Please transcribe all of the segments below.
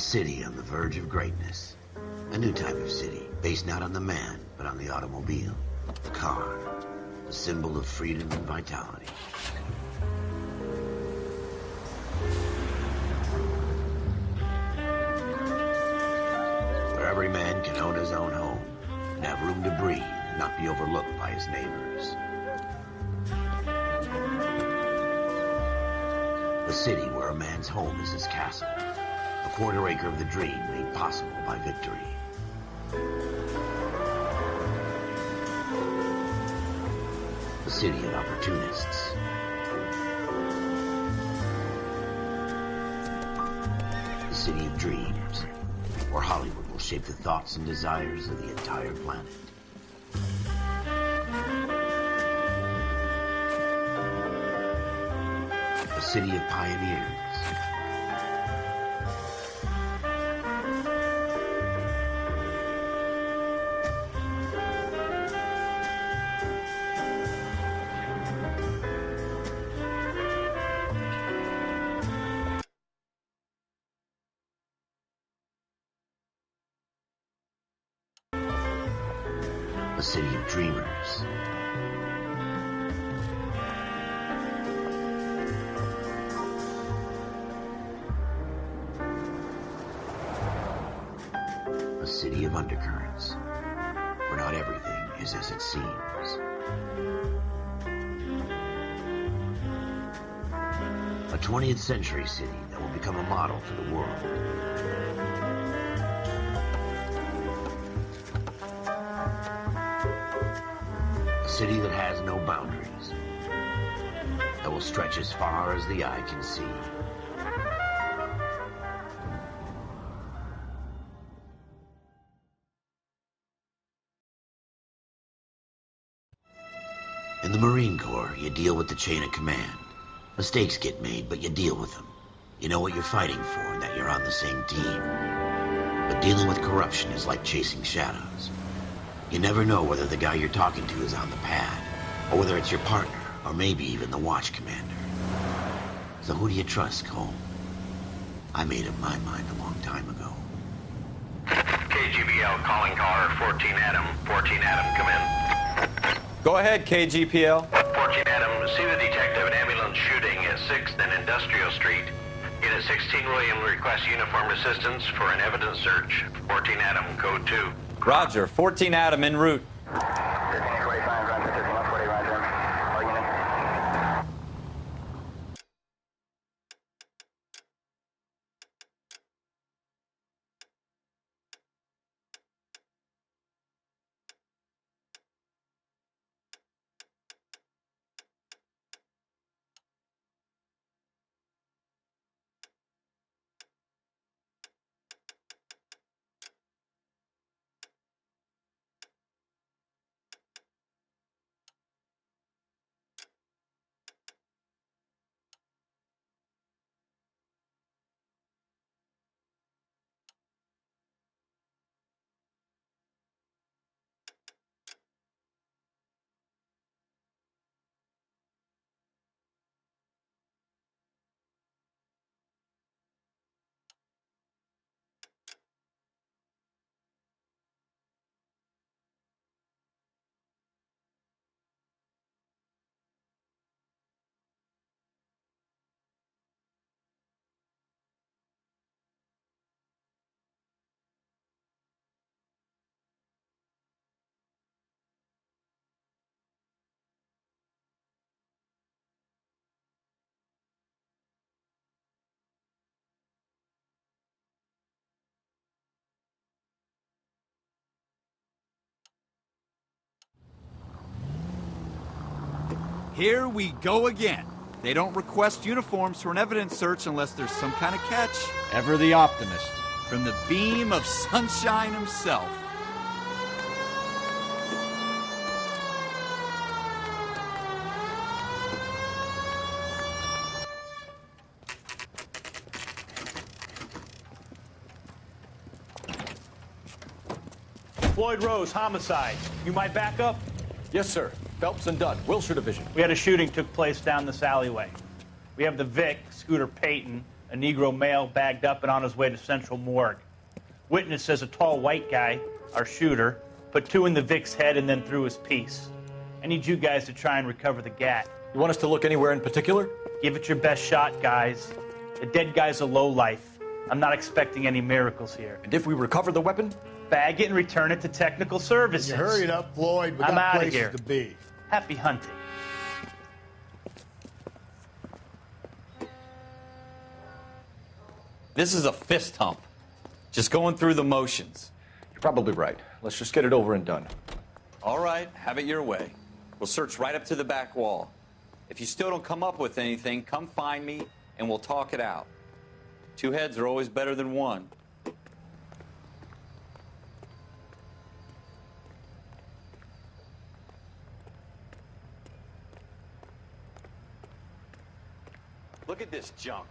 city on the verge of greatness. A new type of city, based not on the man, but on the automobile. The car. The symbol of freedom and vitality. Where every man can own his own home, and have room to breathe, and not be overlooked by his neighbors. A city where a man's home is his castle. A quarter acre of the dream made possible by victory. A city of opportunists. A city of dreams, where Hollywood will shape the thoughts and desires of the entire planet. A city of pioneers. A city of dreamers. A city of undercurrents, where not everything is as it seems. A 20th century city that will become a model for the world. A city that has no boundaries, that will stretch as far as the eye can see. In the Marine Corps, you deal with the chain of command. Mistakes get made, but you deal with them. You know what you're fighting for and that you're on the same team. But dealing with corruption is like chasing shadows. You never know whether the guy you're talking to is on the pad, or whether it's your partner, or maybe even the watch commander. So who do you trust, Cole? I made up my mind a long time ago. KGBL calling caller 14 Adam. 14 Adam, come in. Go ahead, KGPL. 14 Adam, see the detective, an ambulance shooting at 6th and Industrial Street. Unit 16 William requests uniformed assistance for an evidence search. 14 Adam, code 2. Roger, 14 Adam en route. Here we go again. They don't request uniforms for an evidence search unless there's some kind of catch. Ever the optimist. From the beam of sunshine himself. Floyd Rose, homicide. You might back up? Yes, sir. Phelps and Dunn, Wilshire Division. We had a shooting took place down this alleyway. We have the Vic, Scooter Payton, A Negro male bagged up and on his way to Central Morgue. Witness says a tall white guy, our shooter, put 2 in the Vic's head and then threw his piece. I need you guys to try and recover the gat. You want us to look anywhere in particular? Give it your best shot, guys. The dead guy's a lowlife. I'm not expecting any miracles here. And if we recover the weapon? Bag it and return it to technical services. You hurry it up, Floyd. We I'm got outta places here. to be. Happy hunting. This is a fist hump. Just going through the motions. You're probably right. Let's just get it over and done. All right, have it your way. We'll search right up to the back wall. If you still don't come up with anything, come find me and we'll talk it out. 2 heads are always better than 1. Look at this junk.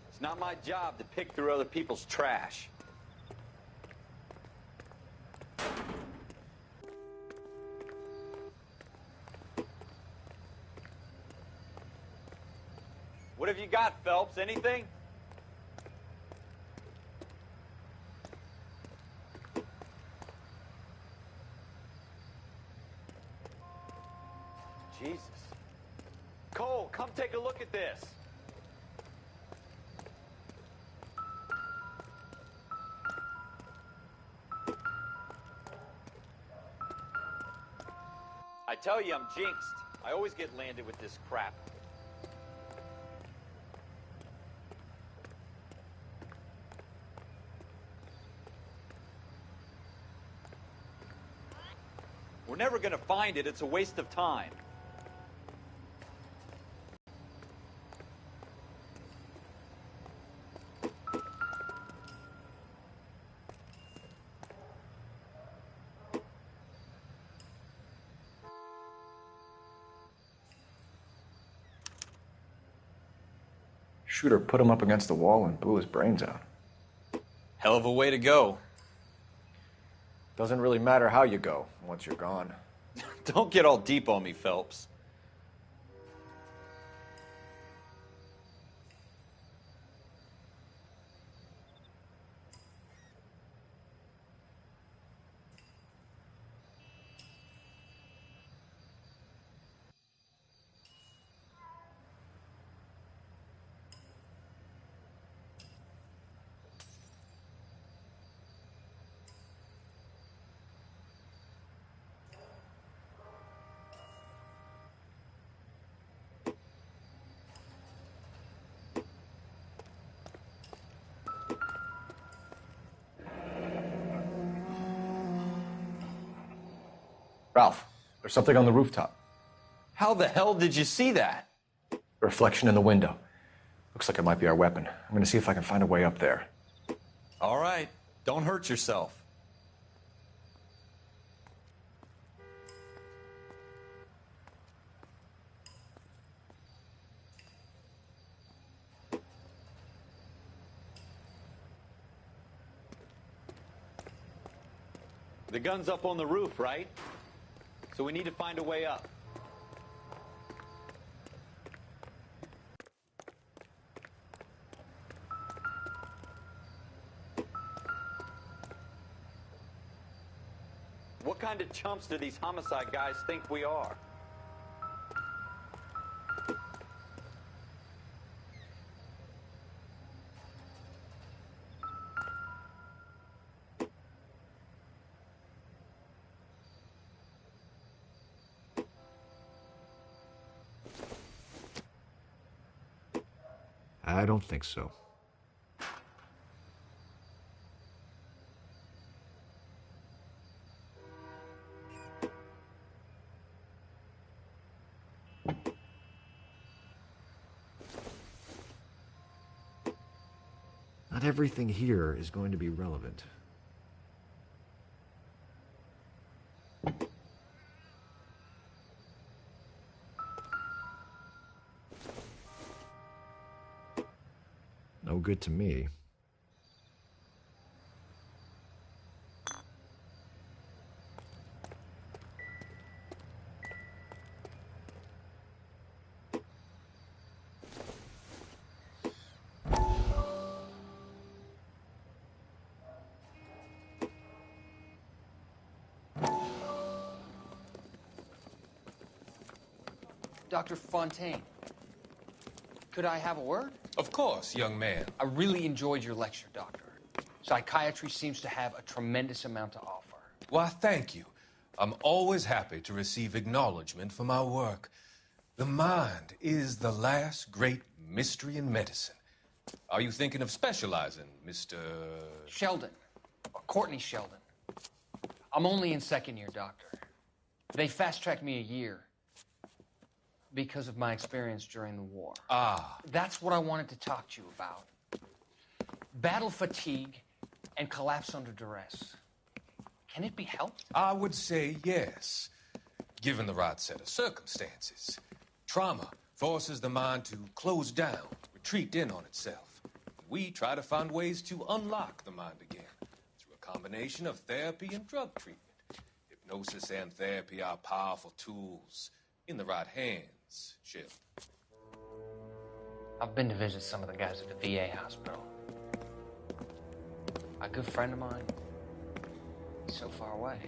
It's not my job to pick through other people's trash. What have you got, Phelps? Anything? Jesus. Cole, come take a look at this. I tell you, I'm jinxed. I always get landed with this crap. We're never going to find it. It's a waste of time. Shooter put him up against the wall and blew his brains out. Hell of a way to go. Doesn't really matter how you go once you're gone. Don't get all deep on me, Phelps. Ralph, there's something on the rooftop. How the hell did you see that? A reflection in the window. Looks like it might be our weapon. I'm gonna see if I can find a way up there. All right, don't hurt yourself. The gun's up on the roof, right? So we need to find a way up. What kind of chumps do these homicide guys think we are? I don't think so. Not everything here is going to be relevant. No good to me. Dr. Fontaine, could I have a word? Of course, young man. I really enjoyed your lecture, Doctor. Psychiatry seems to have a tremendous amount to offer. Why, thank you. I'm always happy to receive acknowledgement for my work. The mind is the last great mystery in medicine. Are you thinking of specializing, Mr. Sheldon, or Courtney Sheldon. I'm only in second year, Doctor. They fast-tracked me a year because of my experience during the war. Ah. That's what I wanted to talk to you about. Battle fatigue and collapse under duress. Can it be helped? I would say yes, given the right set of circumstances. Trauma forces the mind to close down, retreat in on itself. We try to find ways to unlock the mind again through a combination of therapy and drug treatment. Hypnosis and therapy are powerful tools in the right hands, Ship. I've been to visit some of the guys at the VA hospital. A good friend of mine, he's so far away.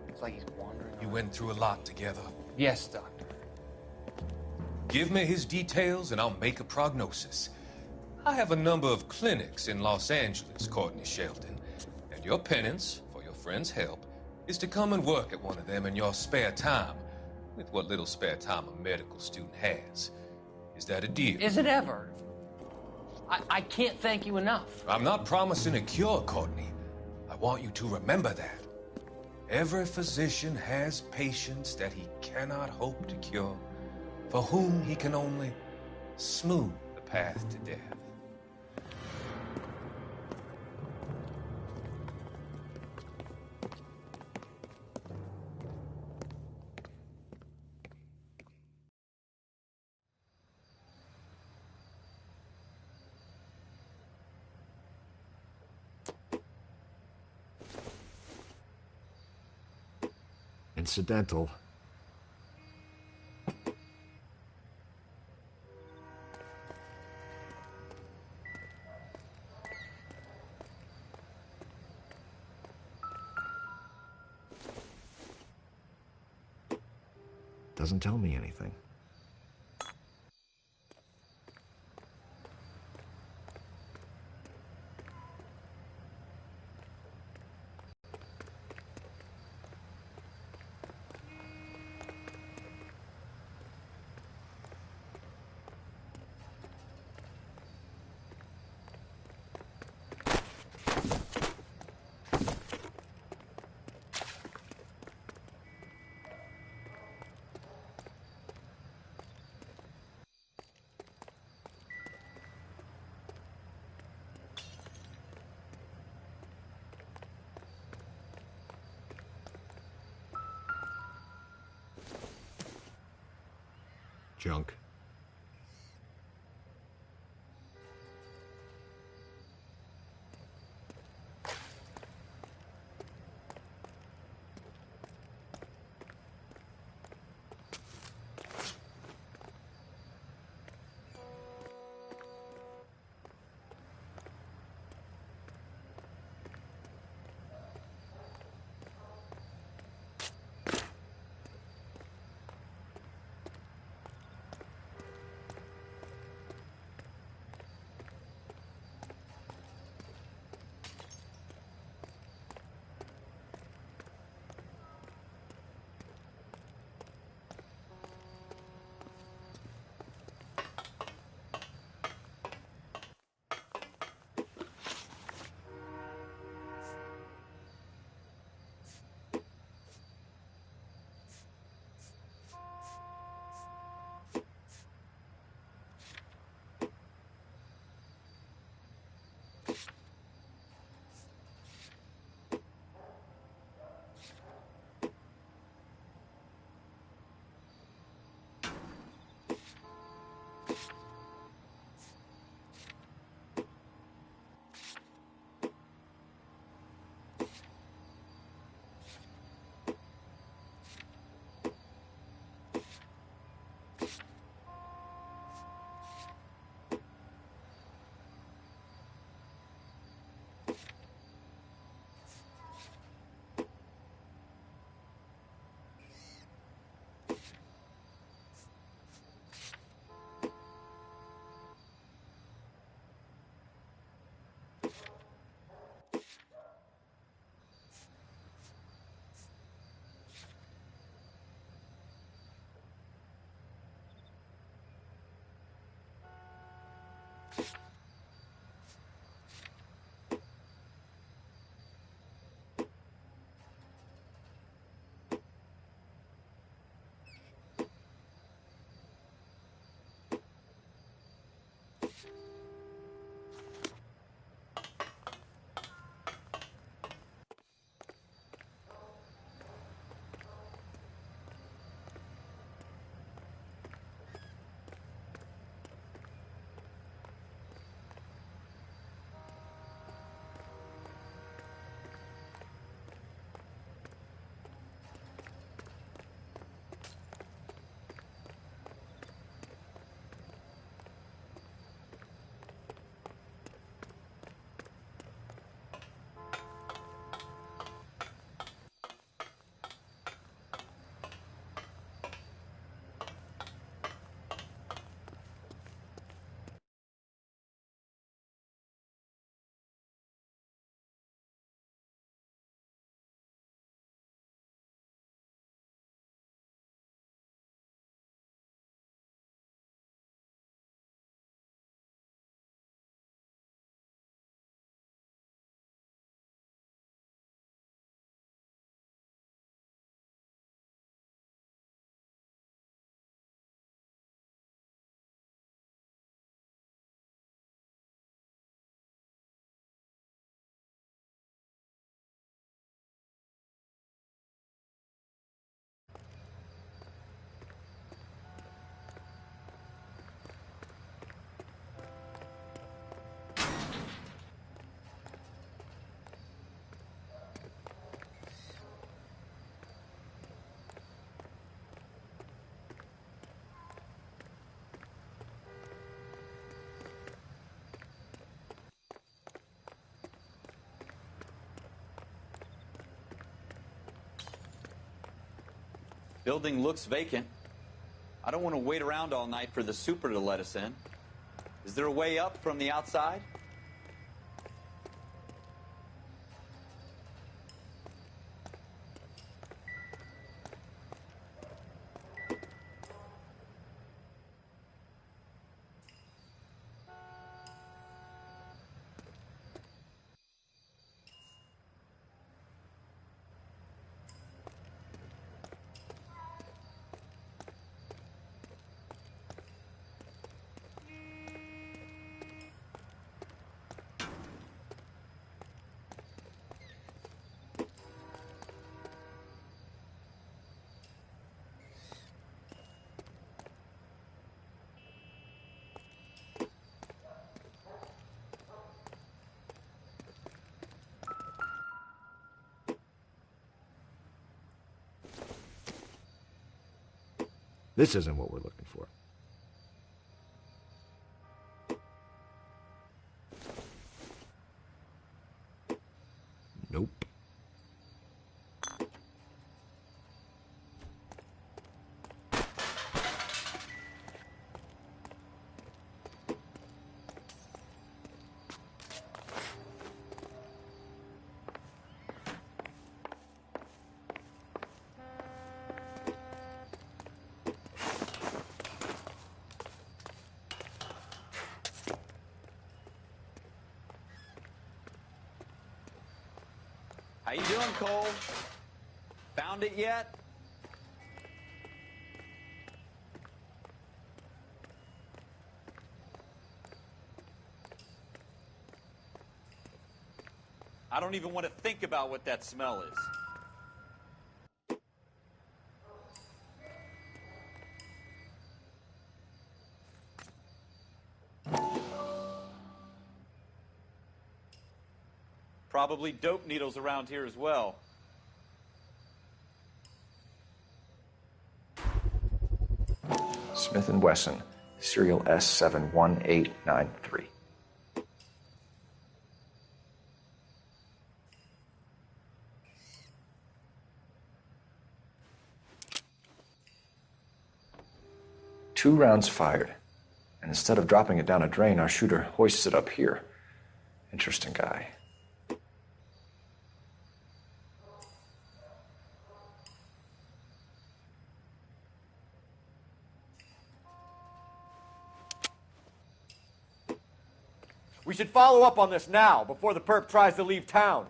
It's like he's wandering You around. went through a lot together. Yes, Doctor. Give me his details and I'll make a prognosis. I have a number of clinics in Los Angeles, Courtney Sheldon, and your penance, for your friend's help, is to come and work at one of them in your spare time, with what little spare time a medical student has. Is that a deal? Is it ever? I can't thank you enough. I'm not promising a cure, Courtney. I want you to remember that. Every physician has patients that he cannot hope to cure, for whom he can only smooth the path to death. Incidental. Doesn't tell me anything. Junk. Building looks vacant. I don't want to wait around all night for the super to let us in. Is there a way up from the outside? This isn't what we're looking for. Nope. How you doing, Cole? Found it yet? I don't even want to think about what that smell is. Probably dope needles around here as well. Smith & Wesson, serial S71893. Two rounds fired, and instead of dropping it down a drain, our shooter hoists it up here. Interesting guy. We should follow up on this now, before the perp tries to leave town.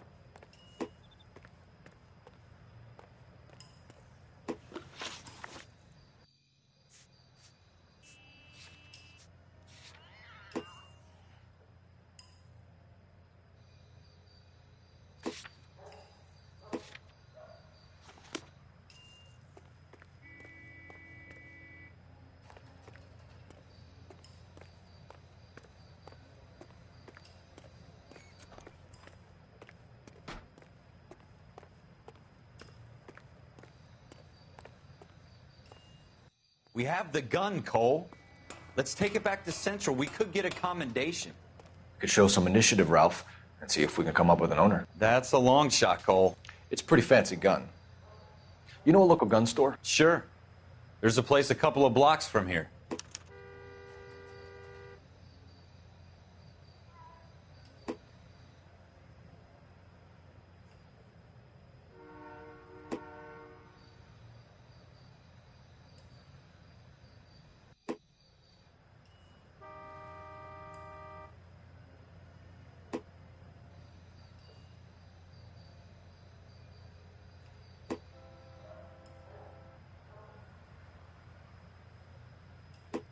We have the gun, Cole. Let's take it back to Central. We could get a commendation. Could show some initiative, Ralph, and see if we can come up with an owner. That's a long shot, Cole. It's a pretty fancy gun. You know a local gun store? Sure. There's a place a couple of blocks from here.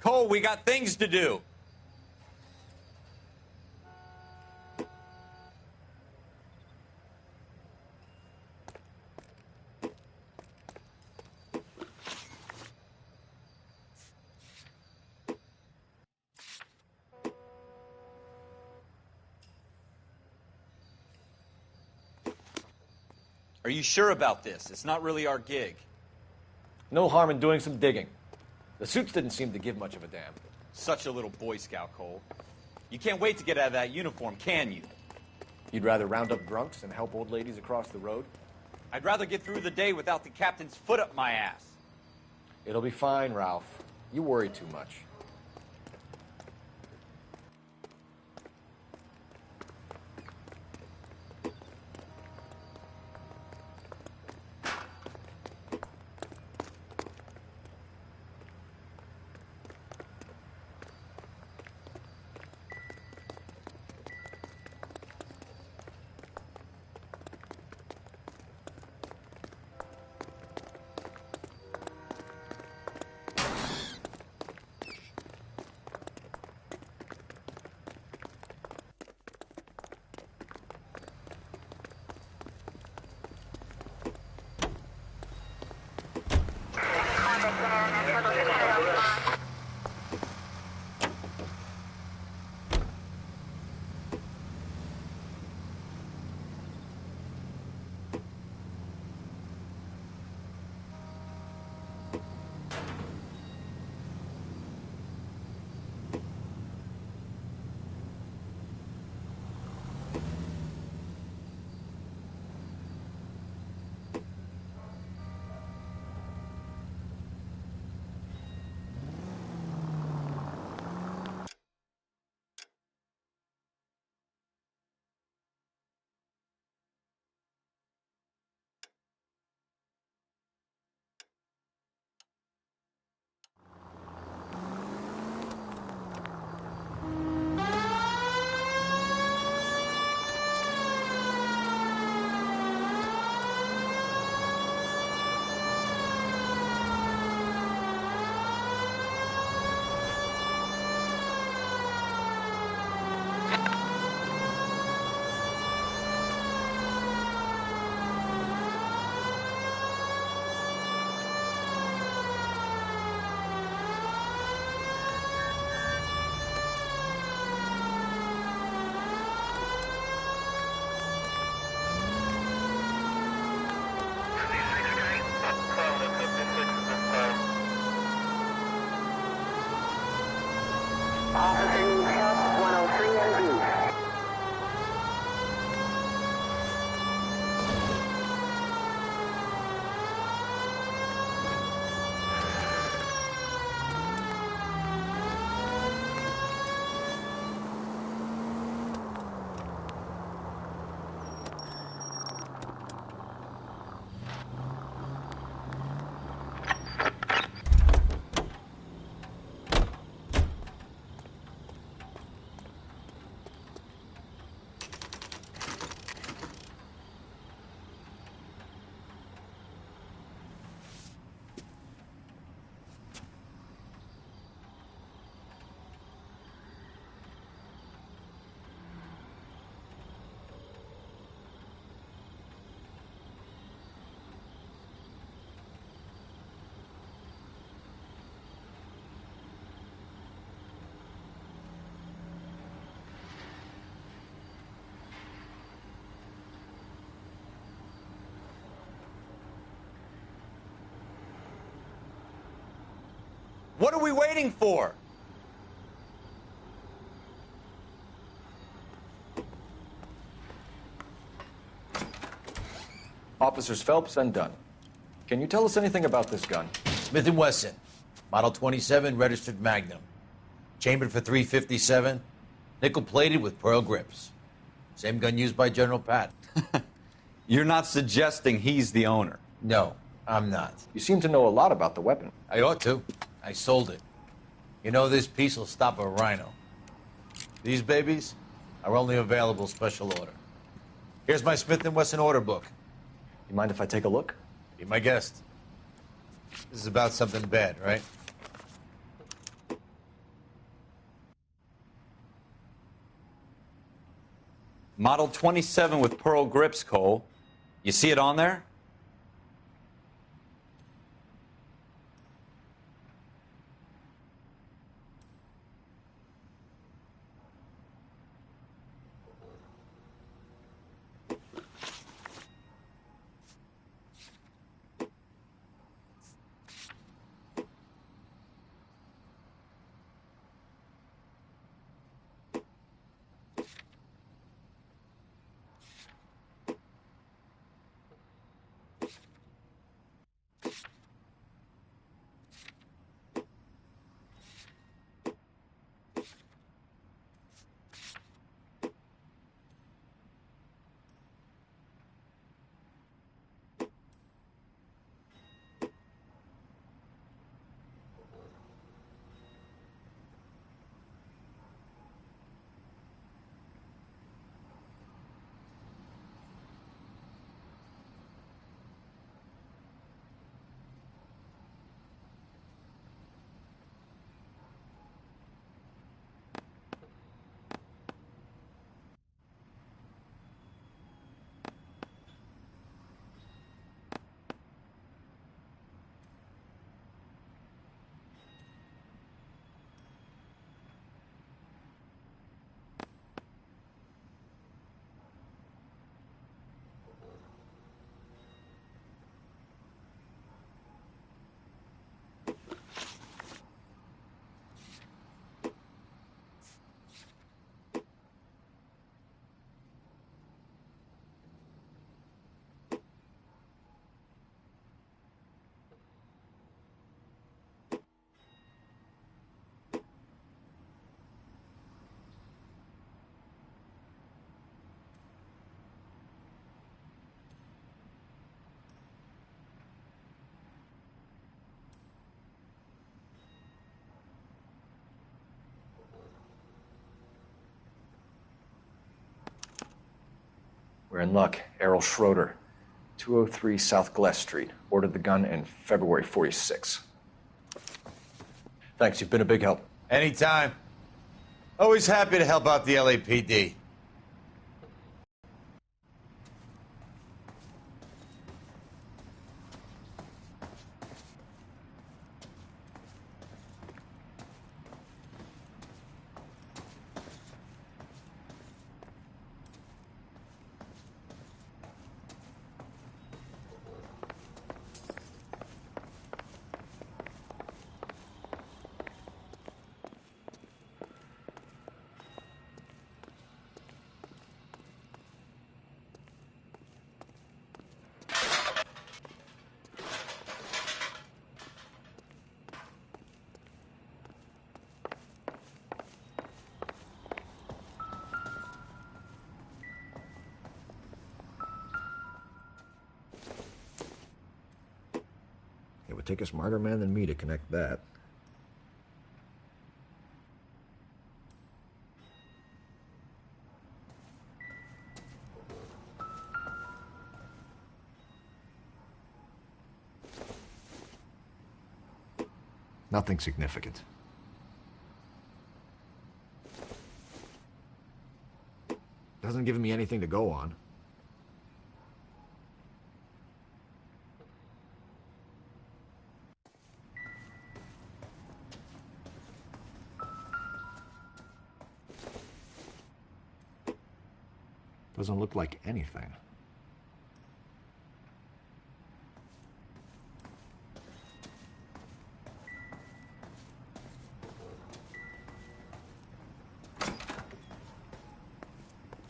Cole, we got things to do. Are you sure about this? It's not really our gig. No harm in doing some digging. The suits didn't seem to give much of a damn. Such a little Boy Scout, Cole. You can't wait to get out of that uniform, can you? You'd rather round up drunks and help old ladies across the road? I'd rather get through the day without the captain's foot up my ass. It'll be fine, Ralph. You worry too much. Officer needs help, 103 and B. What are we waiting for? Officers Phelps and Dunn. Can you tell us anything about this gun? Smith & Wesson, Model 27, registered Magnum. Chambered for .357, nickel-plated with pearl grips. Same gun used by General Patton. You're not suggesting he's the owner? No, I'm not. You seem to know a lot about the weapon. I ought to. I sold it. You know, this piece will stop a rhino. These babies are only available special order. Here's my Smith & Wesson order book. You mind if I take a look? Be my guest. This is about something bad, right? Model 27 with pearl grips, Cole. You see it on there? We're in luck. Errol Schroeder, 203 South Glass Street. Ordered the gun in February '46. Thanks, you've been a big help. Anytime. Always happy to help out the LAPD. It would take a smarter man than me to connect that. Nothing significant. Doesn't give me anything to go on. Doesn't look like anything.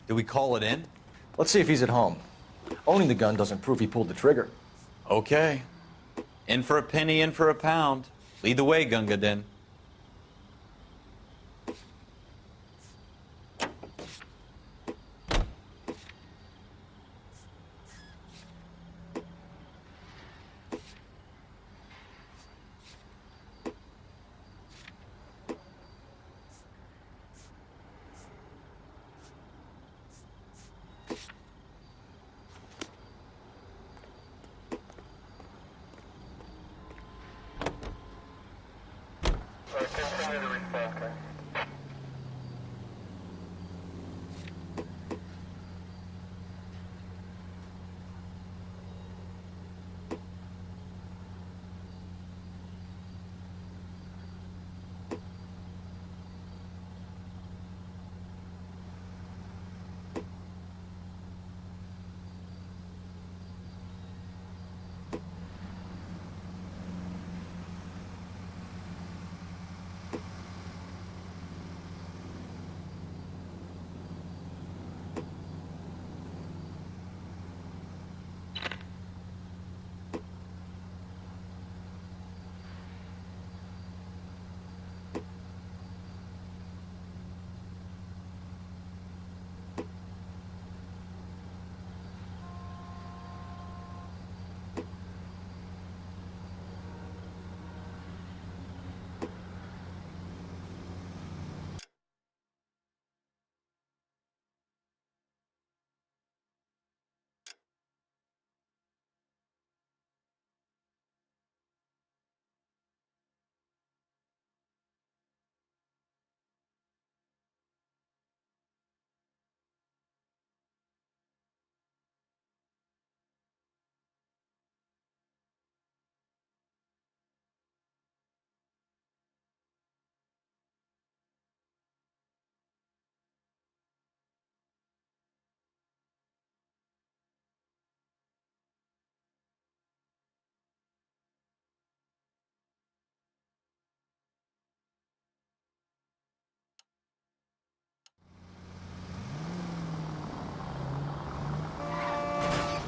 Do we call it in? Let's see if he's at home. Owning the gun doesn't prove he pulled the trigger. Okay. In for a penny, in for a pound. Lead the way, Gunga Din.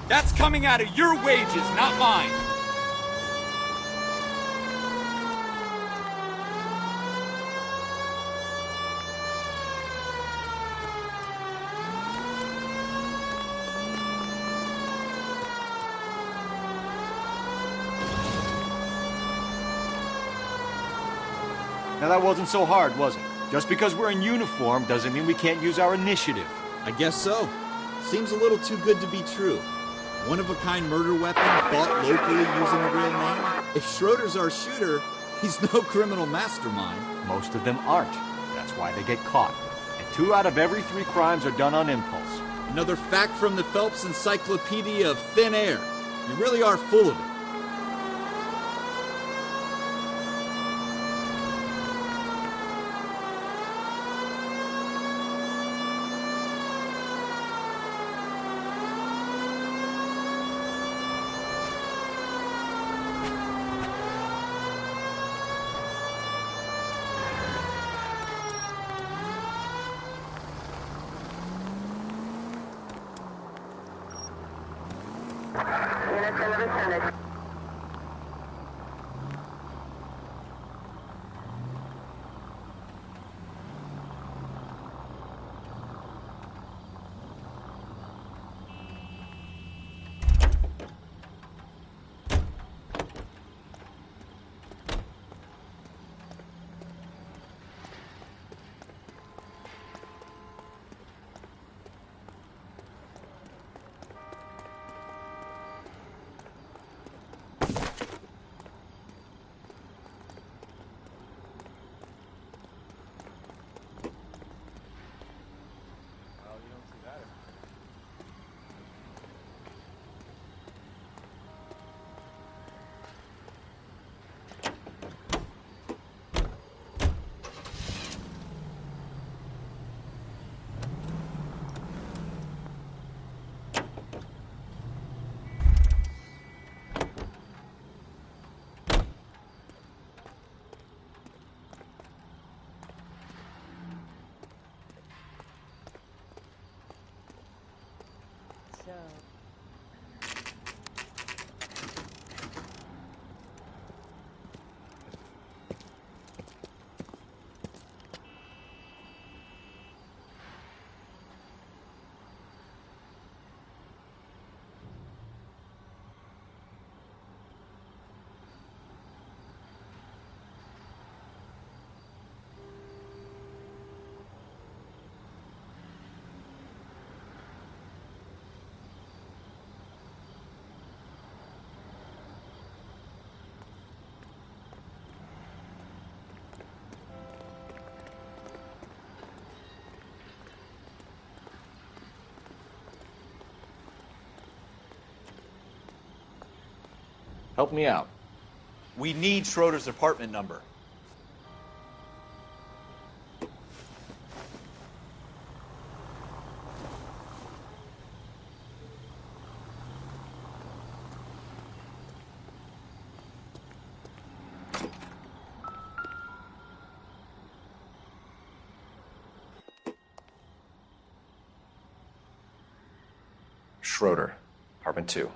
That's coming out of your wages, not mine. Now that wasn't so hard, was it? Just because we're in uniform doesn't mean we can't use our initiative. I guess so. Seems a little too good to be true. One-of-a-kind murder weapon bought locally using a real name? If Schroeder's our shooter, he's no criminal mastermind. Most of them aren't. That's why they get caught. And 2 out of every 3 crimes are done on impulse. Another fact from the Phelps Encyclopedia of Thin Air. You really are full of it. Units in the vicinity. Help me out. We need Schroeder's apartment number. Schroeder, apartment 2.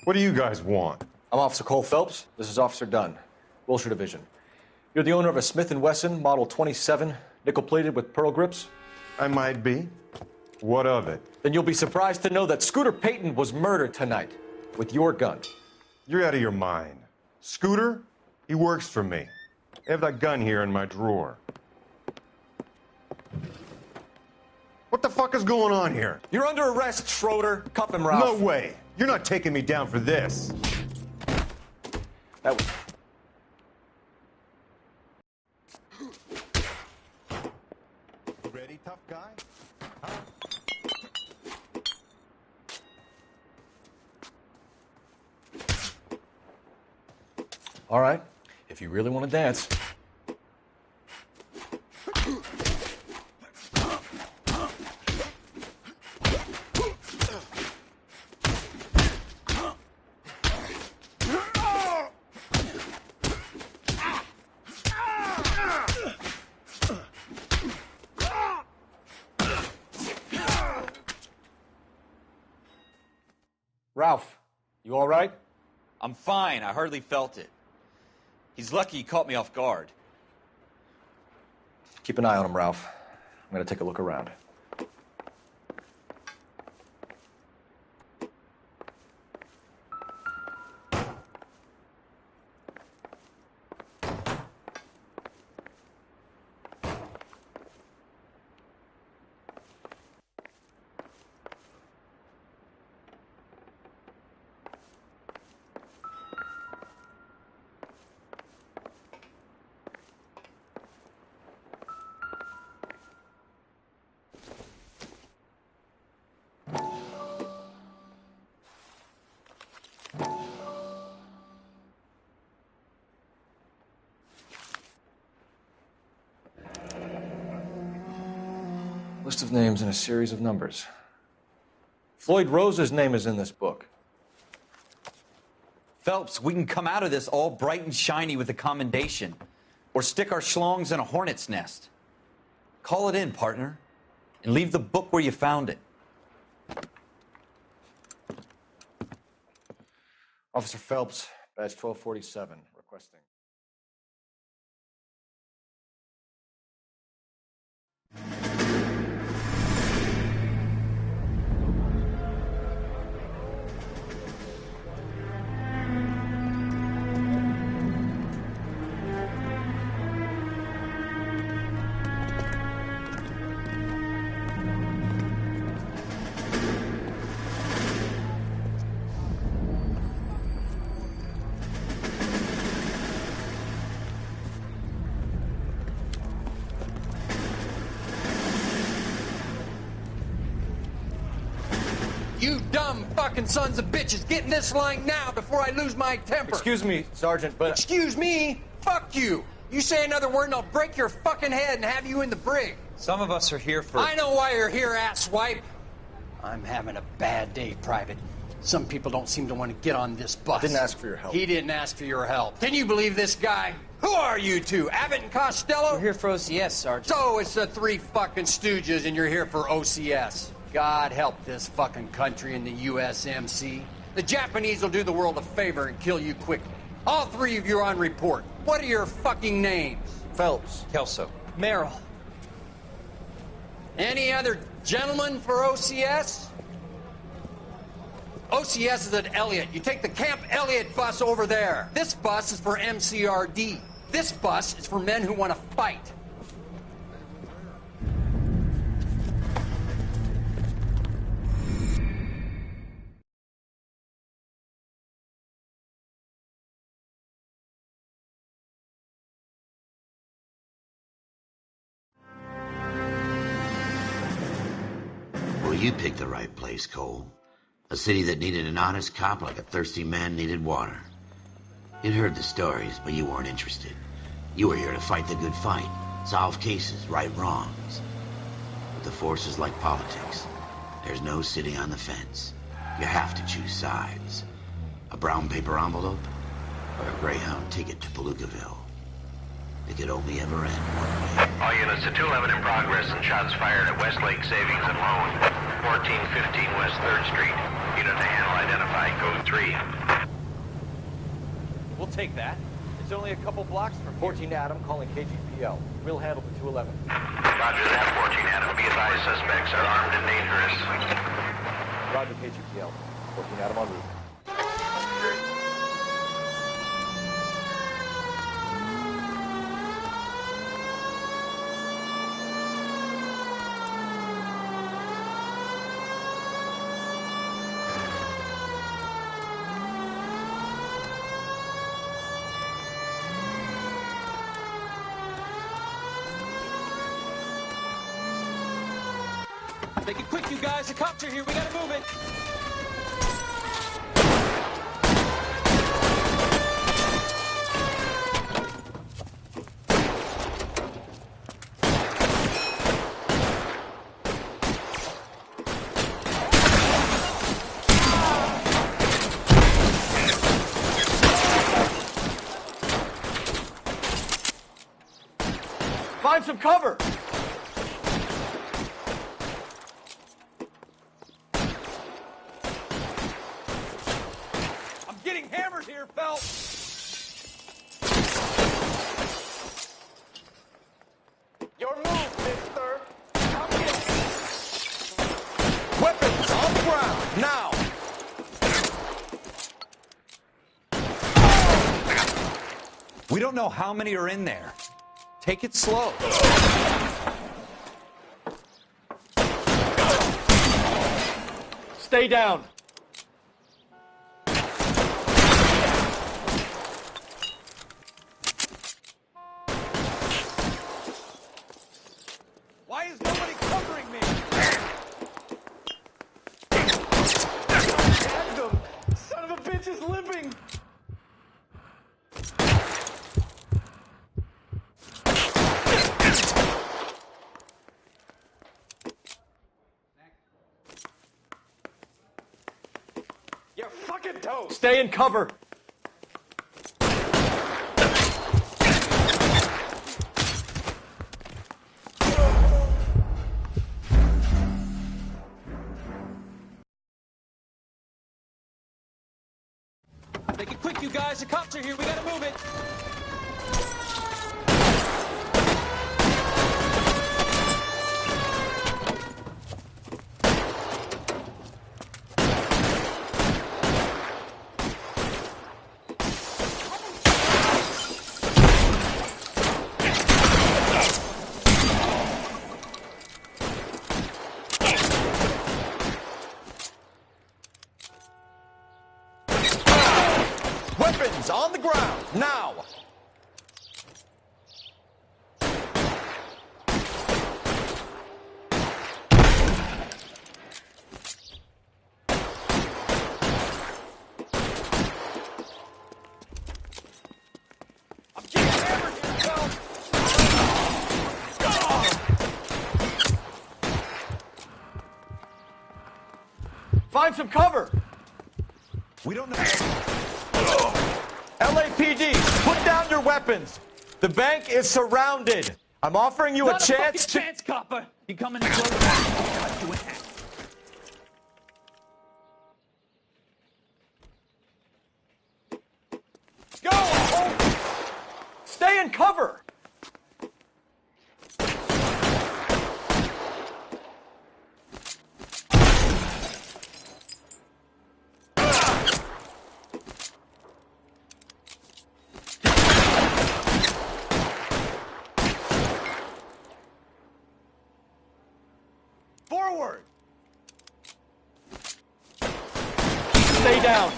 What do you guys want? I'm Officer Cole Phelps. This is Officer Dunn, Wilshire Division. You're the owner of a Smith & Wesson Model 27, nickel-plated with pearl grips? I might be. What of it? Then you'll be surprised to know that Scooter Payton was murdered tonight with your gun. You're out of your mind. Scooter? He works for me. I have that gun here in my drawer. What the fuck is going on here? You're under arrest, Schroeder. Cuff him, Ralph. No way. You're not taking me down for this. That was... Ready, tough guy? Huh? All right. If you really want to dance. Ralph, you all right? I'm fine. I hardly felt it. He's lucky he caught me off guard. Keep an eye on him, Ralph. I'm going to take a look around. List of names and a series of numbers. Floyd Rose's name is in this book. Phelps, we can come out of this all bright and shiny with a commendation. Or stick our schlongs in a hornet's nest. Call it in, partner. And leave the book where you found it. Officer Phelps, badge 1247, requesting. You dumb fucking sons of bitches, get in this line now before I lose my temper. Excuse me, Sergeant, but... Excuse me? Fuck you. You say another word and I'll break your fucking head and have you in the brig. Some of us are here for... I know why you're here, asswipe. I'm having a bad day, Private. Some people don't seem to want to get on this bus. I didn't ask for your help. He didn't ask for your help. Can you believe this guy? Who are you two? Abbott and Costello? We're here for OCS, Sergeant. So it's the three fucking stooges and you're here for OCS. God help this fucking country and the USMC. The Japanese will do the world a favor and kill you quickly. All three of you are on report. What are your fucking names? Phelps. Kelso. Merrill. Any other gentlemen for OCS? OCS is at Elliott. You take the Camp Elliott bus over there. This bus is for MCRD. This bus is for men who want to fight. Well, you picked the right place, Cole. A city that needed an honest cop like a thirsty man needed water. You'd heard the stories, but you weren't interested. You were here to fight the good fight, solve cases, right wrongs. But the force is like politics. There's no sitting on the fence. You have to choose sides. A brown paper envelope or a Greyhound ticket to Palookaville. It could only ever end one way. All units to 211 in progress and shots fired at Westlake Savings and Loan, 1415 West 3rd Street. Unit to handle identified, code 3. We'll take that. It's only a couple blocks from 14 Adam calling KGPL. We'll handle the 211. Roger that, 14 Adam. Be advised, suspects are armed and dangerous. Roger, KGPL. 14 Adam en route. Make it quick, you guys. The cops are here. We gotta move it. Find some cover! getting hammered here, Phelps! Your move, mister. Come get me. Weapons on the ground, now! We don't know how many are in there. Take it slow. Stay down. Why is nobody covering me? Tagged him. Son of a bitch is limping. You're fucking toast. Stay in cover. Make it quick, you guys. The cops are here. We gotta move it. Weapons on the ground, now! I'm getting hammered here, Phelps! Find some cover! We don't know. LAPD, put down your weapons. The bank is surrounded. I'm offering you Not a chance fucking to... chance, copper. You coming in close? Cut you in half. Go! Oh. Stay in cover! Forward! Stay down.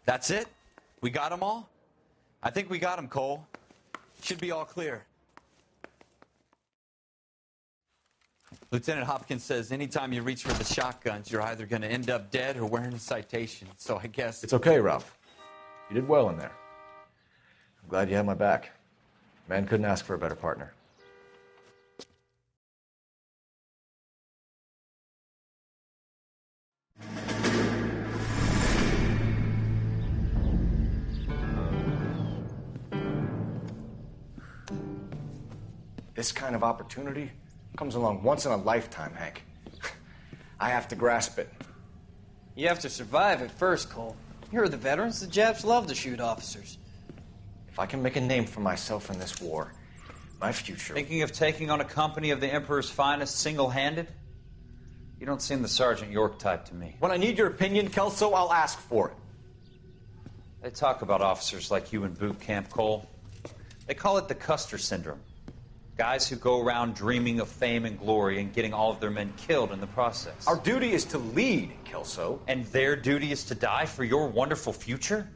That's it? We got them all? I think we got them, Cole. Should be all clear. Lieutenant Hopkins says anytime you reach for the shotguns, you're either going to end up dead or wearing a citation. So I guess... It's okay, Ralph. You did well in there. I'm glad you had my back. Man couldn't ask for a better partner. This kind of opportunity comes along once in a lifetime, Hank. I have to grasp it. You have to survive it first, Cole. You're the veterans. The Japs love to shoot officers. If I can make a name for myself in this war, my future... Thinking of taking on a company of the Emperor's finest single-handed? You don't seem the Sergeant York type to me. When I need your opinion, Kelso, I'll ask for it. They talk about officers like you in boot camp, Cole. They call it the Custer syndrome. Guys who go around dreaming of fame and glory and getting all of their men killed in the process. Our duty is to lead, Kelso. And their duty is to die for your wonderful future?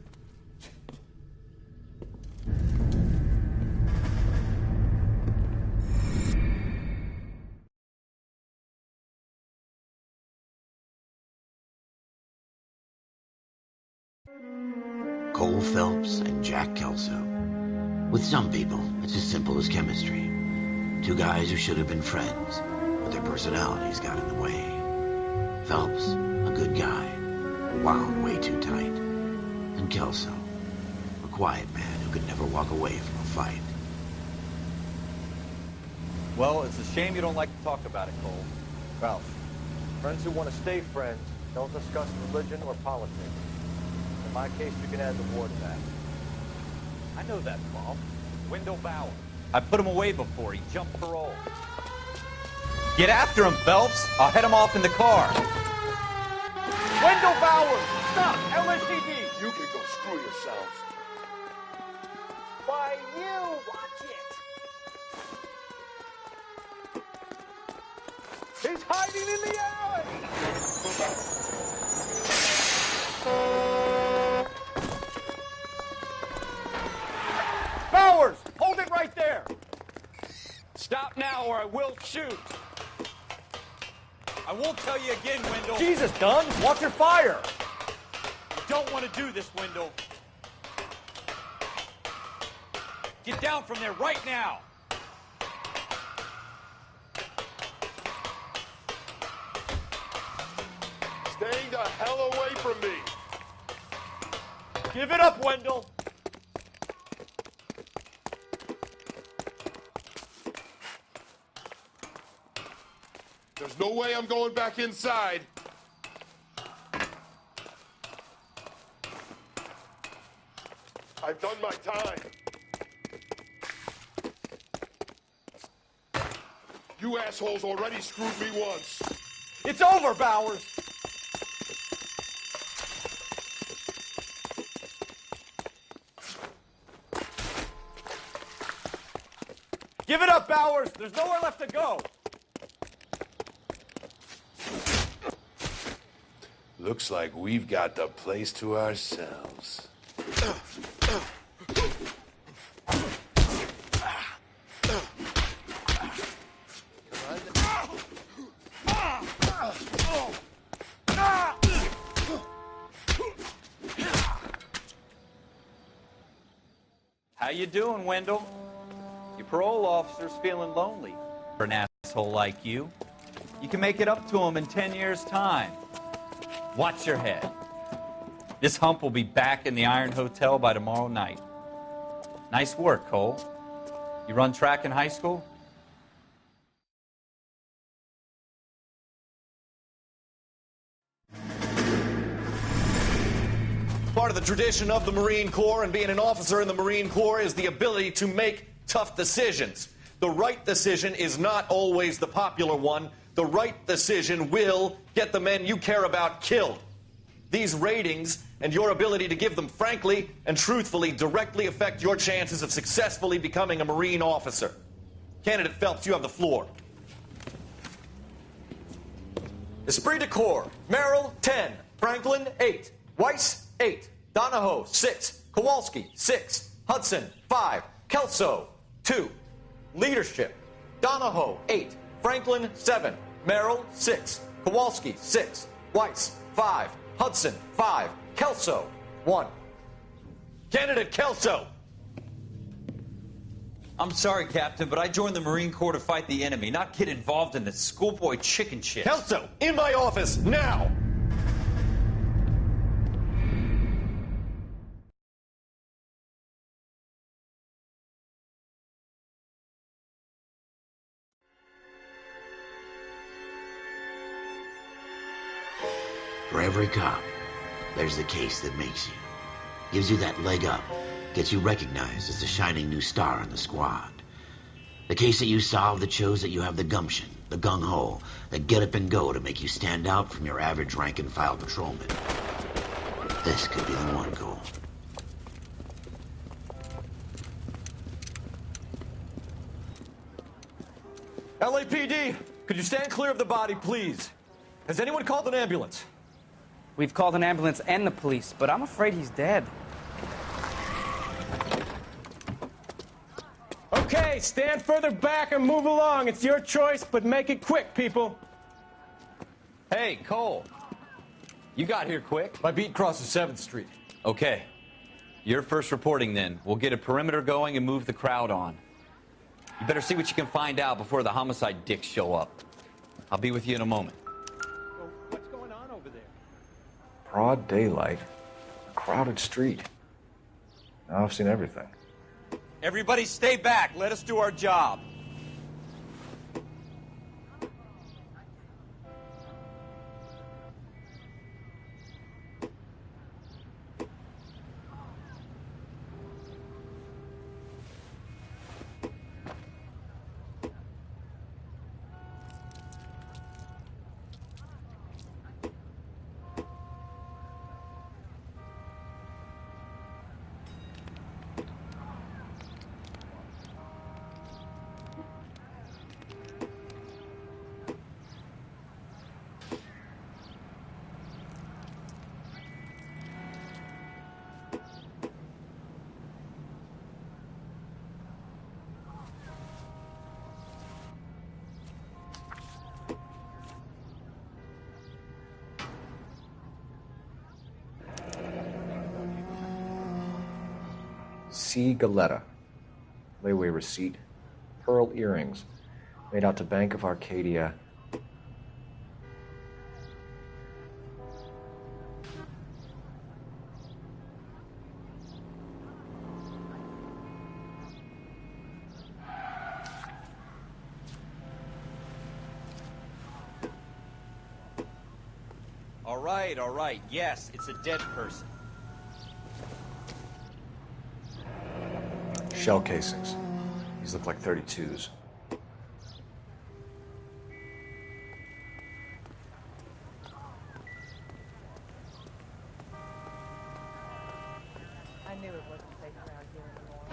Cole Phelps and Jack Kelso. With some people, it's as simple as chemistry. Two guys who should have been friends, but their personalities got in the way. Phelps, a good guy. wound way too tight. And Kelso, a quiet man who could never walk away from a fight. Well, it's a shame you don't like to talk about it, Cole. Ralph, friends who want to stay friends don't discuss religion or politics. In my case, you can add the war to that. I know that, Paul. Wendell Bauer. I put him away before. He jumped parole. Get after him, Phelps. I'll head him off in the car. Wendell Bauer! Stop! LSPD! You can go screw yourselves. Why, you! Watch it! He's hiding in the alley! Bowers! Hold it right there! Stop now or I will shoot! I won't tell you again, Wendell. Jesus, Dunn! Watch your fire! You don't want to do this, Wendell. Get down from there right now! Staying the hell away from me! Give it up, Wendell! There's no way I'm going back inside. I've done my time. You assholes already screwed me once. It's over, Bowers! Give it up, Bowers! There's nowhere left to go! Looks like we've got the place to ourselves. How you doing, Wendell? Your parole officer's feeling lonely. For an asshole like you, you can make it up to him in 10 years' time. Watch your head. This hump will be back in the Iron Hotel by tomorrow night. Nice work, Cole. You run track in high school? Part of the tradition of the Marine Corps and being an officer in the Marine Corps is the ability to make tough decisions. The right decision is not always the popular one. The right decision will get the men you care about killed. These ratings and your ability to give them frankly and truthfully directly affect your chances of successfully becoming a Marine officer. Candidate Phelps, you have the floor. Esprit de Corps, Merrill, 10. Franklin, 8. Weiss, 8. Donahoe, 6. Kowalski, 6. Hudson, 5. Kelso, 2. Leadership, Donahoe, 8. Franklin, 7. Merrill, 6. Kowalski, 6. Weiss, 5. Hudson, 5. Kelso, 1. Candidate Kelso. I'm sorry, Captain, but I joined the Marine Corps to fight the enemy, not get involved in this schoolboy chicken shit. Kelso, in my office, now! For every cop, there's the case that makes you. Gives you that leg up. Gets you recognized as the shining new star in the squad. The case that you solve that shows that you have the gumption, the gung-ho, the get up and go to make you stand out from your average rank-and-file patrolman. This could be the one, Cole. LAPD, could you stand clear of the body, please? Has anyone called an ambulance? We've called an ambulance and the police, but I'm afraid he's dead. Okay, stand further back and move along. It's your choice, but make it quick, people. Hey, Cole. You got here quick. My beat crosses 7th Street. Okay. You're first reporting then. We'll get a perimeter going and move the crowd on. You better see what you can find out before the homicide dicks show up. I'll be with you in a moment. What's going on over there? Broad daylight, a crowded street. Now I've seen everything. Everybody stay back. Let us do our job. C. Galetta. Layaway receipt. Pearl earrings. Made out to Bank of Arcadia. All right. Yes, it's a dead person. Shell casings. These look like 32s. I knew it wasn't safe around here anymore.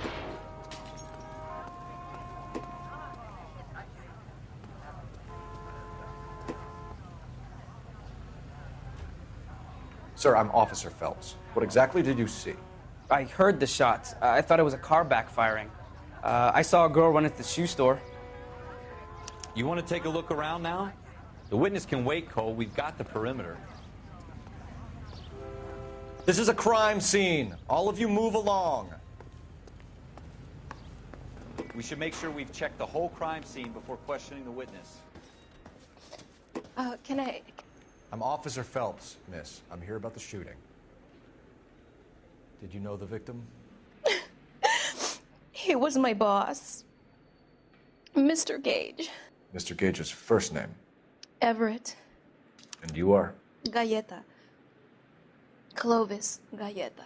Sir, I'm Officer Phelps. What exactly did you see? I heard the shots. I thought it was a car backfiring. I saw a girl run at the shoe store. You want to take a look around now? The witness can wait, Cole. We've got the perimeter. This is a crime scene. All of you move along. We should make sure we've checked the whole crime scene before questioning the witness. Can I... I'm Officer Phelps, miss. I'm here about the shooting. Did you know the victim? He was my boss. Mr. Gage. Mr. Gage's first name. Everett. And you are? Galleta. Clovis Galleta.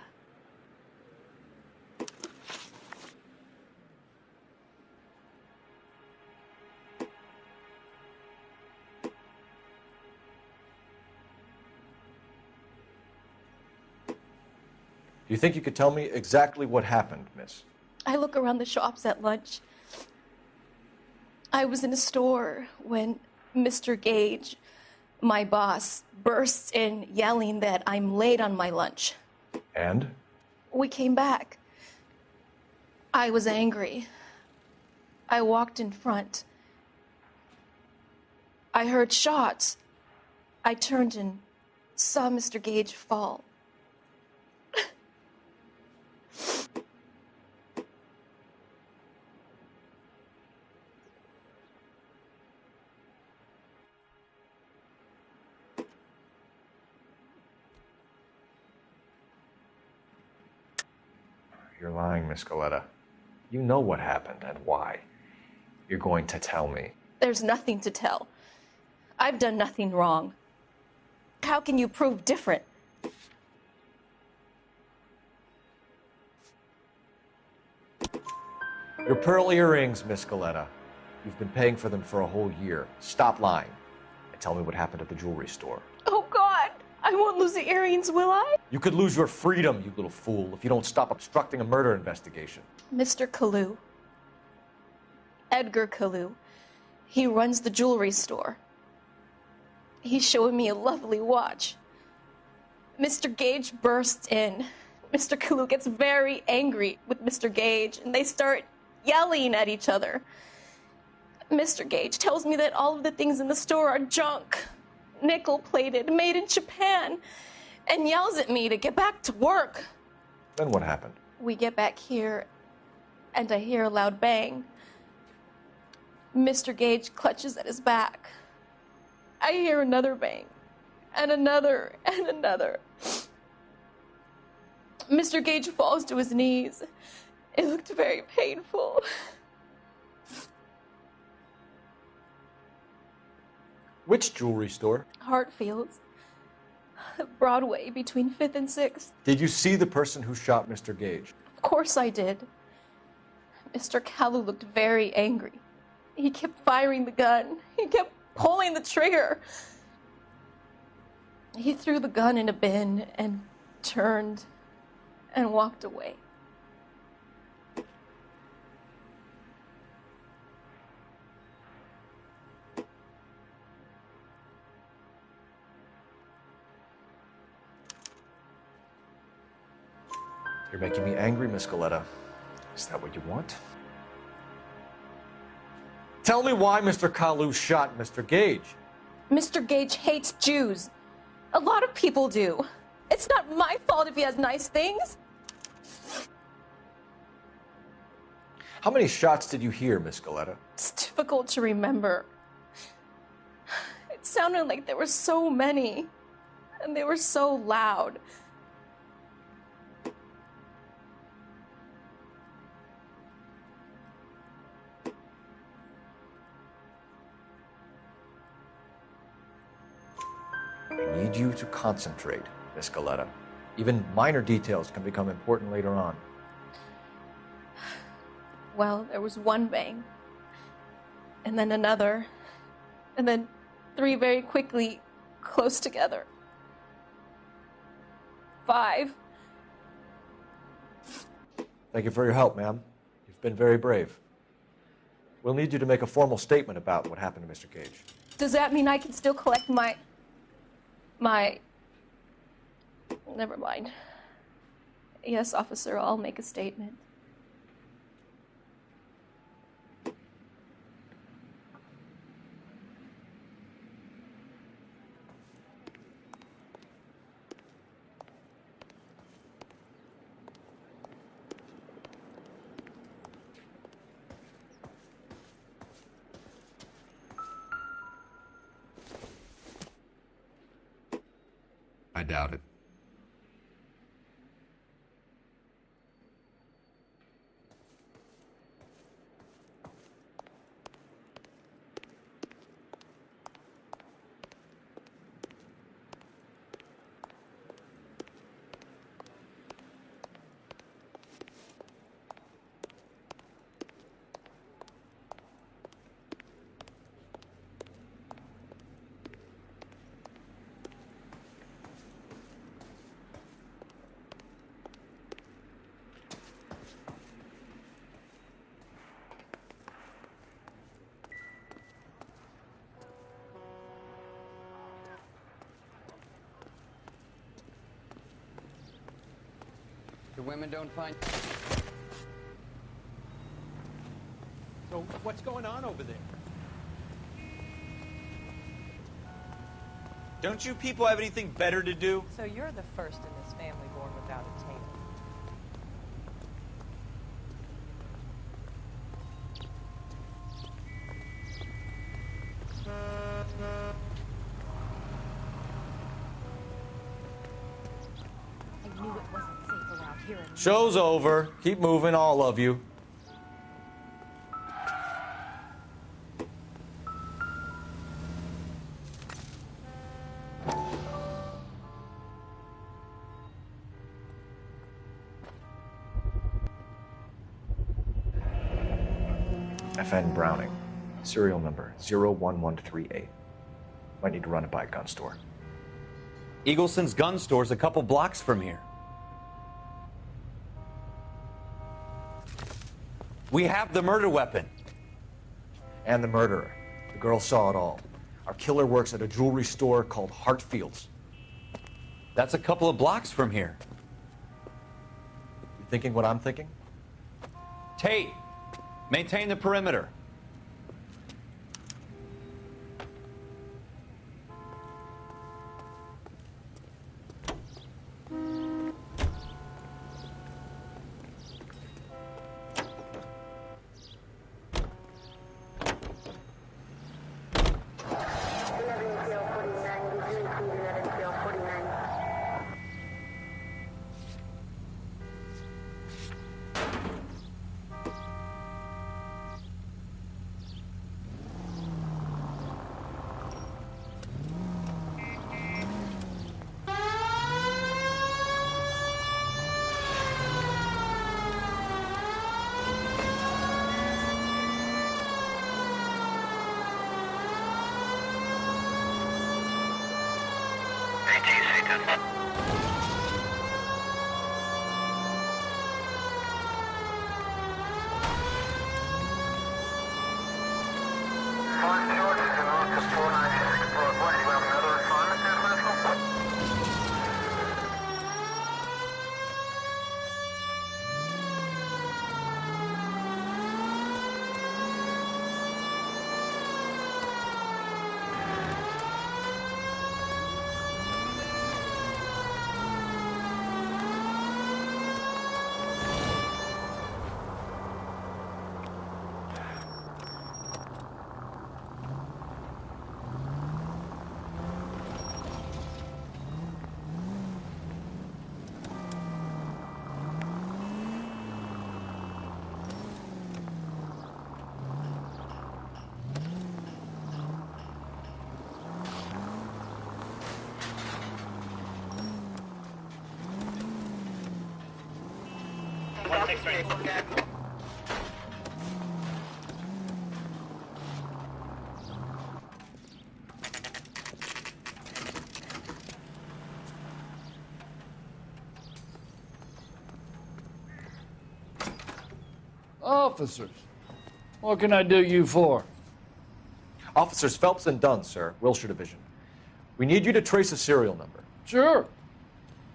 Do you think you could tell me exactly what happened, miss? I look around the shops at lunch. I was in a store when Mr. Gage, my boss, bursts in yelling that I'm late on my lunch. And? We came back. I was angry. I walked in front. I heard shots. I turned and saw Mr. Gage fall. You're lying, Miss Galletta. You know what happened and why. You're going to tell me. There's nothing to tell. I've done nothing wrong. How can you prove different? Your pearl earrings, Miss Galletta. You've been paying for them for a whole year. Stop lying and tell me what happened at the jewelry store. Oh, God! I won't lose the earrings, will I? You could lose your freedom, you little fool, if you don't stop obstructing a murder investigation. Mr. Kalu. Edgar Kalu. He runs the jewelry store. He's showing me a lovely watch. Mr. Gage bursts in. Mr. Kalu gets very angry with Mr. Gage, and they start yelling at each other. Mr. Gage tells me that all of the things in the store are junk, nickel-plated, made in Japan, and yells at me to get back to work. Then what happened? We get back here, and I hear a loud bang. Mr. Gage clutches at his back. I hear another bang, and another, and another. Mr. Gage falls to his knees. It looked very painful. Which jewelry store? Hartfield's. Broadway, between 5th and 6th. Did you see the person who shot Mr. Gage? Of course I did. Mr. Kalu looked very angry. He kept firing the gun. He kept pulling the trigger. He threw the gun in a bin and turned and walked away. You're making me angry, Miss Galetta. Is that what you want? Tell me why Mr. Kalu shot Mr. Gage. Mr. Gage hates Jews. A lot of people do. It's not my fault if he has nice things. How many shots did you hear, Miss Galetta? It's difficult to remember. It sounded like there were so many, and they were so loud. I need you to concentrate, Miss Galetta. Even minor details can become important later on. Well, there was one bang, and then another, and then 3 very quickly, close together. 5. Thank you for your help, ma'am. You've been very brave. We'll need you to make a formal statement about what happened to Mr. Gage. Does that mean I can still collect my... Never mind. Yes, officer, I'll make a statement. I doubt it. The women don't find... So what's going on over there? Don't you people have anything better to do? So you're the first in this family born without a tail. I knew it wasn't safe around here anymore. Show's over. Keep moving, all of you. FN Browning, serial number 01138. Might need to run it by a gun store. Eagleson's gun store's a couple blocks from here. We have the murder weapon. And the murderer. The girl saw it all. Our killer works at a jewelry store called Hartfield's. That's a couple of blocks from here. You thinking what I'm thinking? Tate, maintain the perimeter. Officers, what can I do you for? Officers Phelps and Dunn, sir, Wilshire Division. We need you to trace a serial number. Sure.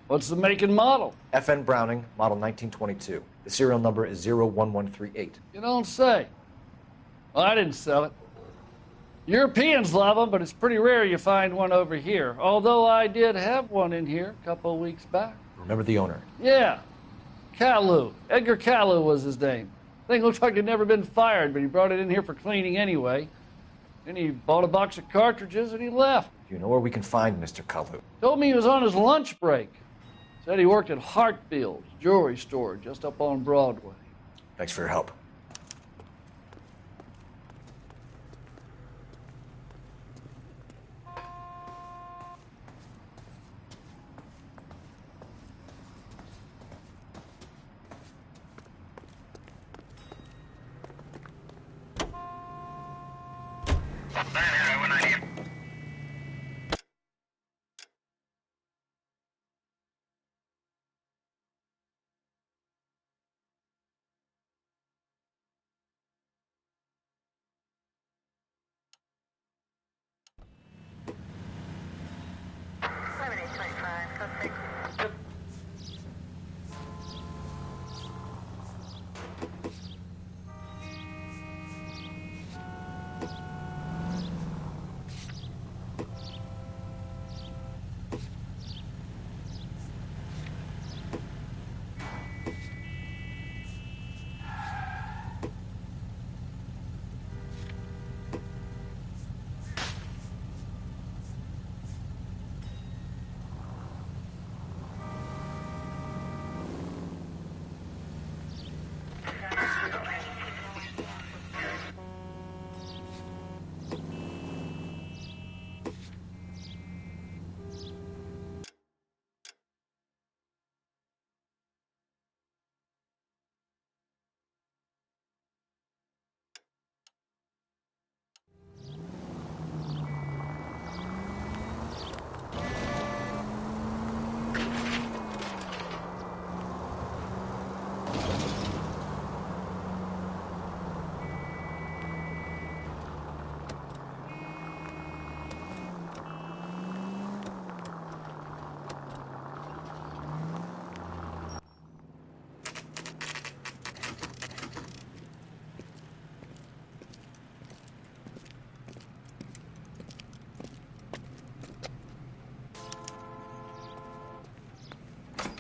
What's the make and model? FN Browning, model 1922. The serial number is 01138. You don't say. Well, I didn't sell it. Europeans love them, but it's pretty rare you find one over here. Although I did have one in here a couple of weeks back. Remember the owner? Yeah. Kalu. Edgar Kalu was his name. Thing looked like he'd never been fired, but he brought it in here for cleaning anyway. Then he bought a box of cartridges and he left. Do you know where we can find Mr. Kalu? Told me he was on his lunch break. Said he worked at Hartfield's jewelry store just up on Broadway. Thanks for your help.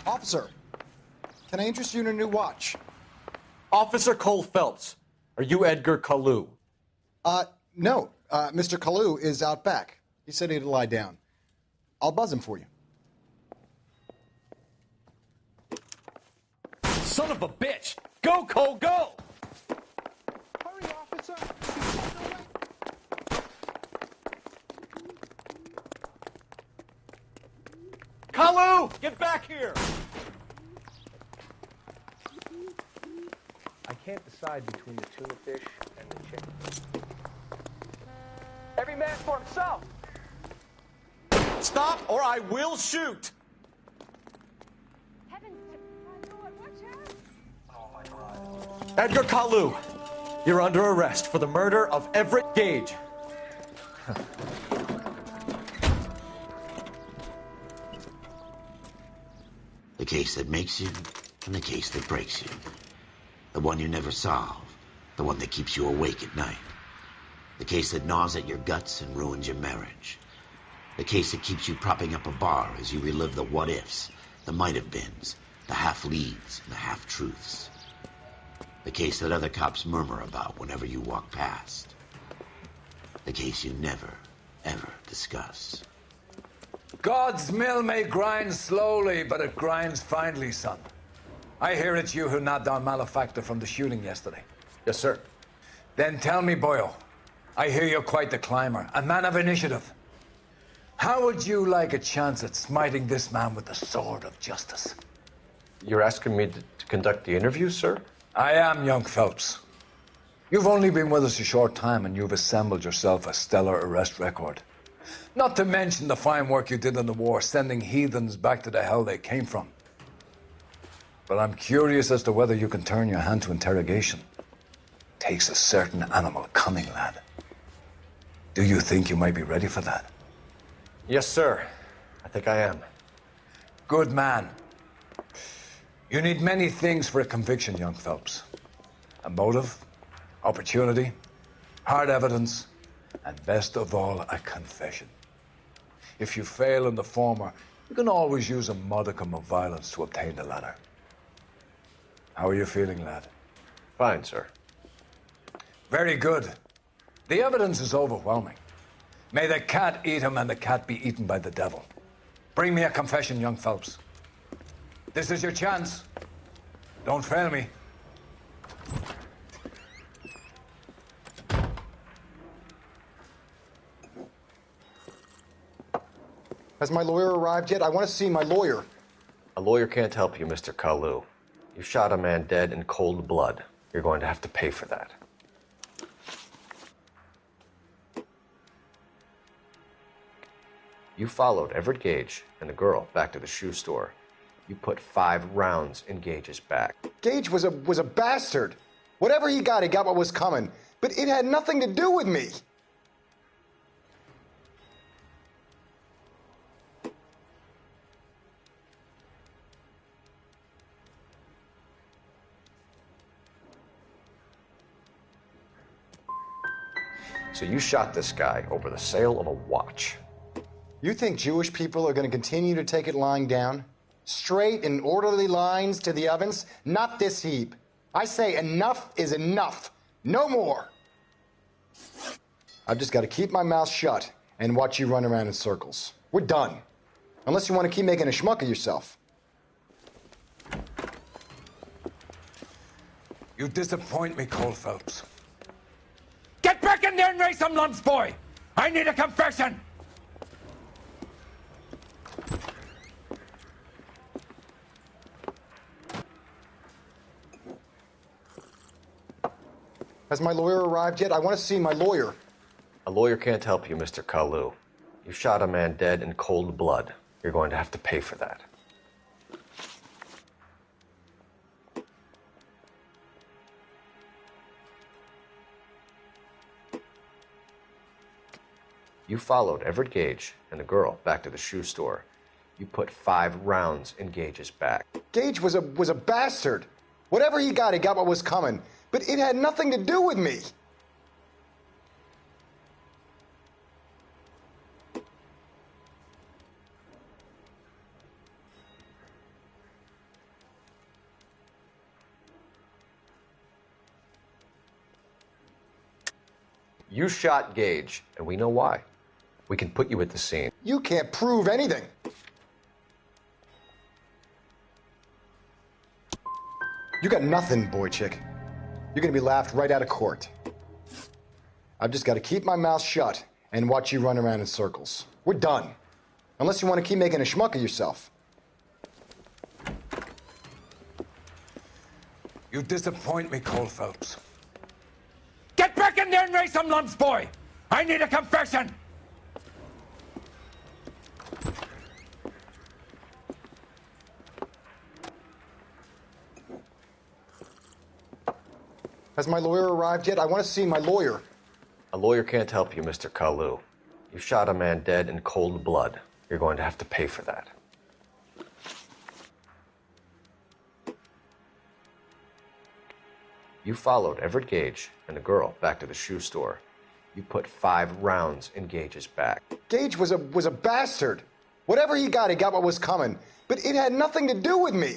Officer, can I interest you in a new watch? Officer Cole Phelps, are you Edgar Kalu? No. Mr. Kalu is out back. He said he'd lie down. I'll buzz him for you. Son of a bitch! Go, Cole, go! Hurry, officer! Kalu! Get back here! I can't decide between the tuna fish and the chicken. Every man for himself. Stop or I will shoot! Edgar Kalu, you're under arrest for the murder of Everett Gage. The case that makes you and the case that breaks you. The one you never solve. The one that keeps you awake at night. The case that gnaws at your guts and ruins your marriage. The case that keeps you propping up a bar as you relive the what-ifs, the might-have-beens, the half-leads, and the half-truths. The case that other cops murmur about whenever you walk past. The case you never, ever discuss. God's mill may grind slowly, but it grinds finely, son. I hear it's you who nabbed our malefactor from the shooting yesterday. Yes, sir. Then tell me, Boyle, I hear you're quite the climber, a man of initiative. How would you like a chance at smiting this man with the sword of justice? You're asking me to conduct the interview, sir? I am, young Phelps. You've only been with us a short time, and you've assembled yourself a stellar arrest record. Not to mention the fine work you did in the war, sending heathens back to the hell they came from. But I'm curious as to whether you can turn your hand to interrogation. Takes a certain animal cunning, lad. Do you think you might be ready for that? Yes, sir. I think I am. Good man. You need many things for a conviction, young Phelps. A motive, opportunity, hard evidence, and best of all, a confession. If you fail in the former, you can always use a modicum of violence to obtain the latter. How are you feeling, lad? Fine, sir. Very good. The evidence is overwhelming. May the cat eat him and the cat be eaten by the devil. Bring me a confession, young Phelps. This is your chance. Don't fail me. Has my lawyer arrived yet? I want to see my lawyer. A lawyer can't help you, Mr. Kalu. You shot a man dead in cold blood. You're going to have to pay for that. You followed Everett Gage and the girl back to the shoe store. You put 5 rounds in Gage's back. Gage was a bastard. Whatever he got what was coming. But it had nothing to do with me. So you shot this guy over the sale of a watch. You think Jewish people are going to continue to take it lying down? Straight in orderly lines to the ovens? Not this heap. I say enough is enough. No more. I've just got to keep my mouth shut and watch you run around in circles. We're done. Unless you want to keep making a schmuck of yourself. You disappoint me, Cole Phelps. Get back in there and raise some lumps, boy! I need a confession! Has my lawyer arrived yet? I want to see my lawyer. A lawyer can't help you, Mr. Kalu. You shot a man dead in cold blood. You're going to have to pay for that. You followed Everett Gage and the girl back to the shoe store. You put 5 rounds in Gage's back. Gage was a bastard. Whatever he got what was coming. But it had nothing to do with me. You shot Gage, and we know why. We can put you at the scene. You can't prove anything. You got nothing, boy chick. You're gonna be laughed right out of court. I've just got to keep my mouth shut and watch you run around in circles. We're done. Unless you want to keep making a schmuck of yourself. You disappoint me, Cole Phelps. Get back in there and raise some lumps, boy! I need a confession! Has my lawyer arrived yet? I want to see my lawyer. A lawyer can't help you, Mr. Kalu. You shot a man dead in cold blood. You're going to have to pay for that. You followed Everett Gage and the girl back to the shoe store. You put 5 rounds in Gage's back. Gage was a bastard. Whatever he got what was coming. But it had nothing to do with me.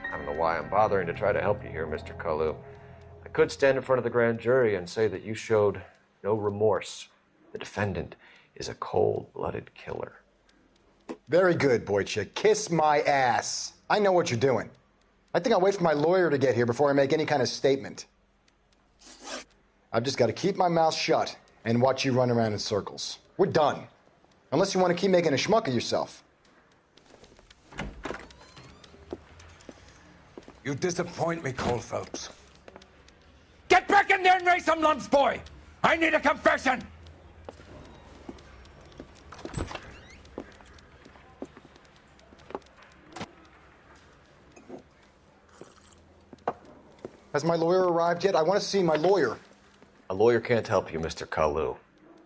I don't know why I'm bothering to try to help you here, Mr. Kalu. I could stand in front of the grand jury and say that you showed no remorse. The defendant is a cold-blooded killer. Very good, boy chick. Kiss my ass. I know what you're doing. I think I'll wait for my lawyer to get here before I make any kind of statement. I've just got to keep my mouth shut and watch you run around in circles. We're done. Unless you want to keep making a schmuck of yourself. You disappoint me, Cole Phelps. Get back in there and raise some lumps, boy! I need a confession! Has my lawyer arrived yet? I want to see my lawyer. A lawyer can't help you, Mr. Kalu.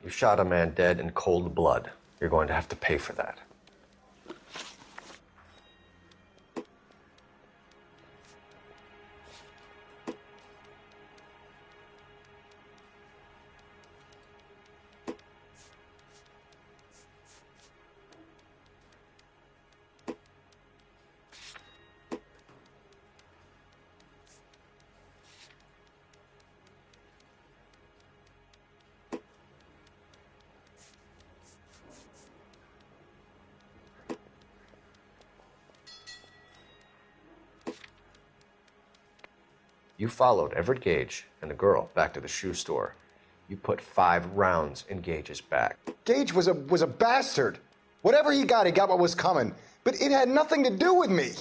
You shot a man dead in cold blood. You're going to have to pay for that. You followed Everett Gage and the girl back to the shoe store. You put 5 rounds in Gage's back. Gage was a bastard. Whatever he got what was coming. But it had nothing to do with me.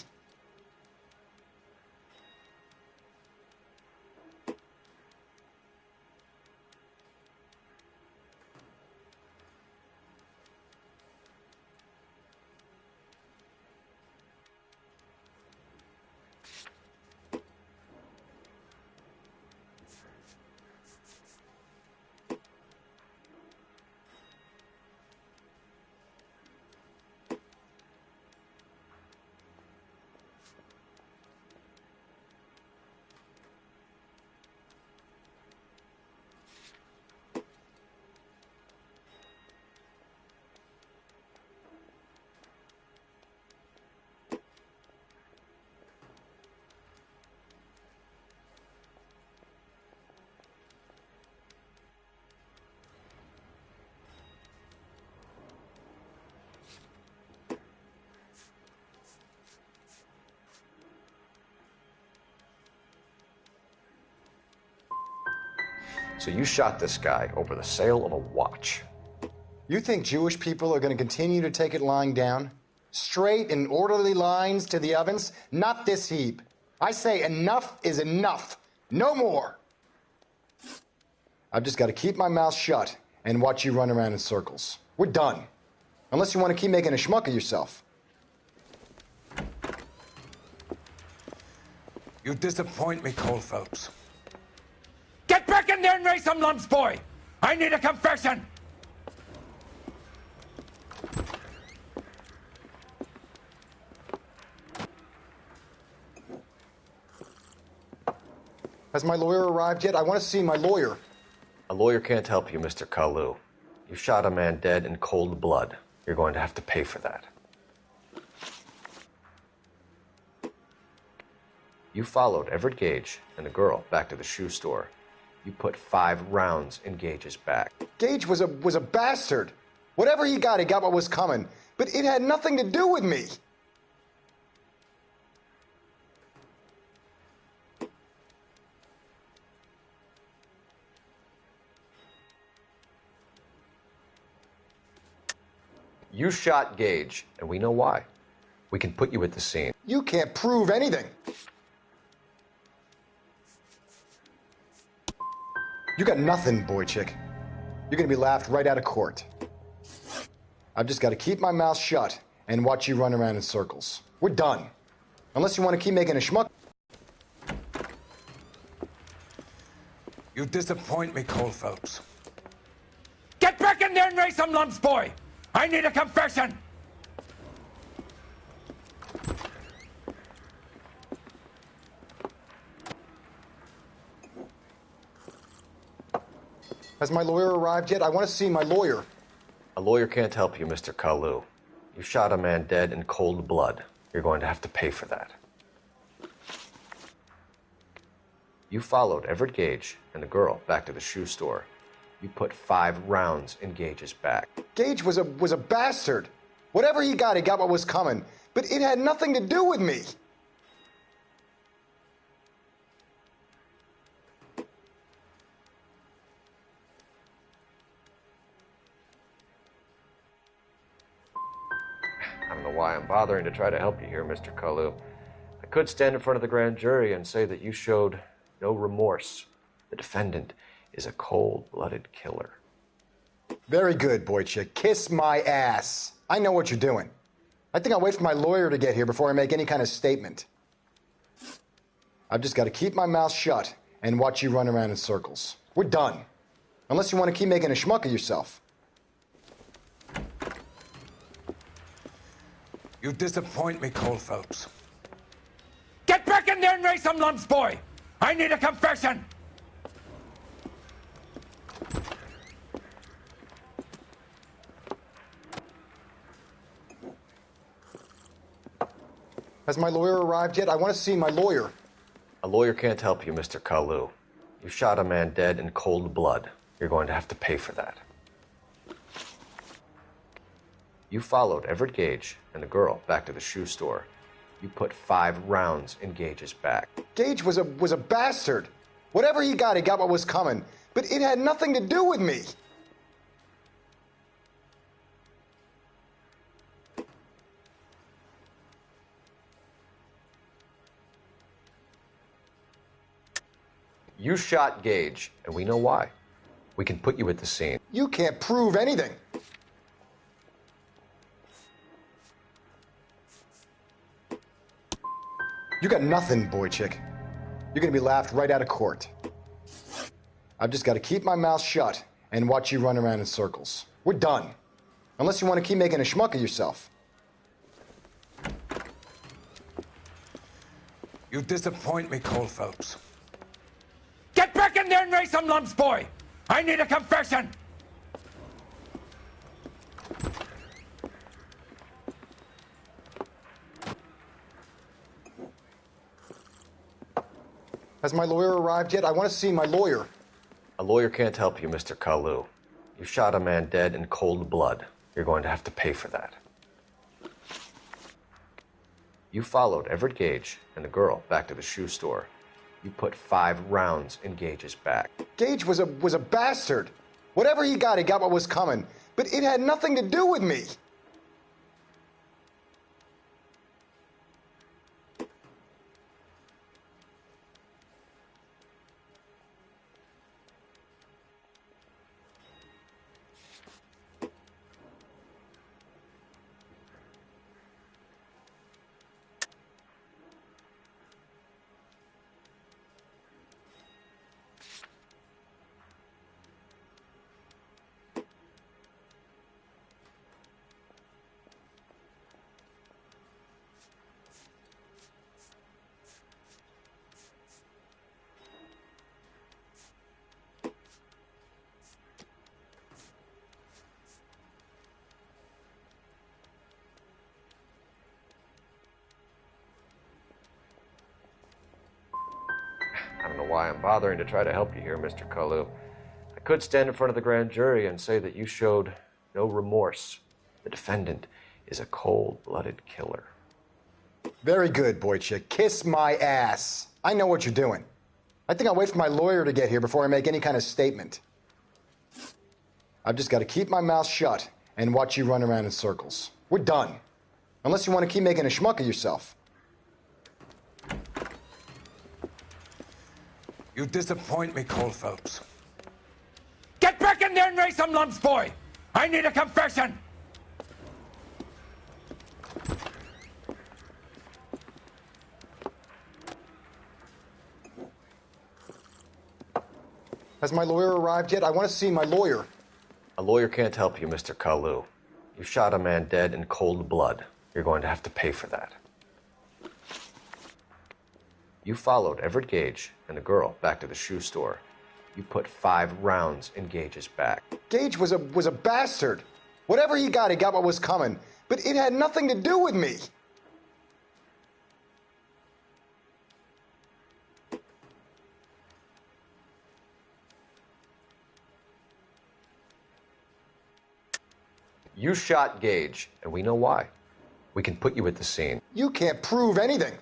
So you shot this guy over the sale of a watch. You think Jewish people are going to continue to take it lying down? Straight in orderly lines to the ovens? Not this heap. I say enough is enough. No more. I've just got to keep my mouth shut and watch you run around in circles. We're done. Unless you want to keep making a schmuck of yourself. You disappoint me, Cole Phelps. Get back in there and raise some lumps, boy! I need a confession! Has my lawyer arrived yet? I want to see my lawyer. A lawyer can't help you, Mr. Kalu. You shot a man dead in cold blood. You're going to have to pay for that. You followed Everett Gage and the girl back to the shoe store. You put 5 rounds in Gage's back. Gage was a bastard. Whatever he got what was coming. But it had nothing to do with me. You shot Gage, and we know why. We can put you at the scene. You can't prove anything. You got nothing, boy chick. You're gonna be laughed right out of court. I've just got to keep my mouth shut and watch you run around in circles. We're done. Unless you want to keep making a schmuck. You disappoint me, Cole Phelps. Get back in there and raise some lumps, boy! I need a confession! Has my lawyer arrived yet? I want to see my lawyer. A lawyer can't help you, Mr. Kalu. You shot a man dead in cold blood. You're going to have to pay for that. You followed Everett Gage and the girl back to the shoe store. You put 5 rounds in Gage's back. Gage was a bastard. Whatever he got what was coming. But it had nothing to do with me. I don't know why I'm bothering to try to help you here, Mr. Kalu. I could stand in front of the grand jury and say that you showed no remorse. The defendant is a cold-blooded killer. Very good, boy chick. Kiss my ass. I know what you're doing. I think I'll wait for my lawyer to get here before I make any kind of statement. I've just got to keep my mouth shut and watch you run around in circles. We're done. Unless you want to keep making a schmuck of yourself. You disappoint me, Cole Phelps. Get back in there and raise some lumps, boy! I need a confession! Has my lawyer arrived yet? I want to see my lawyer. A lawyer can't help you, Mr. Kalu. You shot a man dead in cold blood. You're going to have to pay for that. You followed Everett Gage and the girl back to the shoe store. You put 5 rounds in Gage's back. Gage was a bastard. Whatever he got what was coming. But it had nothing to do with me. You shot Gage, and we know why. We can put you at the scene. You can't prove anything. You got nothing, boy chick. You're gonna be laughed right out of court. I've just got to keep my mouth shut and watch you run around in circles. We're done. Unless you want to keep making a schmuck of yourself. You disappoint me, Cole Phelps. Get back in there and raise some lumps, boy! I need a confession! Has my lawyer arrived yet? I want to see my lawyer. A lawyer can't help you, Mr. Kalu. You shot a man dead in cold blood. You're going to have to pay for that. You followed Everett Gage and the girl back to the shoe store. You put 5 rounds in Gage's back. Gage was a bastard. Whatever he got what was coming. But it had nothing to do with me. why I'm bothering to try to help you here, Mr. Kalu. I could stand in front of the grand jury and say that you showed no remorse. The defendant is a cold-blooded killer. Very good, boy chick. Kiss my ass. I know what you're doing. I think I'll wait for my lawyer to get here before I make any kind of statement. I've just got to keep my mouth shut and watch you run around in circles. We're done. Unless you want to keep making a schmuck of yourself. You disappoint me, Cole Phelps. Get back in there and raise some lumps, boy! I need a confession! Has my lawyer arrived yet? I want to see my lawyer. A lawyer can't help you, Mr. Kalu. You shot a man dead in cold blood. You're going to have to pay for that. You followed Everett Gage and the girl back to the shoe store. You put 5 rounds in Gage's back. Gage was a bastard. Whatever he got what was coming. But it had nothing to do with me. You shot Gage, and we know why. We can put you at the scene. You can't prove anything.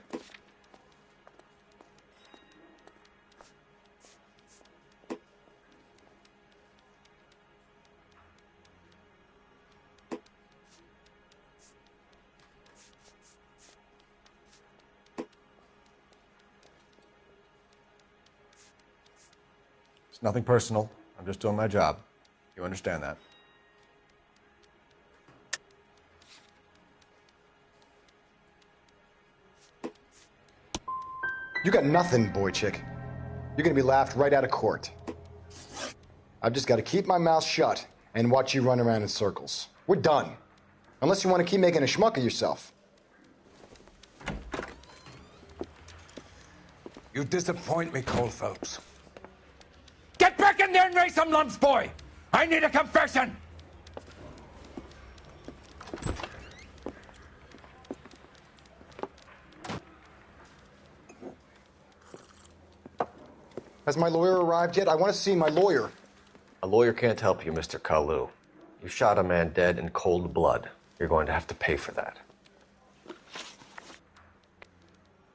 It's nothing personal. I'm just doing my job. You understand that? You got nothing, boy chick. You're gonna be laughed right out of court. I've just got to keep my mouth shut and watch you run around in circles. We're done. Unless you want to keep making a schmuck of yourself. You disappoint me, Cole Phelps. Get back in there and raise some lumps, boy! I need a confession! Has my lawyer arrived yet? I want to see my lawyer. A lawyer can't help you, Mr. Kalu. You shot a man dead in cold blood. You're going to have to pay for that.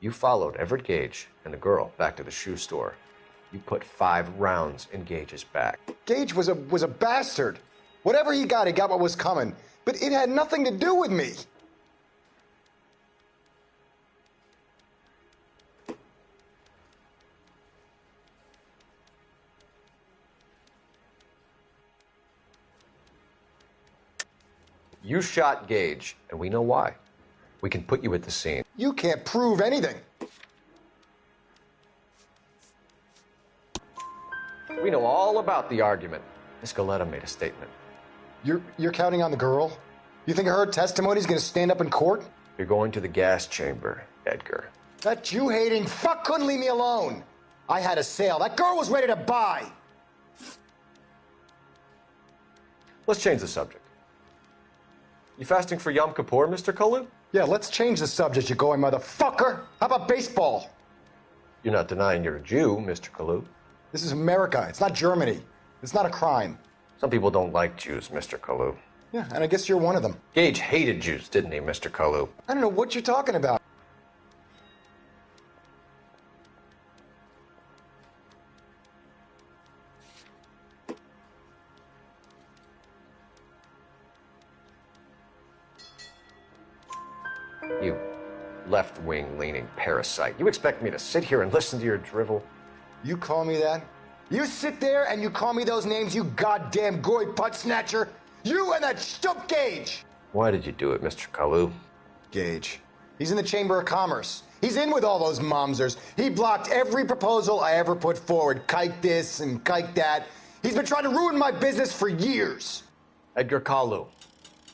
You followed Everett Gage and the girl back to the shoe store. You put 5 rounds in Gage's back. Gage was a bastard. Whatever he got what was coming. But it had nothing to do with me. You shot Gage, and we know why. We can put you at the scene. You can't prove anything. We know all about the argument. Miss Galetta made a statement. You're counting on the girl? You think her testimony's gonna stand up in court? You're going to the gas chamber, Edgar. That Jew-hating fuck couldn't leave me alone. I had a sale. That girl was ready to buy. Let's change the subject. You fasting for Yom Kippur, Mr. Kalu? Yeah, let's change the subject, you going motherfucker. How about baseball? You're not denying you're a Jew, Mr. Kalu. This is America. It's not Germany. It's not a crime. Some people don't like Jews, Mr. Kalu. Yeah, and I guess you're one of them. Gage hated Jews, didn't he, Mr. Kalu? I don't know what you're talking about. You left-wing leaning parasite. You expect me to sit here and listen to your drivel? You call me that? You sit there and you call me those names, you goddamn goy putt snatcher? You and that stump Gage! Why did you do it, Mr. Kalu? Gage. He's in the Chamber of Commerce. He's in with all those momsers. He blocked every proposal I ever put forward. Kike this and kike that. He's been trying to ruin my business for years. Edgar Kalu,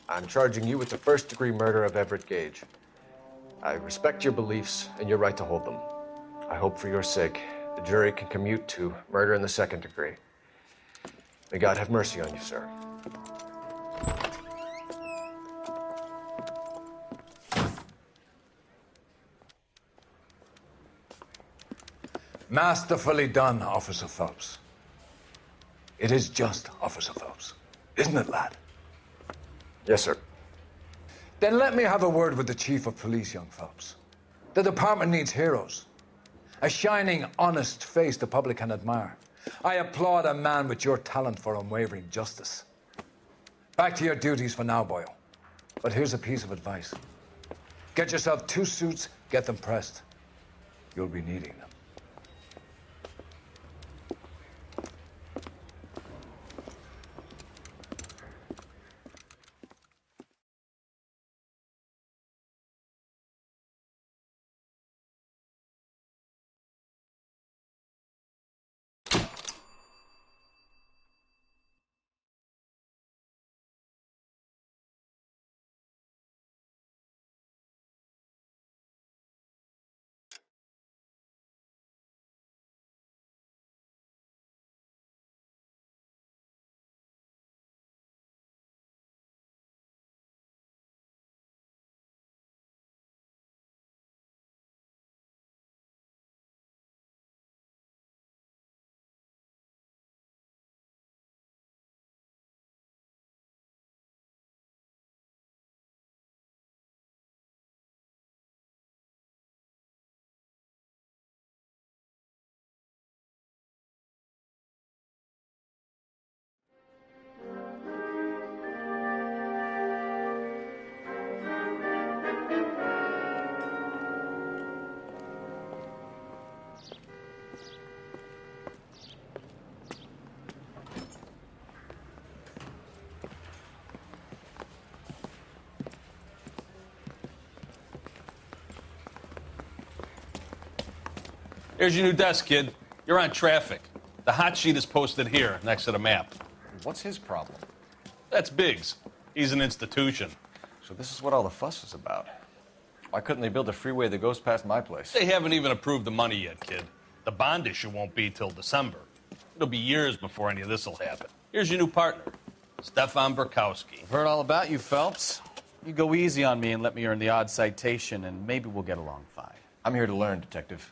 I'm charging you with the first-degree murder of Everett Gage. I respect your beliefs and your right to hold them. I hope for your sake the jury can commute to murder in the second degree. May God have mercy on you, sir. Masterfully done, Officer Phelps. It is just, Officer Phelps. Isn't it, lad? Yes, sir. Then let me have a word with the Chief of Police, young Phelps. The department needs heroes. A shining, honest face the public can admire. I applaud a man with your talent for unwavering justice. Back to your duties for now, boyo. But here's a piece of advice. Get yourself 2 suits, get them pressed. You'll be needing them. Here's your new desk, kid. You're on traffic. The hot sheet is posted here, next to the map. What's his problem? That's Biggs. He's an institution. So this is what all the fuss is about. Why couldn't they build a freeway that goes past my place? They haven't even approved the money yet, kid. The bond issue won't be till December. It'll be years before any of this will happen. Here's your new partner, Stefan Burkowski. I've heard all about you, Phelps. You go easy on me and let me earn the odd citation, and maybe we'll get along fine. I'm here to learn, Detective.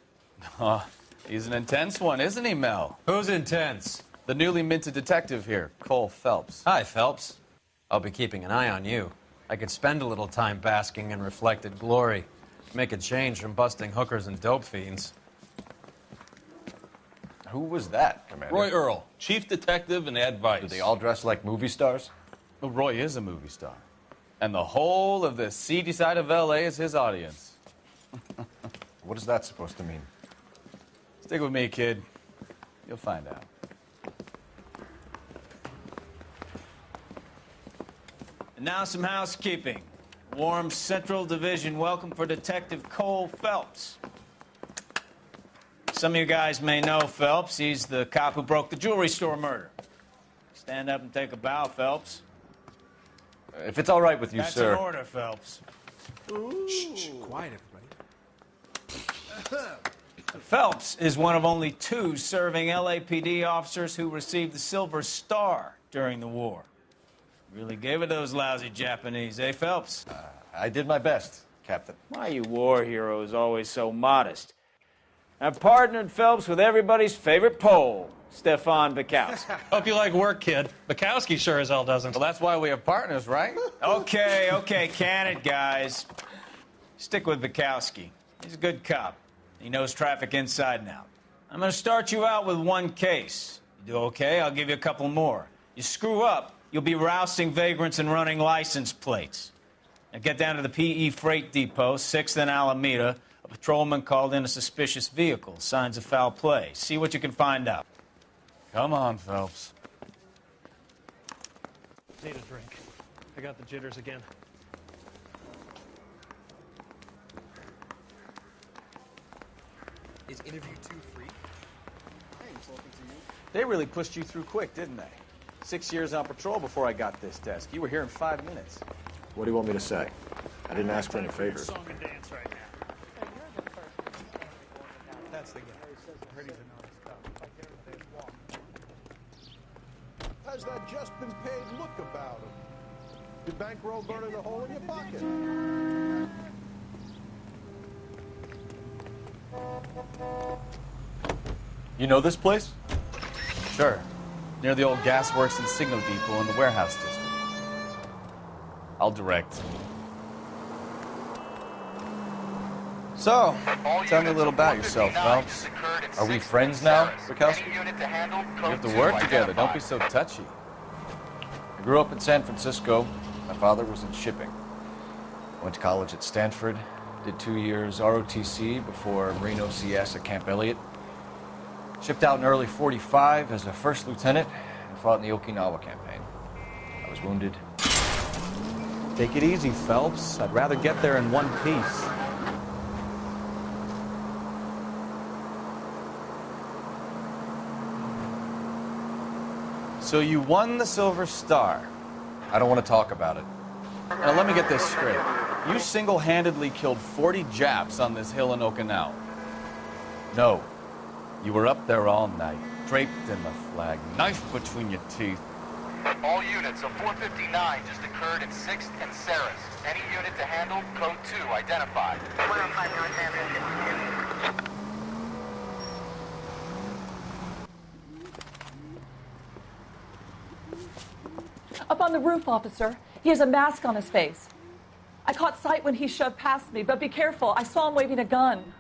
Oh, he's an intense one, isn't he, Mel? Who's intense? The newly minted detective here, Cole Phelps. Hi, Phelps. I'll be keeping an eye on you. I could spend a little time basking in reflected glory. Make a change from busting hookers and dope fiends. Who was that, Commander? Roy Earl, chief detective and advice. Do they all dress like movie stars? Well, Roy is a movie star. And the whole of the seedy side of L.A. is his audience. What is that supposed to mean? Stick with me, kid. You'll find out. And now some housekeeping. Warm Central Division welcome for Detective Cole Phelps. Some of you guys may know Phelps. He's the cop who broke the jewelry store murder. Stand up and take a bow, Phelps. If it's all right with you, That's sir. That's an order, Phelps. Shh, quiet, everybody. Phelps is one of only 2 serving LAPD officers who received the Silver Star during the war. Really gave it those lousy Japanese, eh, Phelps? I did my best, Captain. Why you war heroes always so modest? I've partnered Phelps with everybody's favorite Pole, Stefan Burkowski. Hope you like work, kid. Bukowski sure as hell doesn't. Well, that's why we have partners, right? Okay, can it, guys. Stick with Bukowski. He's a good cop. He knows traffic inside and out. I'm going to start you out with 1 case. You do okay, I'll give you a couple more. You screw up, you'll be rousting vagrants and running license plates. Now get down to the PE Freight Depot, 6th and Alameda. A patrolman called in a suspicious vehicle. Signs of foul play. See what you can find out. Come on, Phelps. Need a drink. I got the jitters again. Is interview 2 free? Hey, you talking to me? They really pushed you through quick, didn't they? 6 years on patrol before I got this desk. You were here in 5 minutes. What do you want me to say? I didn't ask for any favors. Song and dance right now. That's the guy. Heard he's a known stuff. Has that just been paid look about him? Your bankroll burning a hole in your pocket. You know this place? Sure. Near the old gasworks and signal depot in the warehouse district. I'll direct. So, tell me a little about yourself, Phelps. Are we friends now, Bukowski? We have to work together. Don't be so touchy. I grew up in San Francisco. My father was in shipping. Went to college at Stanford. Did 2 years ROTC before Marine OCS at Camp Elliott. Shipped out in early '45 as a first lieutenant and fought in the Okinawa campaign. I was wounded. Take it easy, Phelps. I'd rather get there in one piece. So you won the Silver Star. I don't want to talk about it. Now let me get this straight. You single-handedly killed 40 Japs on this hill in Okinawa. No. You were up there all night, draped in the flag, knife between your teeth. All units, a 459 just occurred at 6th and Saris. Any unit to handle, code 2, identified. 105 North Avenue, 52. Up on the roof, officer. He has a mask on his face. I caught sight when he shoved past me, but be careful. I saw him waving a gun.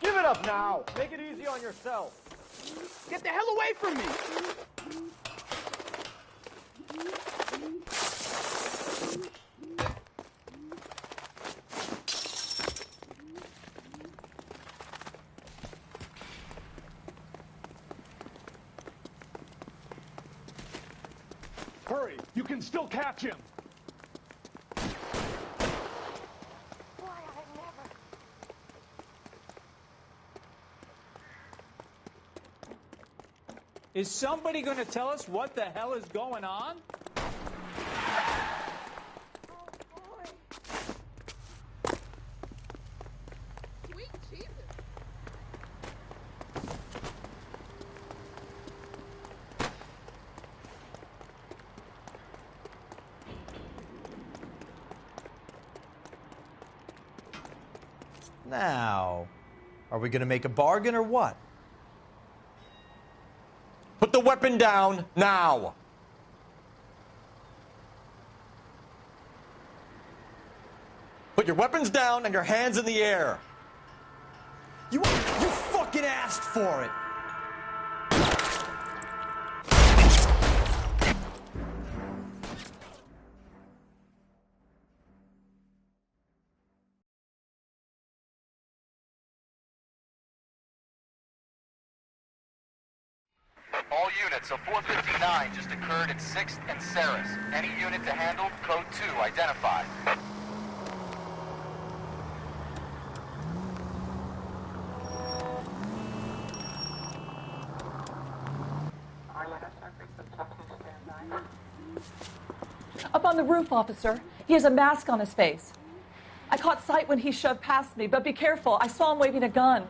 Give it up now. Make it easy on yourself. Get the hell away from me. Hurry, you can still catch him. Is somebody going to tell us what the hell is going on? Now, are we going to make a bargain or what? Put the weapon down now. Put your weapons down and your hands in the air. You fucking asked for it. All units, a 459 just occurred at 6th and Saris. Any unit to handle, code 2, identified. Up on the roof, officer. He has a mask on his face. I caught sight when he shoved past me, but be careful. I saw him waving a gun.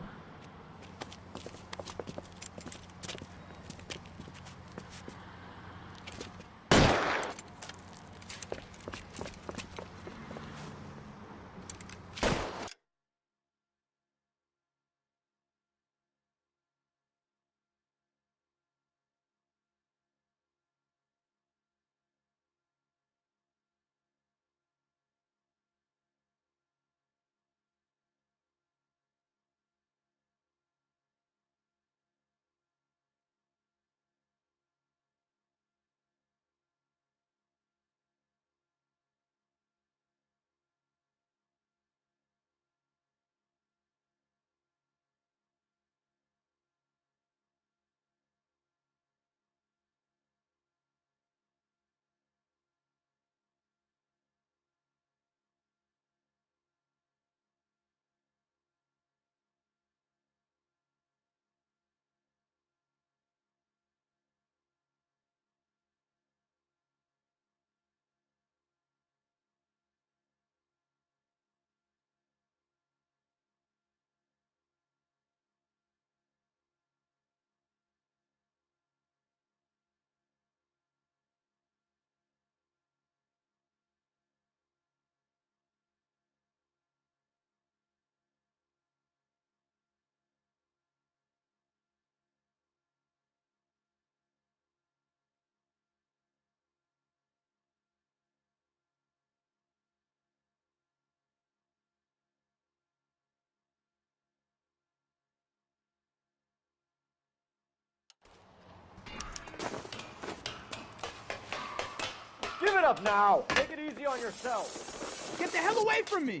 Give it up now. Take it easy on yourself. Get the hell away from me!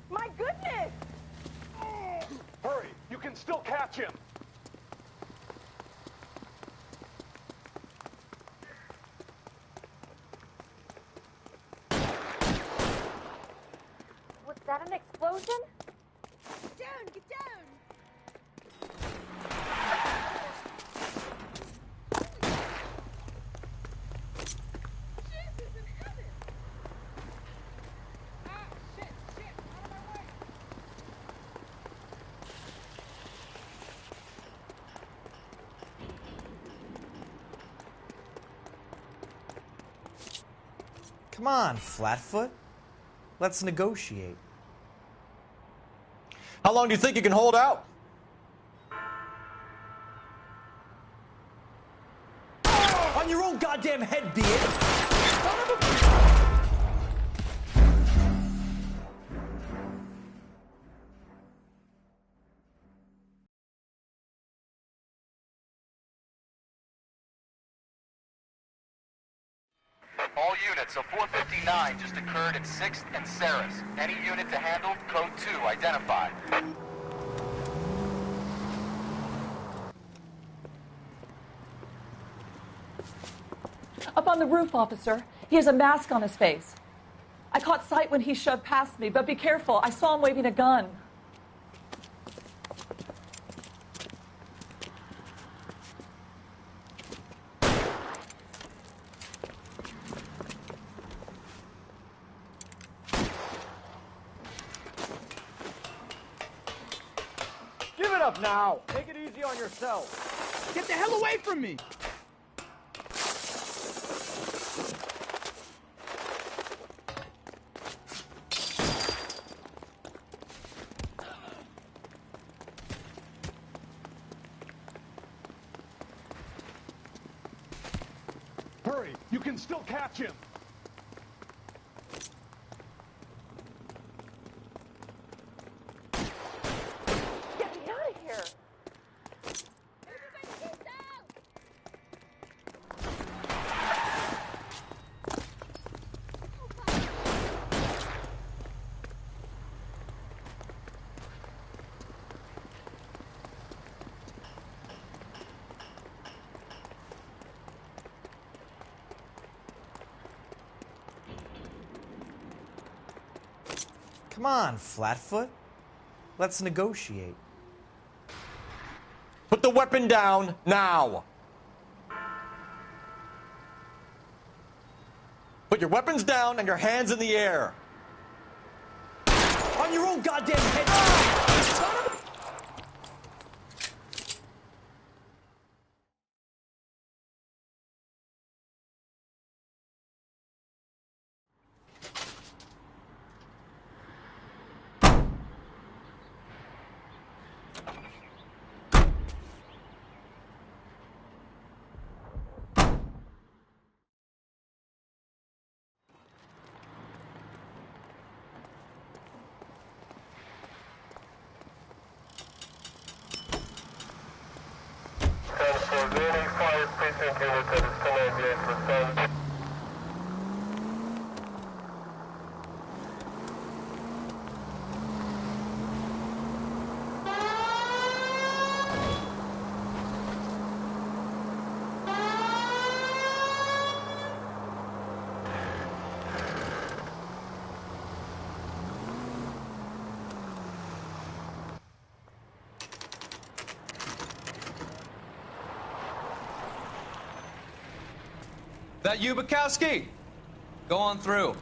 My goodness! Hurry, you can still catch him. Was that an explosion? Down, get down! Come on, Flatfoot. Let's negotiate. How long do you think you can hold out? On your own goddamn head, be it! All units, a 459 just occurred at 6th and Saris. Any unit to handle, code 2, identified. Up on the roof, officer. He has a mask on his face. I caught sight when he shoved past me, but be careful. I saw him waving a gun. Give it up now. Take it easy on yourself. Get the hell away from me! Hurry, you can still catch him. Get me out of here! Come on, Flatfoot. Let's negotiate. Put the weapon down now. Put your weapons down and your hands in the air. On your own goddamn head! Son of a... That you, Bukowski? Go on through.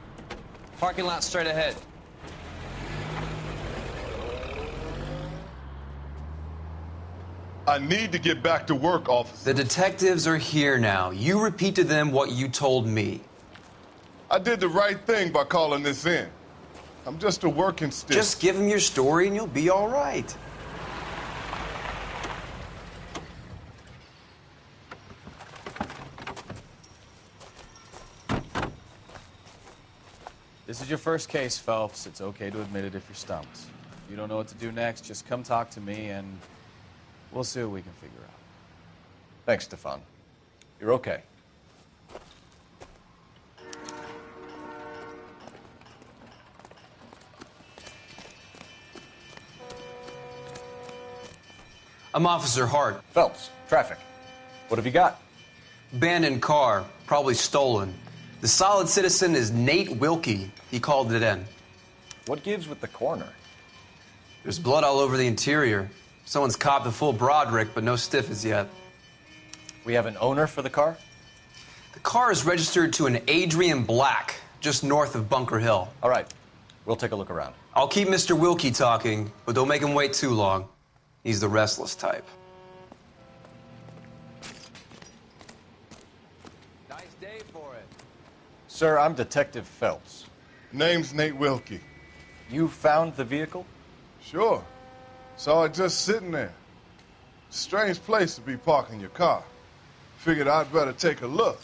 Parking lot straight ahead. I need to get back to work, officer. The detectives are here now. You repeat to them what you told me. I did the right thing by calling this in. I'm just a working stick. Just give them your story and you'll be all right. This is your first case, Phelps. It's okay to admit it if you're stumped. If you don't know what to do next, just come talk to me and we'll see what we can figure out. Thanks, Stefan. You're okay. I'm Officer Hart. Phelps, traffic. What have you got? Abandoned car, probably stolen. The solid citizen is Nate Wilkie. He called it in. What gives with the coroner? There's blood all over the interior. Someone's copped a full Broderick, but no stiff as yet. We have an owner for the car? The car is registered to an Adrian Black, just north of Bunker Hill. All right. We'll take a look around. I'll keep Mr. Wilkie talking, but don't make him wait too long. He's the restless type. Nice day for it. Sir, I'm Detective Phelps. Name's Nate Wilkie. You found the vehicle? Sure. Saw it just sitting there. Strange place to be parking your car. Figured I'd better take a look.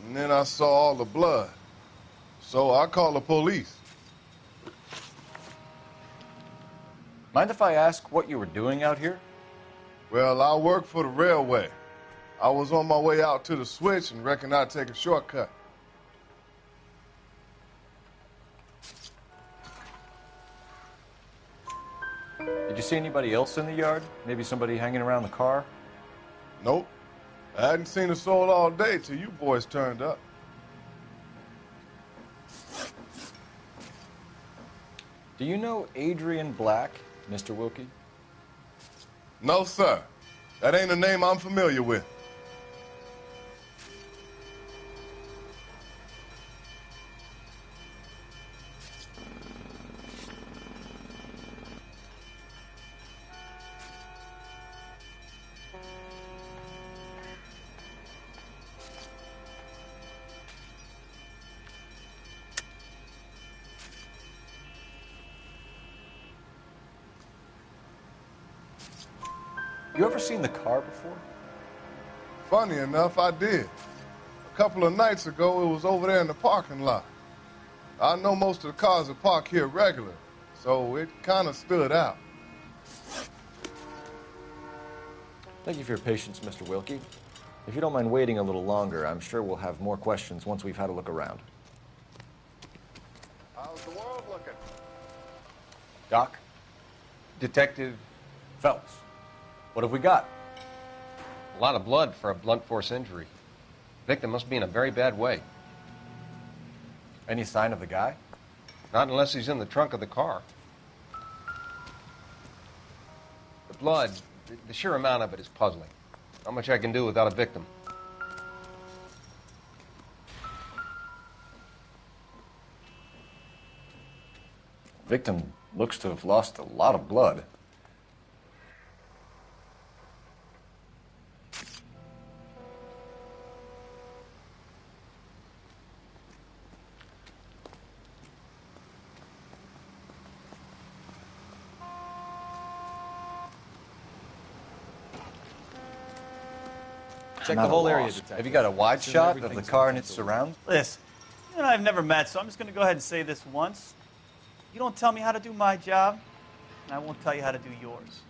And then I saw all the blood. So I called the police. Mind if I ask what you were doing out here? Well, I work for the railway. I was on my way out to the switch and reckoned I'd take a shortcut. Did you see anybody else in the yard? Maybe somebody hanging around the car? Nope. I hadn't seen a soul all day till you boys turned up. Do you know Adrian Black, Mr. Wilkie? No, sir. That ain't a name I'm familiar with. You ever seen the car before? Funny enough, I did. A couple of nights ago, it was over there in the parking lot. I know most of the cars are parked here regular, so it kind of stood out. Thank you for your patience, Mr. Wilkie. If you don't mind waiting a little longer, I'm sure we'll have more questions once we've had a look around. How's the world looking? Doc? Detective Phelps. What have we got? A lot of blood for a blunt force injury. Victim must be in a very bad way. Any sign of the guy? Not unless he's in the trunk of the car. The blood, the sheer amount of it is puzzling. Not much I can do without a victim. Victim looks to have lost a lot of blood. Check the whole area, Detective. Have you got a wide shot of the car and its surrounds? Listen, you and I have never met, so I'm just going to go ahead and say this once. You don't tell me how to do my job, and I won't tell you how to do yours.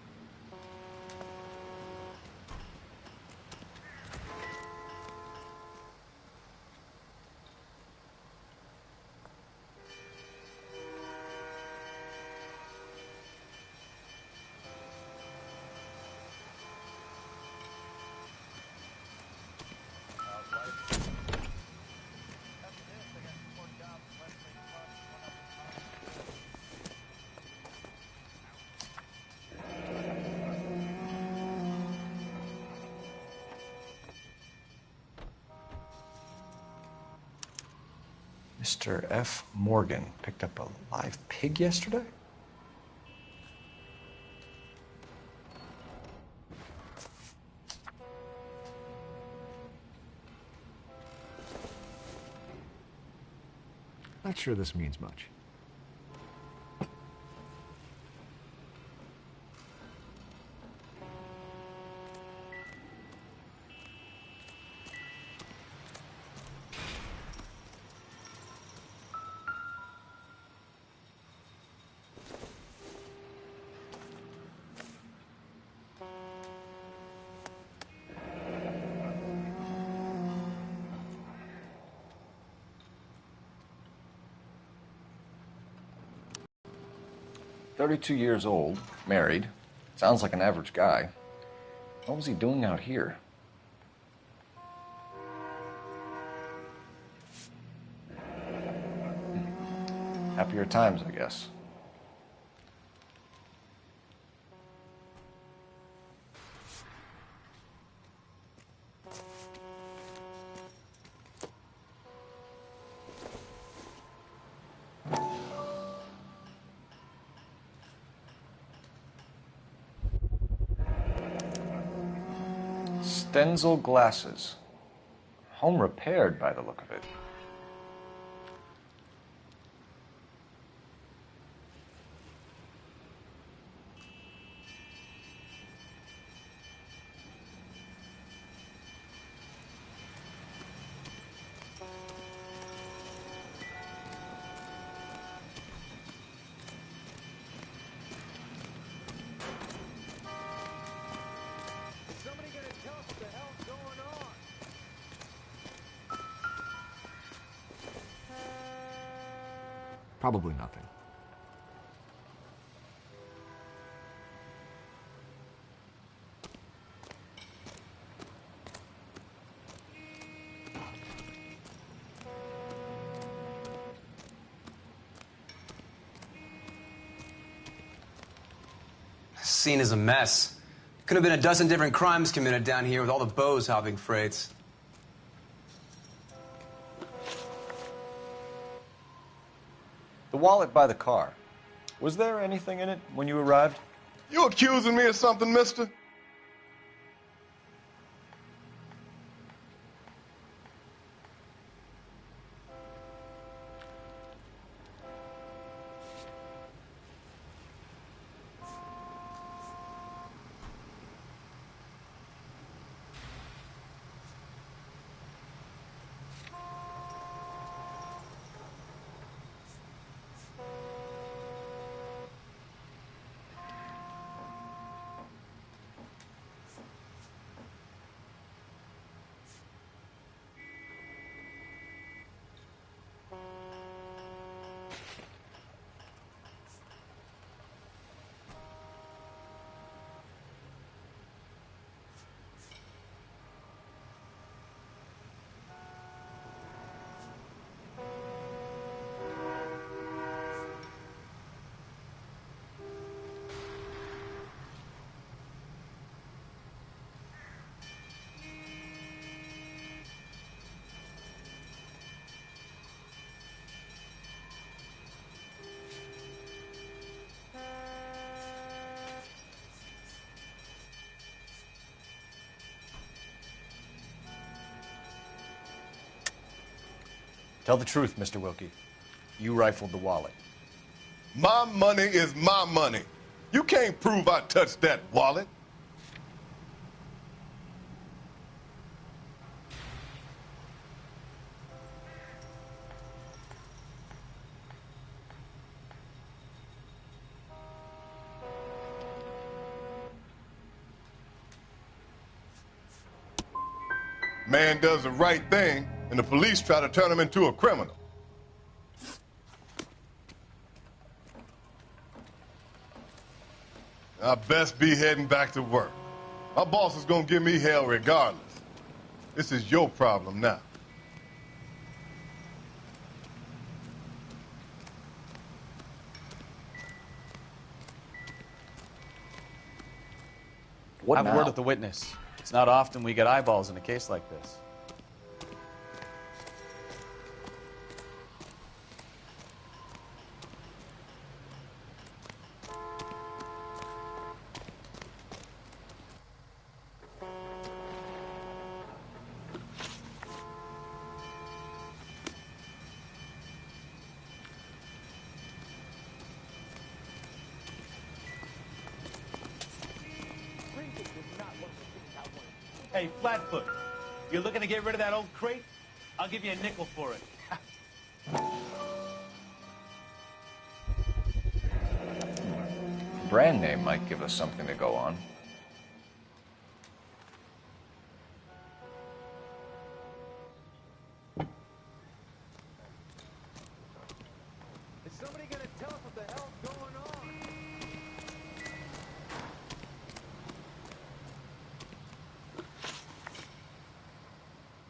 Mr. F. Morgan picked up a live pig yesterday? Not sure this means much. 32 years old, married, sounds like an average guy. What was he doing out here? Happier times, I guess. Stenzel glasses. Home repaired by the look of it. Probably nothing. Scene is a mess. Could have been a dozen different crimes committed down here with all the bows hopping freights. The wallet by the car. Was there anything in it when you arrived? You accusing me of something, mister? Tell the truth, Mr. Wilkie. You rifled the wallet. My money is my money. You can't prove I touched that wallet. Man does the right thing, and the police try to turn him into a criminal. I best be heading back to work. My boss is gonna give me hell regardless. This is your problem now. What Have a now? word with the witness. It's not often we get eyeballs in a case like this. Hey, Flatfoot, you're looking to get rid of that old crate? I'll give you a nickel for it. Brand name might give us something to go on. Is somebody gonna tell us what the hell's going on?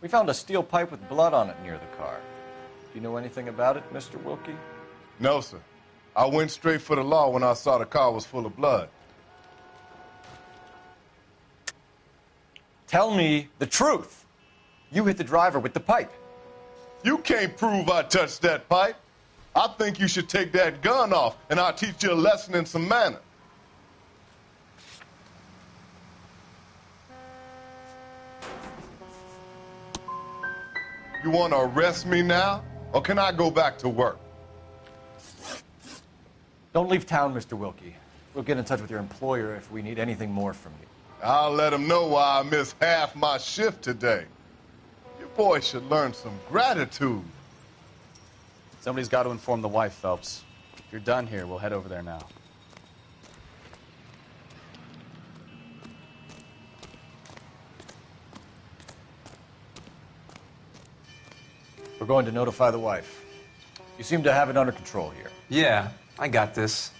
We found a steel pipe with blood on it near the car. Do you know anything about it, Mr. Wilkie? No, sir. I went straight for the law when I saw the car was full of blood. Tell me the truth. You hit the driver with the pipe. You can't prove I touched that pipe. I think you should take that gun off, and I'll teach you a lesson in some manner. You want to arrest me now, or can I go back to work? Don't leave town, Mr. Wilkie. We'll get in touch with your employer if we need anything more from you. I'll let him know why I missed half my shift today. You boys should learn some gratitude. Somebody's got to inform the wife, Phelps. If you're done here, we'll head over there now. We're going to notify the wife. You seem to have it under control here. Yeah, I got this.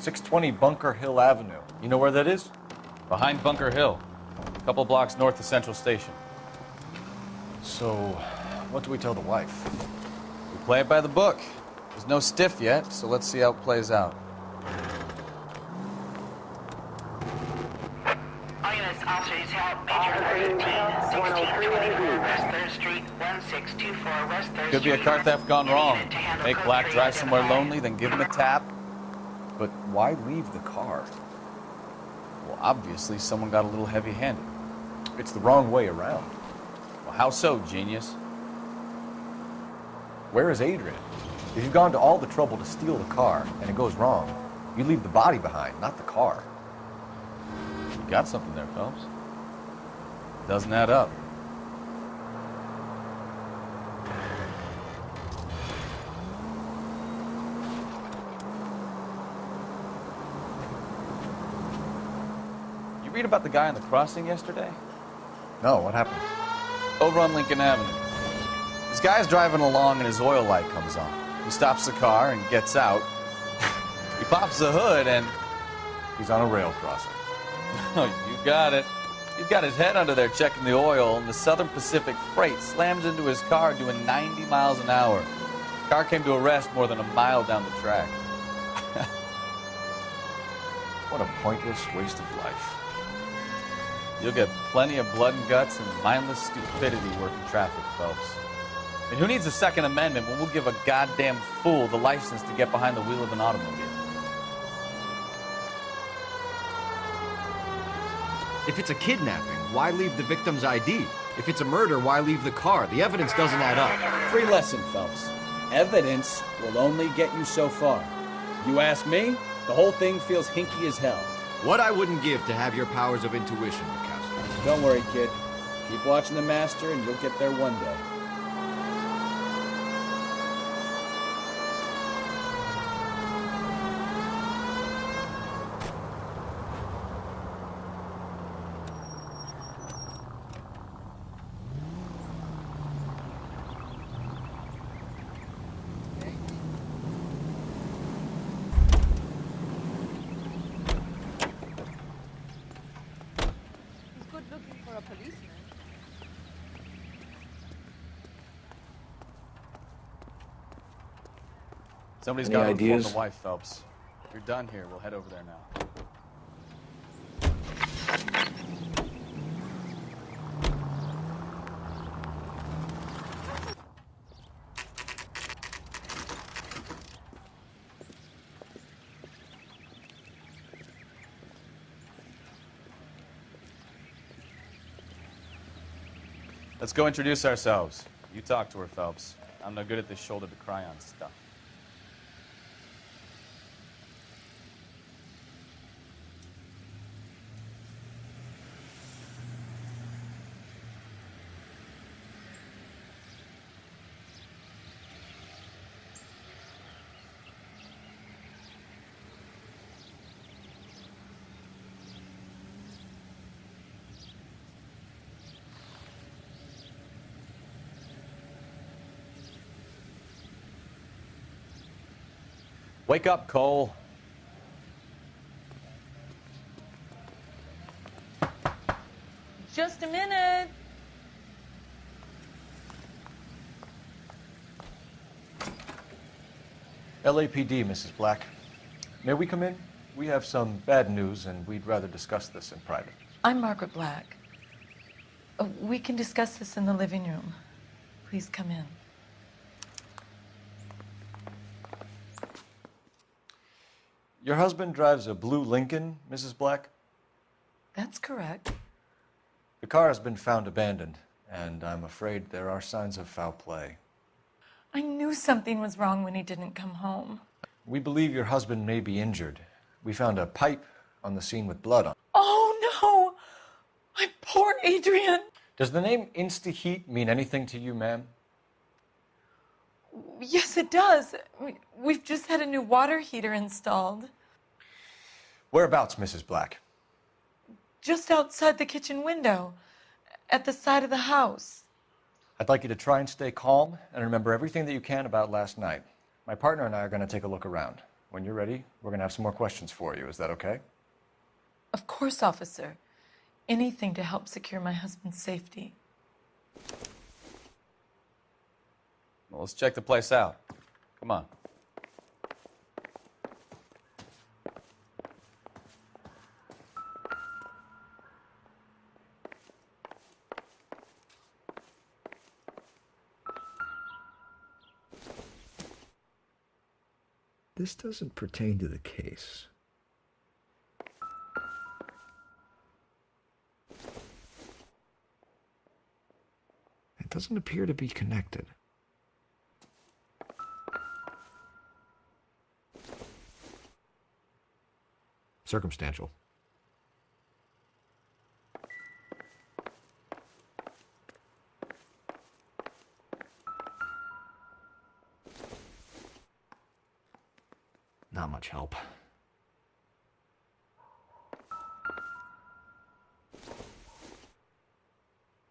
.620 Bunker Hill Avenue. You know where that is? Behind Bunker Hill, a couple blocks north of Central Station. So, what do we tell the wife? We play it by the book. There's no stiff yet, so let's see how it plays out. All units, officers, help. Major 1624 West 3rd Street, 1624 West 3rd Street. Could be a car theft gone wrong. Make Black drive somewhere lonely, then give him a tap. But why leave the car? Well, obviously someone got a little heavy-handed. It's the wrong way around. Well, how so, genius? Where is Adrian? If you've gone to all the trouble to steal the car and it goes wrong, you leave the body behind, not the car. You got something there, Phelps. Doesn't add up. Read about the guy on the crossing yesterday? No, what happened? Over on Lincoln Avenue. This guy's driving along and his oil light comes on. He stops the car and gets out. He pops the hood and... he's on a rail crossing. Oh, you got it. He's got his head under there checking the oil, and the Southern Pacific Freight slams into his car doing 90 miles an hour. The car came to a rest more than a mile down the track. What a pointless waste of life. You'll get plenty of blood and guts and mindless stupidity working traffic, Phelps. And who needs the Second Amendment when we'll give a goddamn fool the license to get behind the wheel of an automobile? If it's a kidnapping, why leave the victim's ID? If it's a murder, why leave the car? The evidence doesn't add up. Free lesson, Phelps. Evidence will only get you so far. You ask me, the whole thing feels hinky as hell. What I wouldn't give to have your powers of intuition, Mikowski. Don't worry, kid. Keep watching the master and you'll get there one day. Somebody's Any got to inform ideas? the wife, Phelps. If you're done here, we'll head over there now. Let's go introduce ourselves. You talk to her, Phelps. I'm no good at this shoulder to cry on stuff. Wake up, Cole. Just a minute. LAPD, Mrs. Black. May we come in? We have some bad news, and we'd rather discuss this in private. I'm Margaret Black. We can discuss this in the living room. Please come in. Your husband drives a blue Lincoln, Mrs. Black? That's correct. The car has been found abandoned, and I'm afraid there are signs of foul play. I knew something was wrong when he didn't come home. We believe your husband may be injured. We found a pipe on the scene with blood on it. Oh, no! My poor Adrian! Does the name Insta-Heat mean anything to you, ma'am? Yes, it does. We've just had a new water heater installed. Whereabouts, Mrs. Black? Just outside the kitchen window, at the side of the house. I'd like you to try and stay calm and remember everything that you can about last night. My partner and I are going to take a look around. When you're ready, we're going to have some more questions for you. Is that okay? Of course, officer. Anything to help secure my husband's safety. Well, let's check the place out. Come on. This doesn't pertain to the case. It doesn't appear to be connected. Circumstantial. Not much help.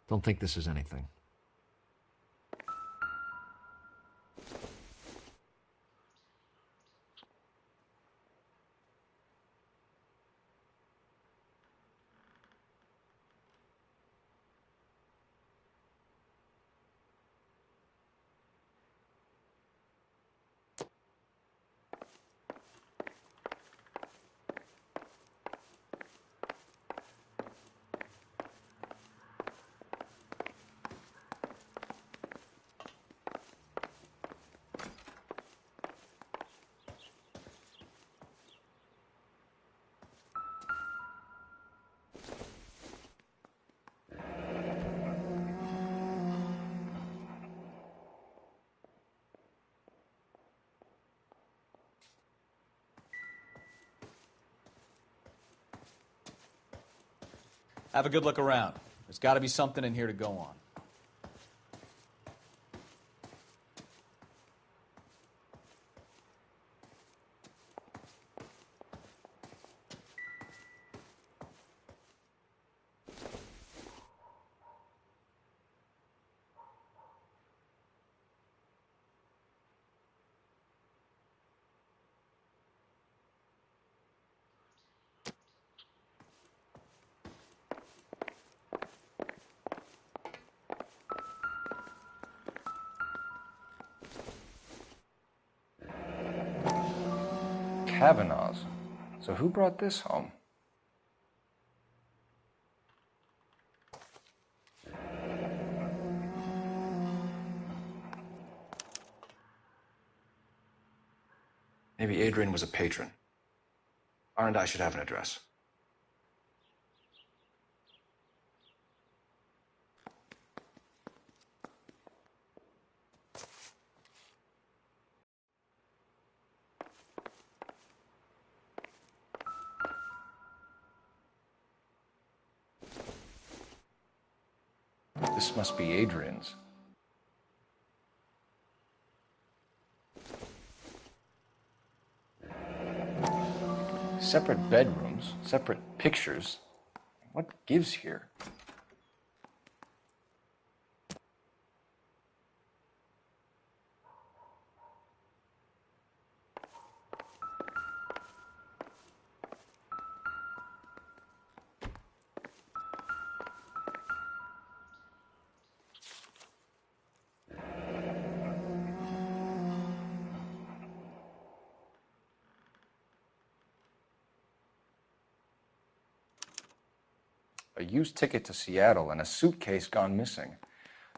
Don't think this is anything. Have a good look around. There's got to be something in here to go on. Kavanaugh's. So who brought this home? Maybe Adrian was a patron. R&I should have an address. This must be Adrian's. Separate bedrooms, separate pictures. What gives here? A used ticket to Seattle and a suitcase gone missing.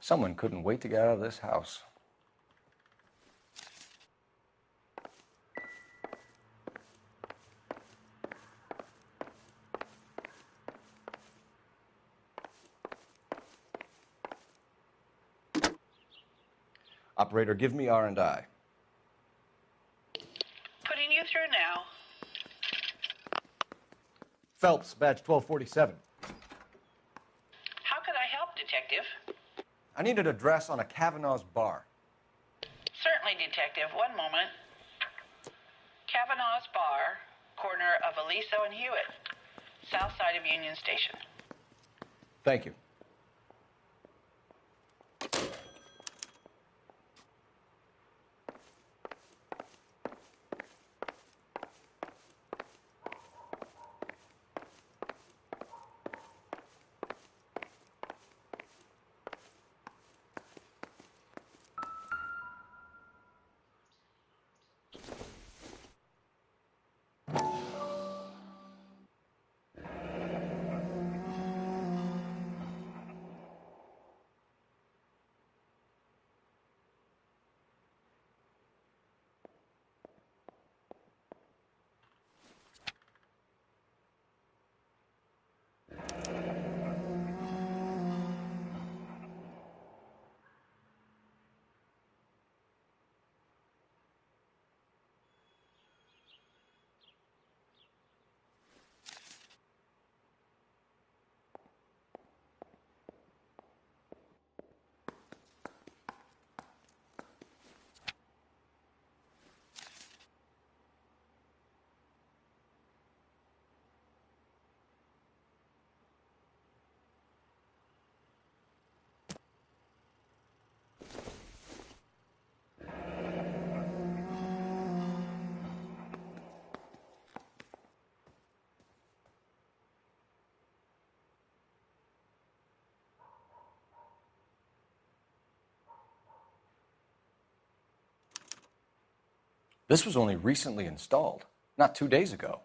Someone couldn't wait to get out of this house. Operator, give me R&I. Putting you through now. Phelps, badge 1247. How could I help, Detective? I need an address on a Kavanaugh's bar. Certainly, Detective. One moment. Kavanaugh's Bar, corner of Aliso and Hewitt, south side of Union Station. Thank you. This was only recently installed, not 2 days ago.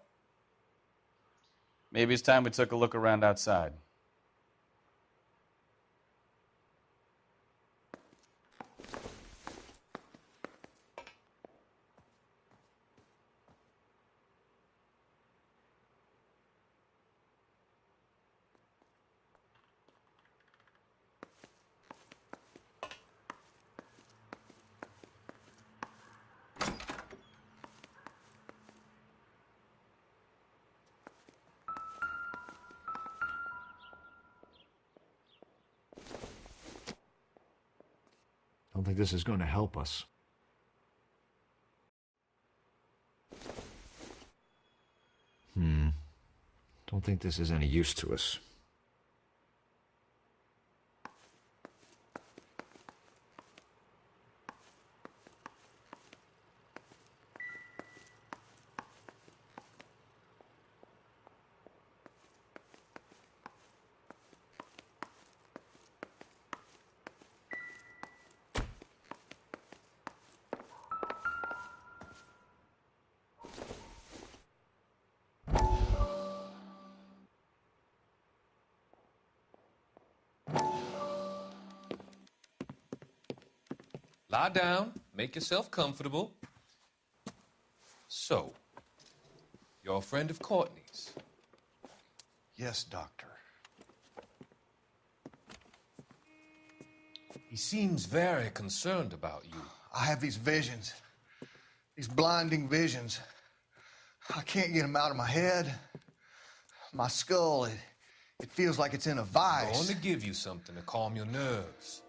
Maybe it's time we took a look around outside. Don't think this is going to help us. Don't think this is any use to us. Lie down, make yourself comfortable. So, you're a friend of Courtney's? Yes, Doctor. He seems very concerned about you. I have these visions, these blinding visions. I can't get them out of my head. My skull, it feels like it's in a vice. I'm going to give you something to calm your nerves.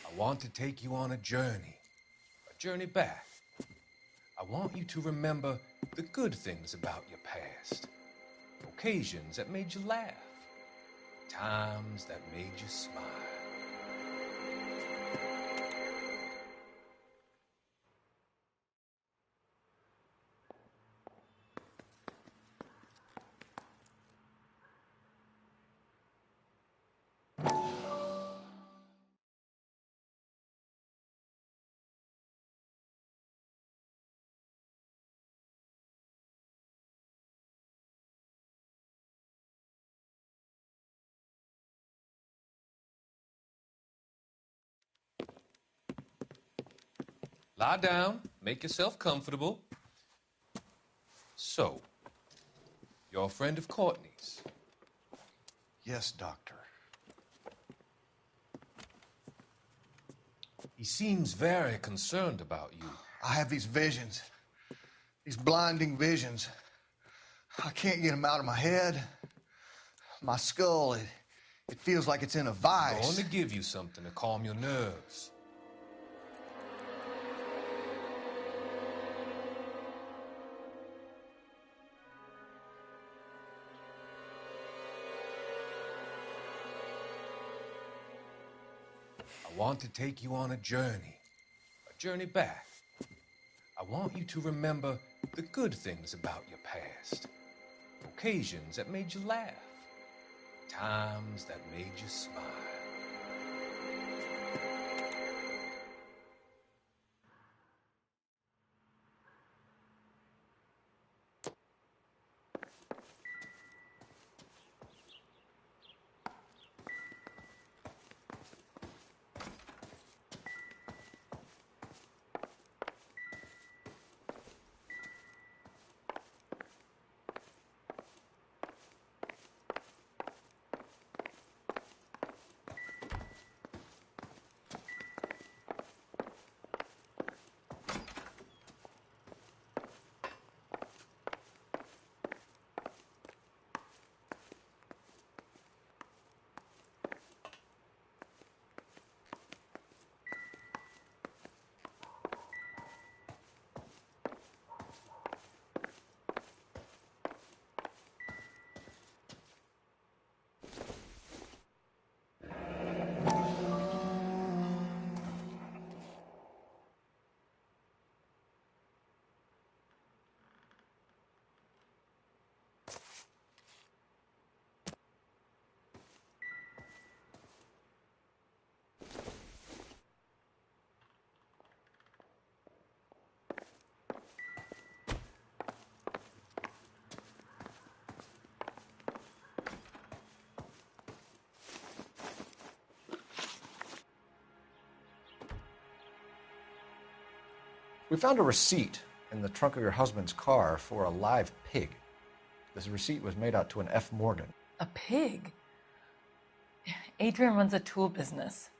I want to take you on a journey back. I want you to remember the good things about your past, occasions that made you laugh, times that made you smile. Lie down, make yourself comfortable. So, you're a friend of Courtney's? Yes, Doctor. He seems very concerned about you. I have these visions, these blinding visions. I can't get them out of my head. My skull, it feels like it's in a I'm vice. going to give you something to calm your nerves. I want to take you on a journey back. I want you to remember the good things about your past, occasions that made you laugh, times that made you smile. We found a receipt in the trunk of your husband's car for a live pig. This receipt was made out to an F. Morgan. A pig? Adrian runs a tool business.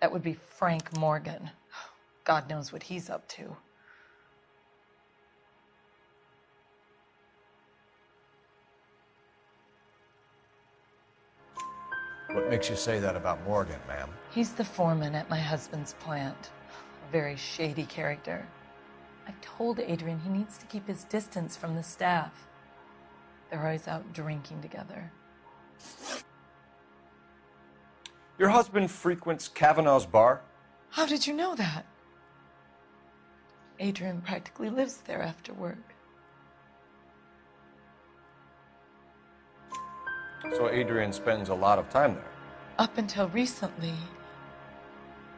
That would be Frank Morgan. God knows what he's up to. What makes you say that about Morgan, ma'am? He's the foreman at my husband's plant. A very shady character. I've told Adrian he needs to keep his distance from the staff. They're always out drinking together. Your husband frequents Kavanaugh's bar? How did you know that? Adrian practically lives there after work. So Adrian spends a lot of time there. Up until recently,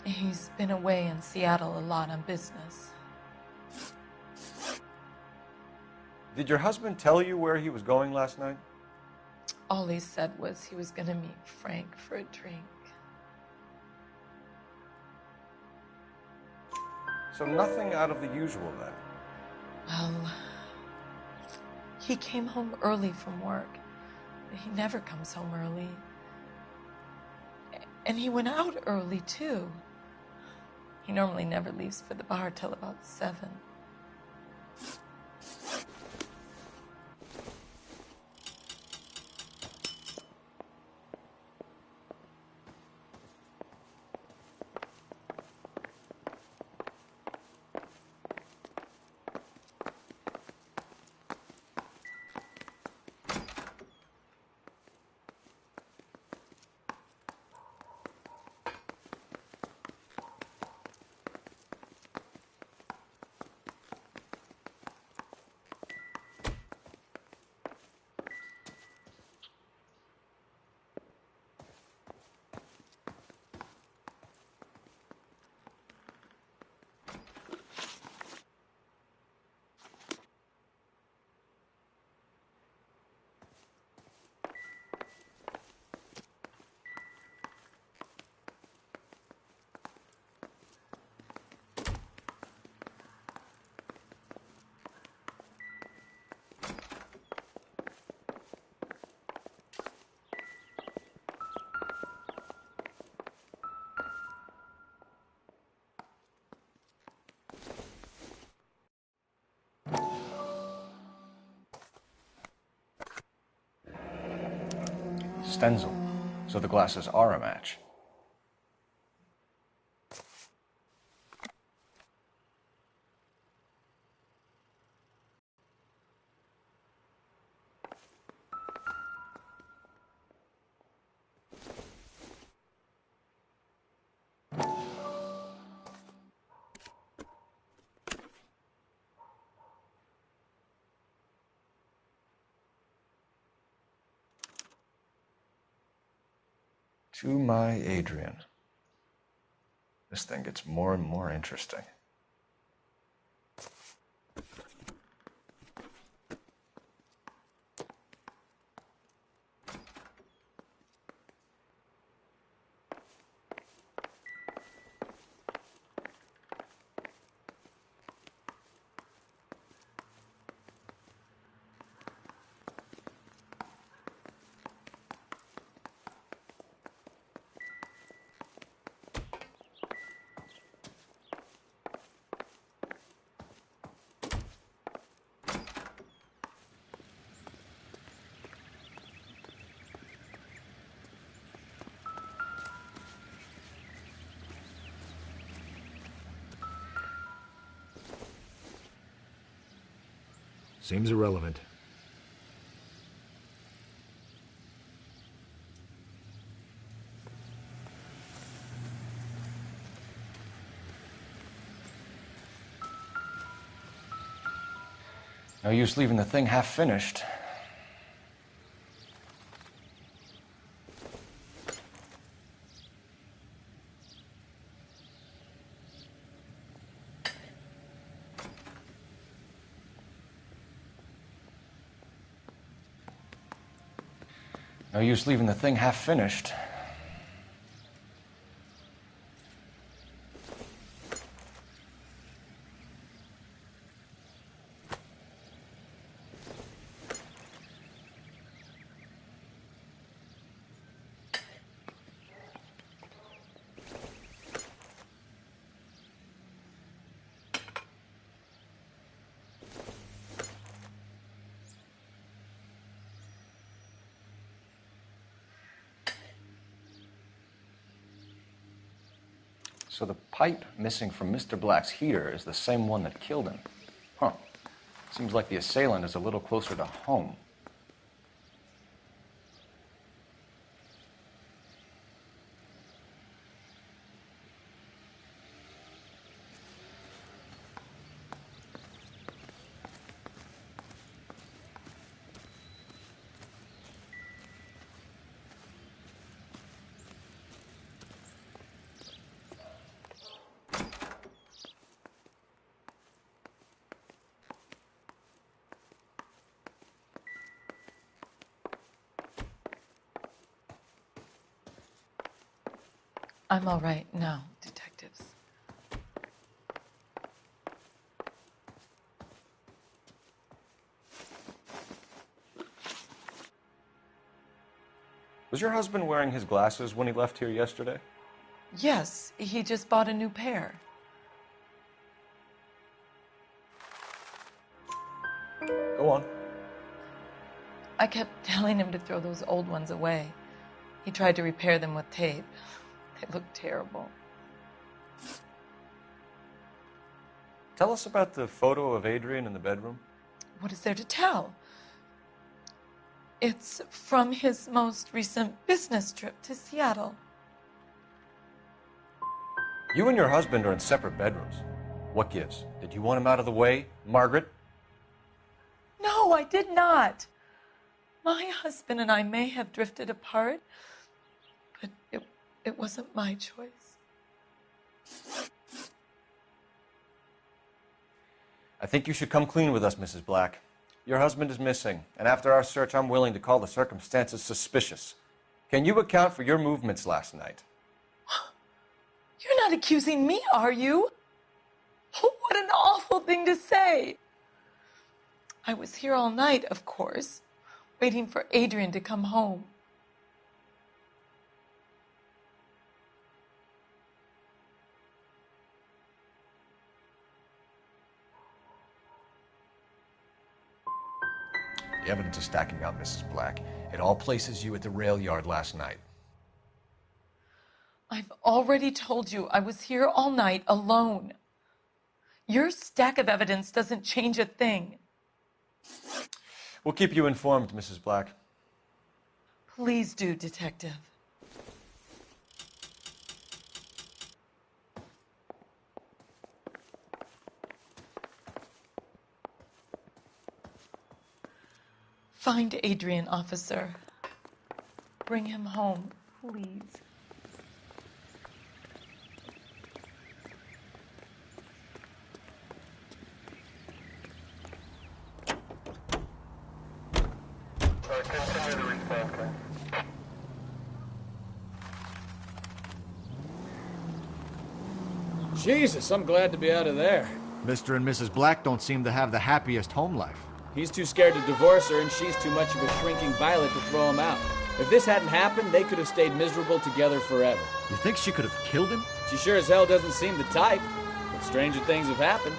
he's been away in Seattle a lot on business. Did your husband tell you where he was going last night? All he said was he was going to meet Frank for a drink. So nothing out of the usual then? Well, he came home early from work. He never comes home early. And he went out early, too. He normally never leaves for the bar till about 7. Stenzel. So the glasses are a match. To my Adrian. This thing gets more and more interesting. Seems irrelevant. No use leaving the thing half finished. No use leaving the thing half finished. So the pipe missing from Mr. Black's heater is the same one that killed him. Huh. Seems like the assailant is a little closer to home. I'm all right now, detectives. Was your husband wearing his glasses when he left here yesterday? Yes, he just bought a new pair. Go on. I kept telling him to throw those old ones away. He tried to repair them with tape. They looked terrible. Tell us about the photo of Adrian in the bedroom. What is there to tell? It's from his most recent business trip to Seattle. You and your husband are in separate bedrooms. What gives? Did you want him out of the way, Margaret? No, I did not. My husband and I may have drifted apart, but it wasn't my choice. I think you should come clean with us, Mrs. Black. Your husband is missing, and after our search, I'm willing to call the circumstances suspicious. Can you account for your movements last night? You're not accusing me, are you? What an awful thing to say. I was here all night, of course, waiting for Adrian to come home. The evidence is stacking up, Mrs. Black. It all places you at the rail yard last night. I've already told you I was here all night alone. Your stack of evidence doesn't change a thing. We'll keep you informed, Mrs. Black. Please do, Detective. Find Adrian, officer. Bring him home, please. Jesus, I'm glad to be out of there. Mr. and Mrs. Black don't seem to have the happiest home life. He's too scared to divorce her, and she's too much of a shrinking violet to throw him out. If this hadn't happened, they could have stayed miserable together forever. You think she could have killed him? She sure as hell doesn't seem the type, but stranger things have happened.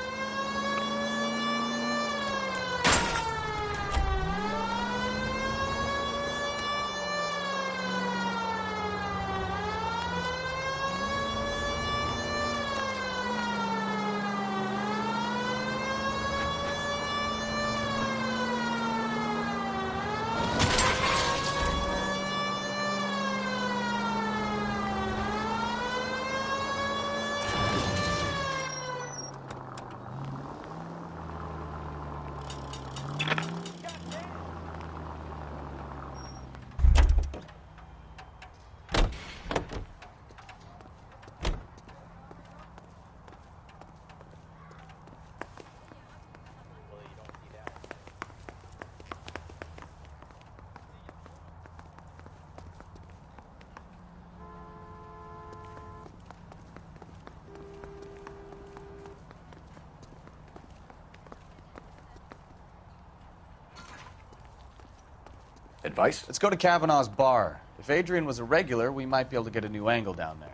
Advice? Let's go to Kavanaugh's bar. If Adrian was a regular, we might be able to get a new angle down there.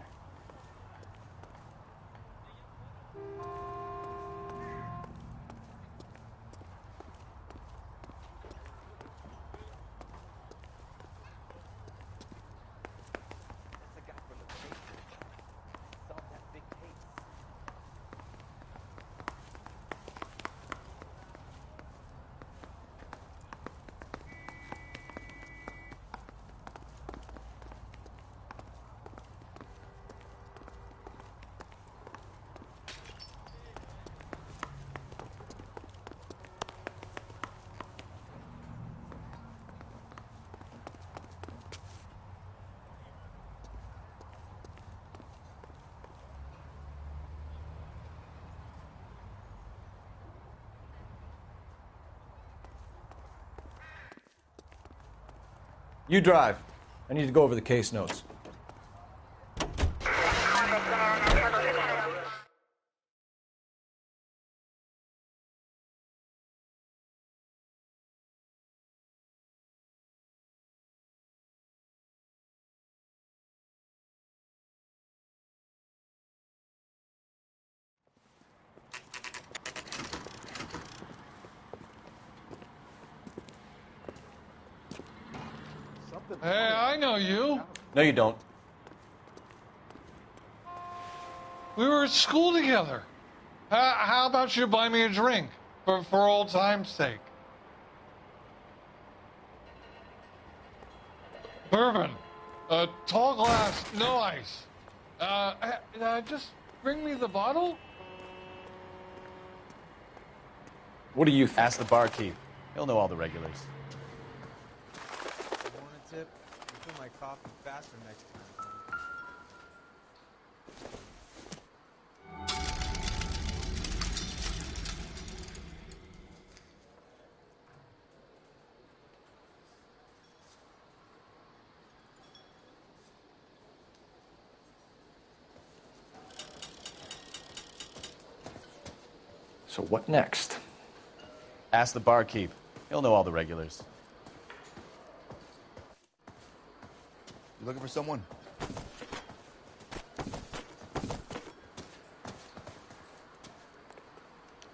You drive. I need to go over the case notes. Hey, I know you. No, you don't. We were at school together. How about you buy me a drink for old time's sake? Bourbon. Tall glass, no ice. Just bring me the bottle? What do you think? Ask the barkeep. He'll know all the regulars. Want a tip? Fill my coffee faster next time. So what next? Ask the barkeep. He'll know all the regulars. You looking for someone?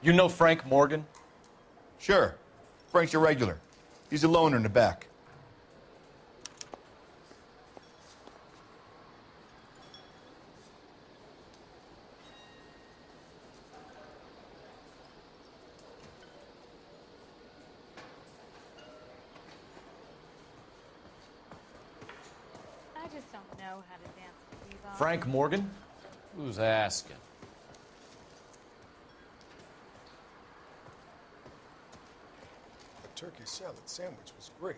You know Frank Morgan? Sure. Frank's your regular. He's a loner in the back. I just don't know how to dance the bebop. Frank Morgan? Who's asking? The turkey salad sandwich was great.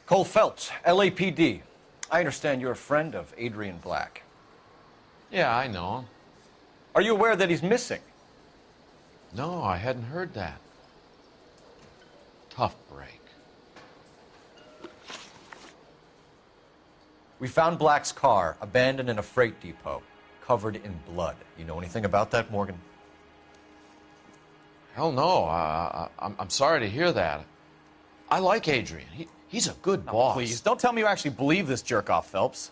Cole Phelps, LAPD. I understand you're a friend of Adrian Black. Yeah, I know him. Are you aware that he's missing? No, I hadn't heard that. Tough break. We found Black's car abandoned in a freight depot, covered in blood. You know anything about that, Morgan? Hell no. I'm sorry to hear that. I like Adrian. He's a good boss. Please, don't tell me you actually believe this jerk-off, Phelps.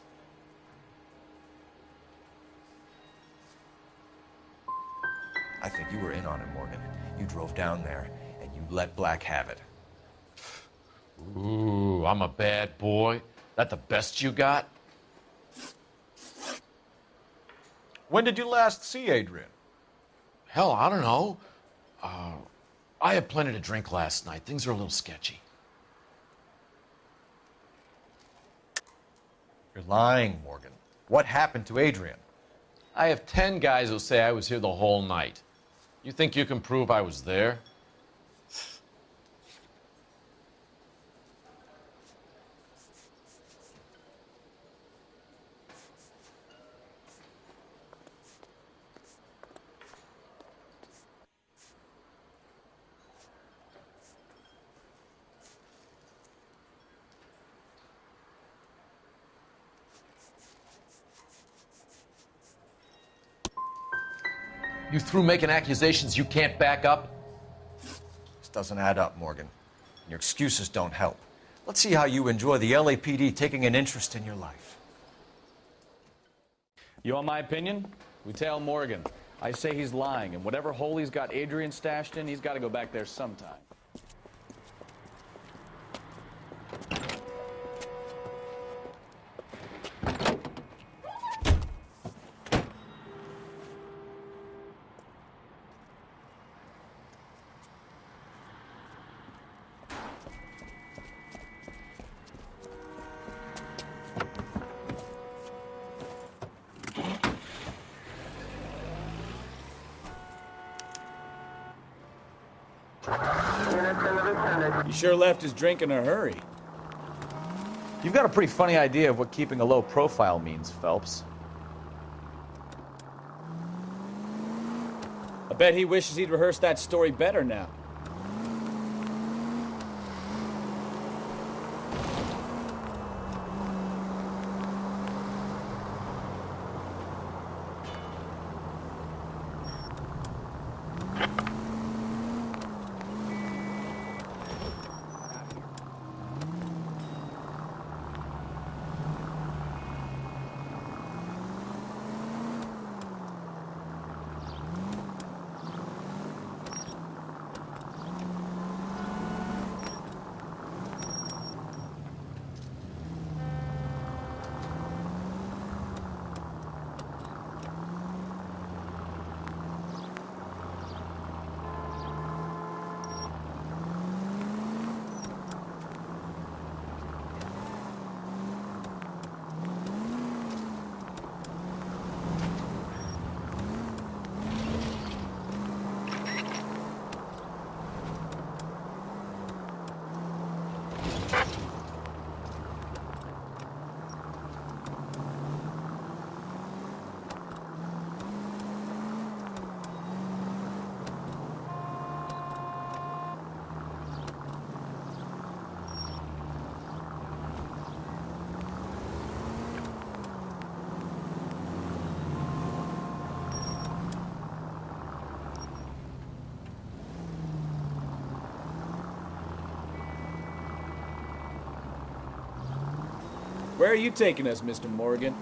I think you were in on it, Morgan. You drove down there, and you let Black have it. Ooh, I'm a bad boy. That the best you got? When did you last see Adrian? Hell, I don't know. I had plenty to drink last night. Things are a little sketchy. You're lying, Morgan. What happened to Adrian? I have 10 guys who say I was here the whole night. You think you can prove I was there? You through making accusations you can't back up? This doesn't add up, Morgan. Your excuses don't help. Let's see how you enjoy the LAPD taking an interest in your life. You want my opinion? We tell Morgan. I say he's lying, and whatever hole he's got Adrian stashed in, he's got to go back there sometime. He sure left his drink in a hurry. You've got a pretty funny idea of what keeping a low profile means, Phelps. I bet he wishes he'd rehearsed that story better now. Where are you taking us, Mr. Morgan?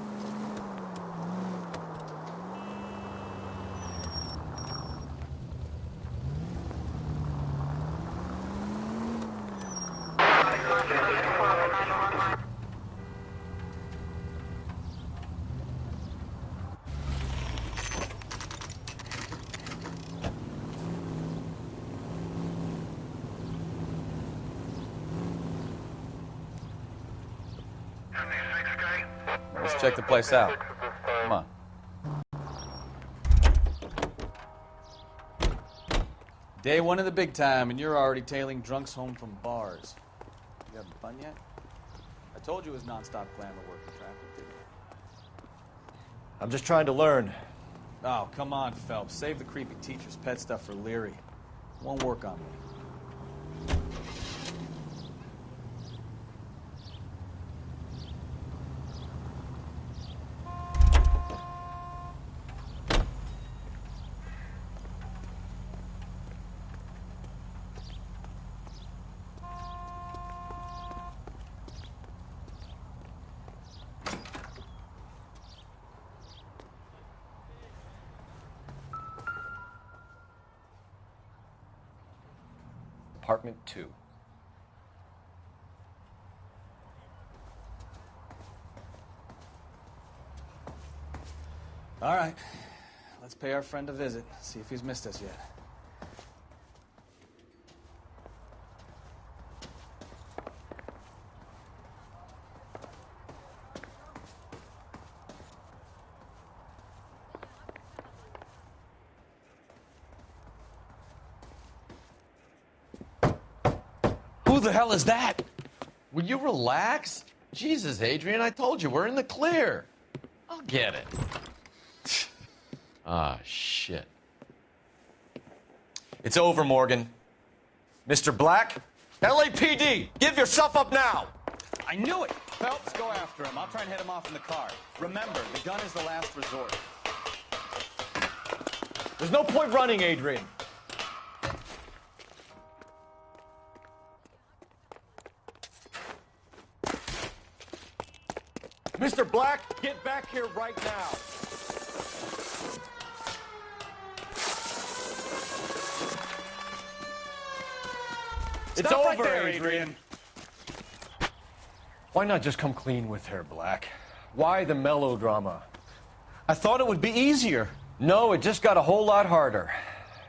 Let's check the place out. Come on. Day one of the big time, and you're already tailing drunks home from bars. You having fun yet? I told you it was nonstop glamour working traffic, didn't I? I'm just trying to learn. Oh, come on, Phelps. Save the creepy teacher's pet stuff for Leary. It won't work on me. Apartment 2. All right. Let's pay our friend a visit, see if he's missed us yet. Who the hell is that? Will you relax? Jesus, Adrian, I told you, we're in the clear. I'll get it. Ah, shit. It's over, Morgan. Mr. Black, LAPD, give yourself up now! I knew it! Phelps, go after him. I'll try and head him off in the car. Remember, the gun is the last resort. There's no point running, Adrian. Mr. Black, get back here right now. It's Stop over, right there, Adrian. Why not just come clean with her, Black? Why the melodrama? I thought it would be easier. No, it just got a whole lot harder.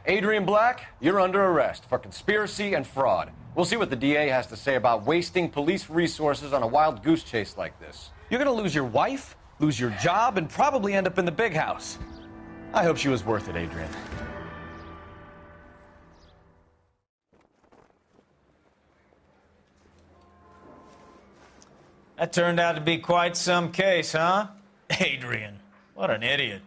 Adrian Black, you're under arrest for conspiracy and fraud. We'll see what the DA has to say about wasting police resources on a wild goose chase like this. You're gonna lose your wife, lose your job, and probably end up in the big house. I hope she was worth it, Adrian. That turned out to be quite some case, huh? Adrian, what an idiot.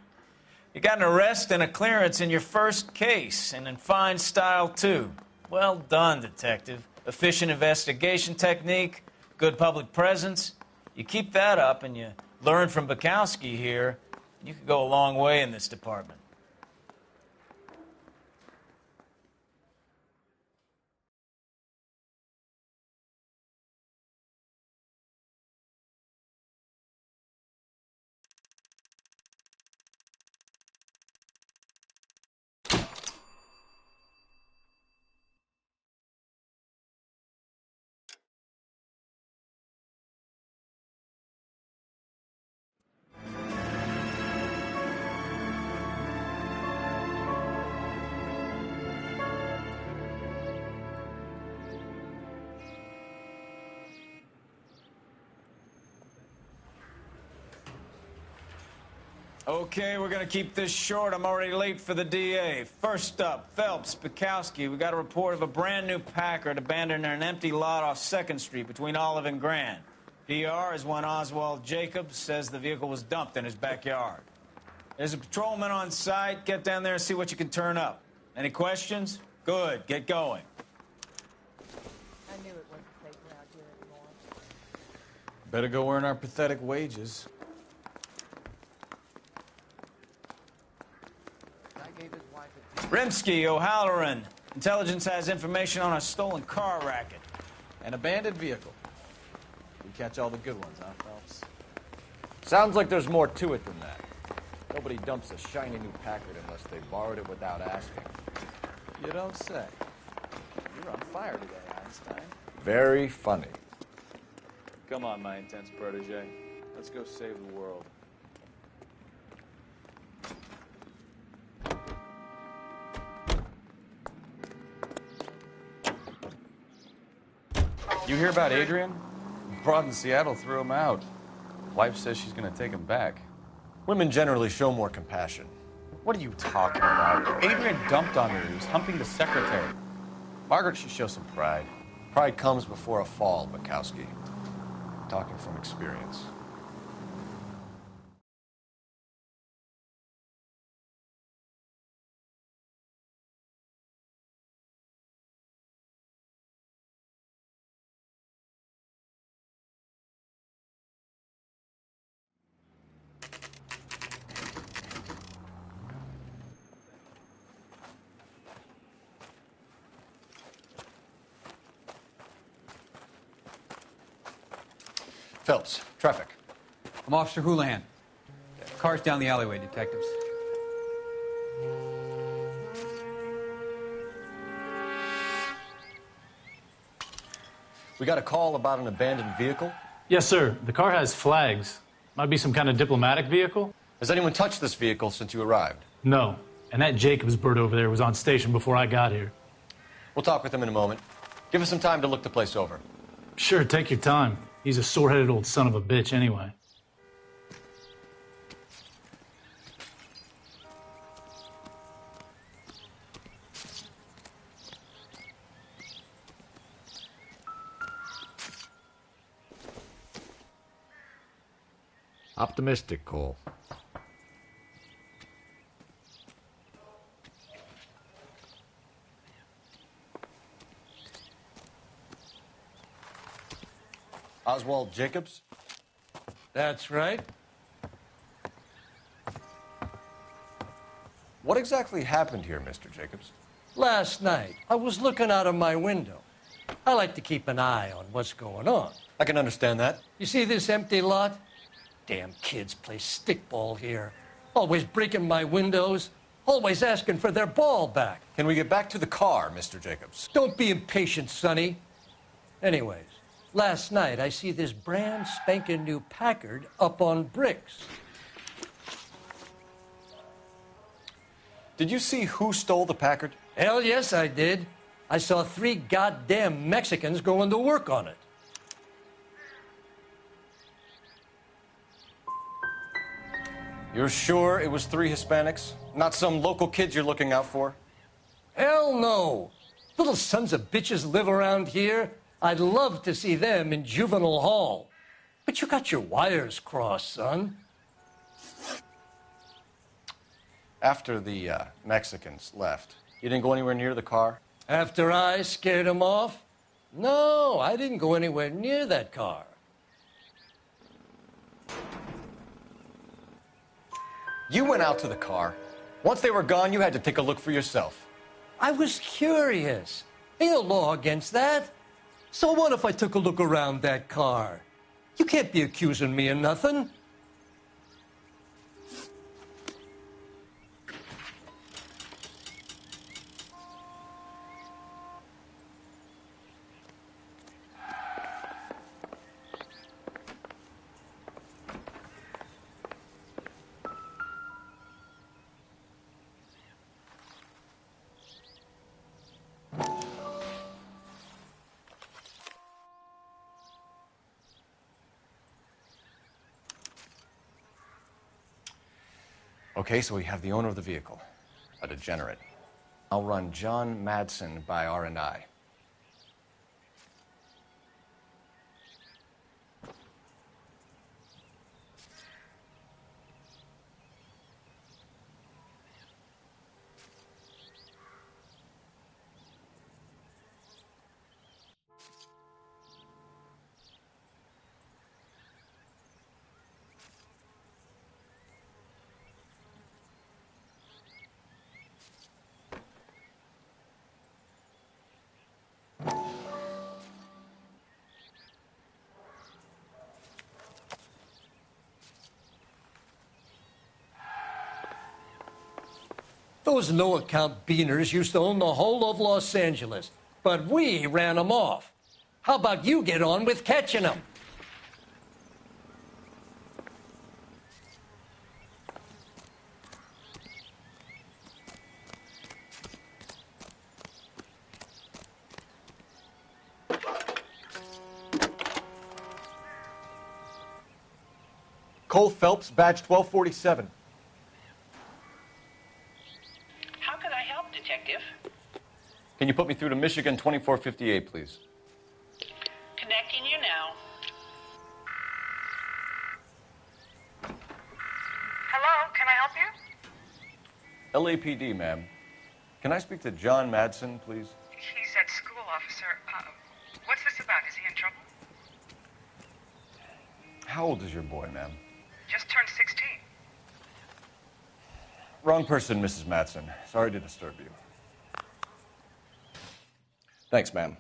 You got an arrest and a clearance in your first case, and in fine style, too. Well done, detective. Efficient investigation technique, good public presence. You keep that up and you learn from Bukowski here, you could go a long way in this department. Okay, we're gonna keep this short. I'm already late for the DA. First up, Phelps, Bukowski. We got a report of a brand new Packard abandoned in an empty lot off 2nd Street between Olive and Grand. PR is one Oswald Jacobs says the vehicle was dumped in his backyard. There's a patrolman on site. Get down there and see what you can turn up. Any questions? Good, get going. I knew it wasn't safe around here anymore. Better go earn our pathetic wages. Rimsky, O'Halloran. Intelligence has information on a stolen car racket. An abandoned vehicle. We catch all the good ones, huh, Phelps? Sounds like there's more to it than that. Nobody dumps a shiny new Packard unless they borrowed it without asking. You don't say. You're on fire today, Einstein. Very funny. Come on, my intense protege. Let's go save the world. You hear about Adrian? Broad in Seattle threw him out. Wife says she's gonna take him back. Women generally show more compassion. What are you talking about? Adrian dumped on her. He was humping the secretary. Margaret should show some pride. Pride comes before a fall, Bukowski. Talking from experience. Phelps, traffic. I'm Officer Houlihan. Car's down the alleyway, detectives. We got a call about an abandoned vehicle? Yes, sir. The car has flags. Might be some kind of diplomatic vehicle. Has anyone touched this vehicle since you arrived? No. And that Jacobs bird over there was on station before I got here. We'll talk with him in a moment. Give us some time to look the place over. Sure, take your time. He's a sore-headed old son of a bitch anyway. Optimistic, Cole. Oswald Jacobs? That's right. What exactly happened here, Mr. Jacobs? Last night, I was looking out of my window. I like to keep an eye on what's going on. I can understand that. You see this empty lot? Damn kids play stickball here. Always breaking my windows. Always asking for their ball back. Can we get back to the car, Mr. Jacobs? Don't be impatient, Sonny. Anyways, last night I see this brand spanking new Packard up on bricks. Did you see who stole the Packard? Hell yes, I did. I saw 3 goddamn Mexicans going to work on it. You're sure it was 3 Hispanics? Not some local kids you're looking out for? Hell no. Little sons of bitches live around here. I'd love to see them in juvenile hall. But you got your wires crossed, son. After the Mexicans left, you didn't go anywhere near the car? After I scared them off? No, I didn't go anywhere near that car. You went out to the car. Once they were gone, you had to take a look for yourself. I was curious. Ain't no law against that. So what if I took a look around that car? You can't be accusing me of nothing. Okay, so we have the owner of the vehicle, a degenerate. I'll run John Madsen by R&I. Those no-account beaners used to own the whole of Los Angeles, but we ran them off. How about you get on with catching them? Cole Phelps, badge 1247. How can I help, Detective? Can you put me through to Michigan 2458, please? Connecting you now. Hello, can I help you? LAPD, ma'am. Can I speak to John Madsen, please? He's at school, officer. What's this about? Is he in trouble? How old is your boy, ma'am? Just turned 16. Wrong person, Mrs. Madsen. Sorry to disturb you. Thanks, ma'am.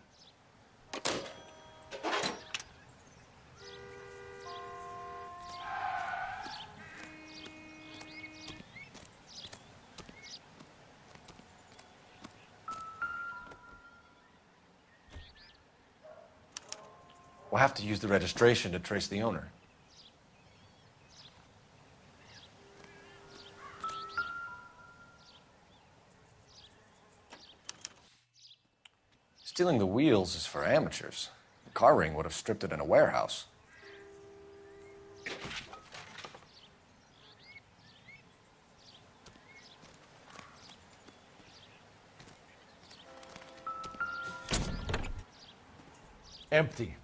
We'll have to use the registration to trace the owner. Stealing the wheels is for amateurs. The car ring would have stripped it in a warehouse. Empty.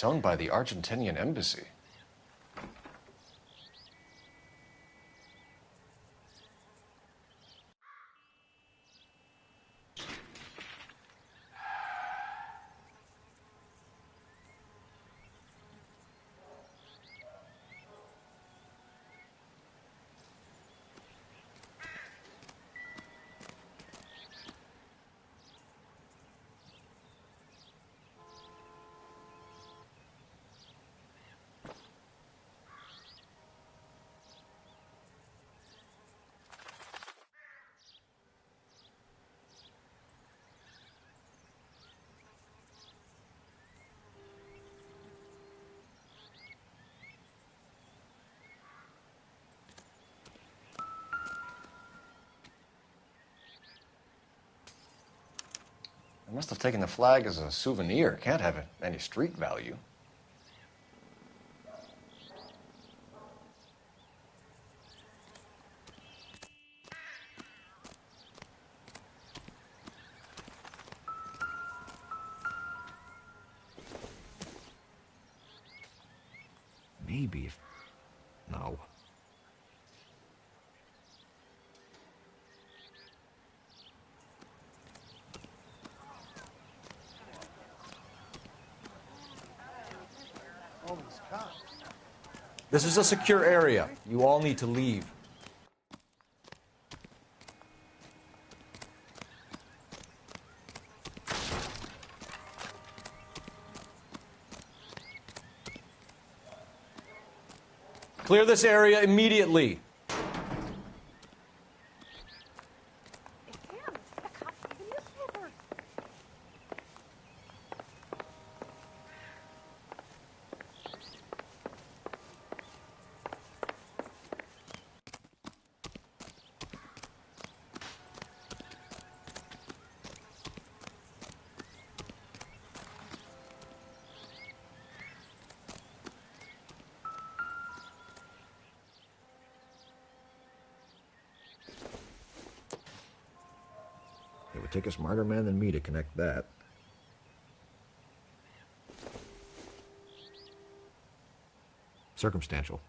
It's owned by the Argentinian embassy. They must have taken the flag as a souvenir. Can't have any street value. Maybe if... No. This is a secure area. You all need to leave. Clear this area immediately. It would take a smarter man than me to connect that. Circumstantial.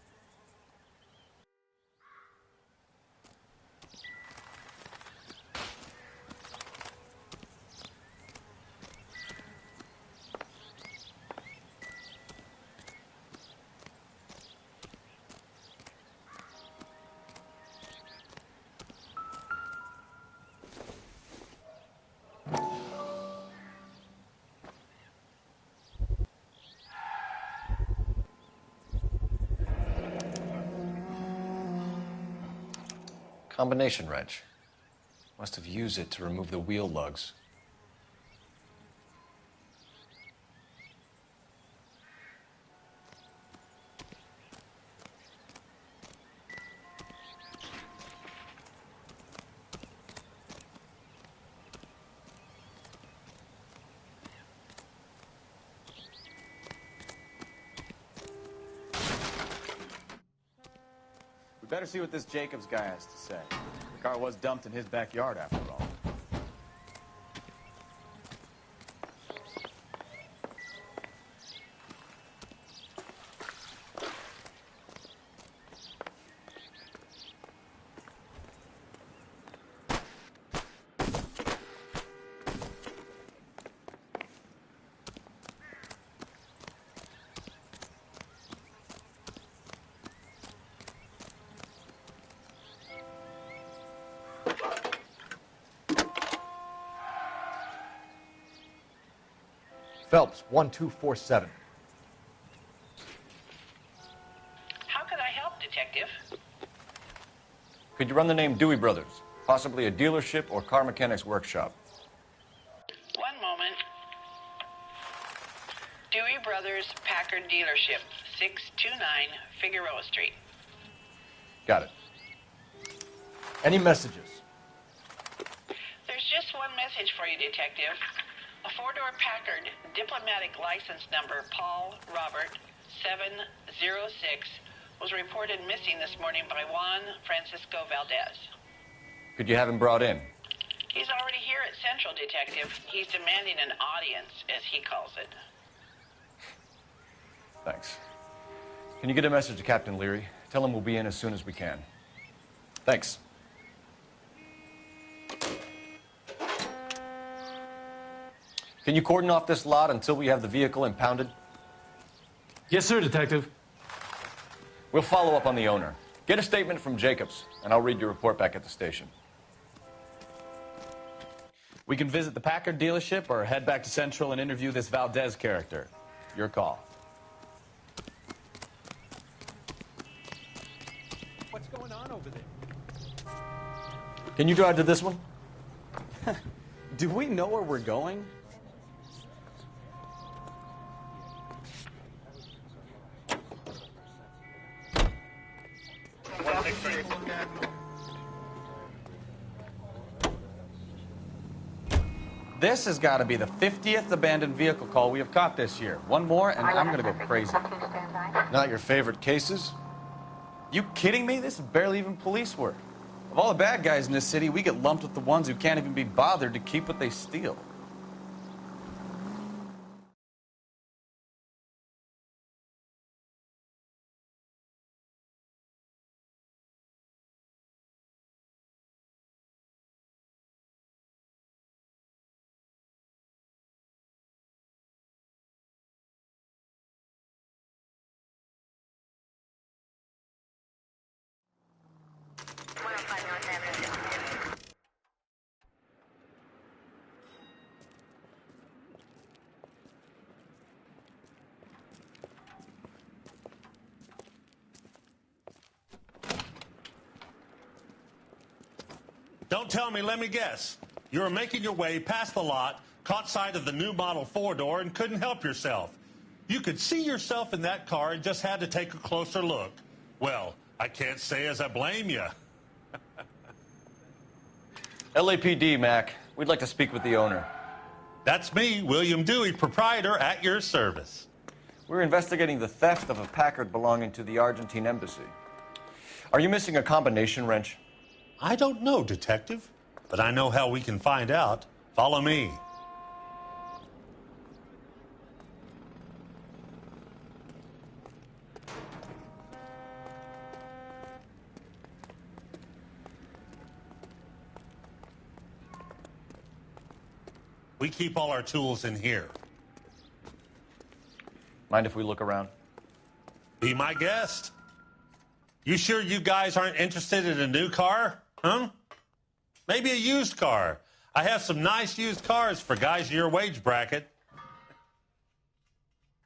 Combination wrench. Must have used it to remove the wheel lugs. We better see what this Jacobs guy has to say. The car was dumped in his backyard, after all. Phelps, 1247. How can I help, Detective? Could you run the name Dewey Brothers? Possibly a dealership or car mechanics workshop. One moment. Dewey Brothers Packard Dealership, 629 Figueroa Street. Got it. Any messages? There's just one message for you, Detective. A four-door Packard diplomatic license number Paul Robert 706 was reported missing this morning by Juan Francisco Valdez. Could you have him brought in? He's already here at Central, Detective. He's demanding an audience, as he calls it. Thanks. Can you get a message to Captain Leary? Tell him we'll be in as soon as we can. Thanks. Can you cordon off this lot until we have the vehicle impounded? Yes, sir, Detective. We'll follow up on the owner. Get a statement from Jacobs, and I'll read your report back at the station. We can visit the Packard dealership or head back to Central and interview this Valdez character. Your call. What's going on over there? Can you drive to this one? Do we know where we're going? This has got to be the 50th abandoned vehicle call we have caught this year. One more, and I'm going to go crazy. Not your favorite cases? You kidding me? This is barely even police work. Of all the bad guys in this city, we get lumped with the ones who can't even be bothered to keep what they steal. Don't tell me, let me guess. You were making your way past the lot, caught sight of the new model four-door, and couldn't help yourself. You could see yourself in that car and just had to take a closer look. Well, I can't say as I blame you. LAPD, Mac. We'd like to speak with the owner. That's me, William Dewey, proprietor, at your service. We're investigating the theft of a Packard belonging to the Argentine embassy. Are you missing a combination wrench? I don't know, Detective, but I know how we can find out. Follow me. We keep all our tools in here. Mind if we look around? Be my guest. You sure you guys aren't interested in a new car? Huh? Maybe a used car. I have some nice used cars for guys in your wage bracket.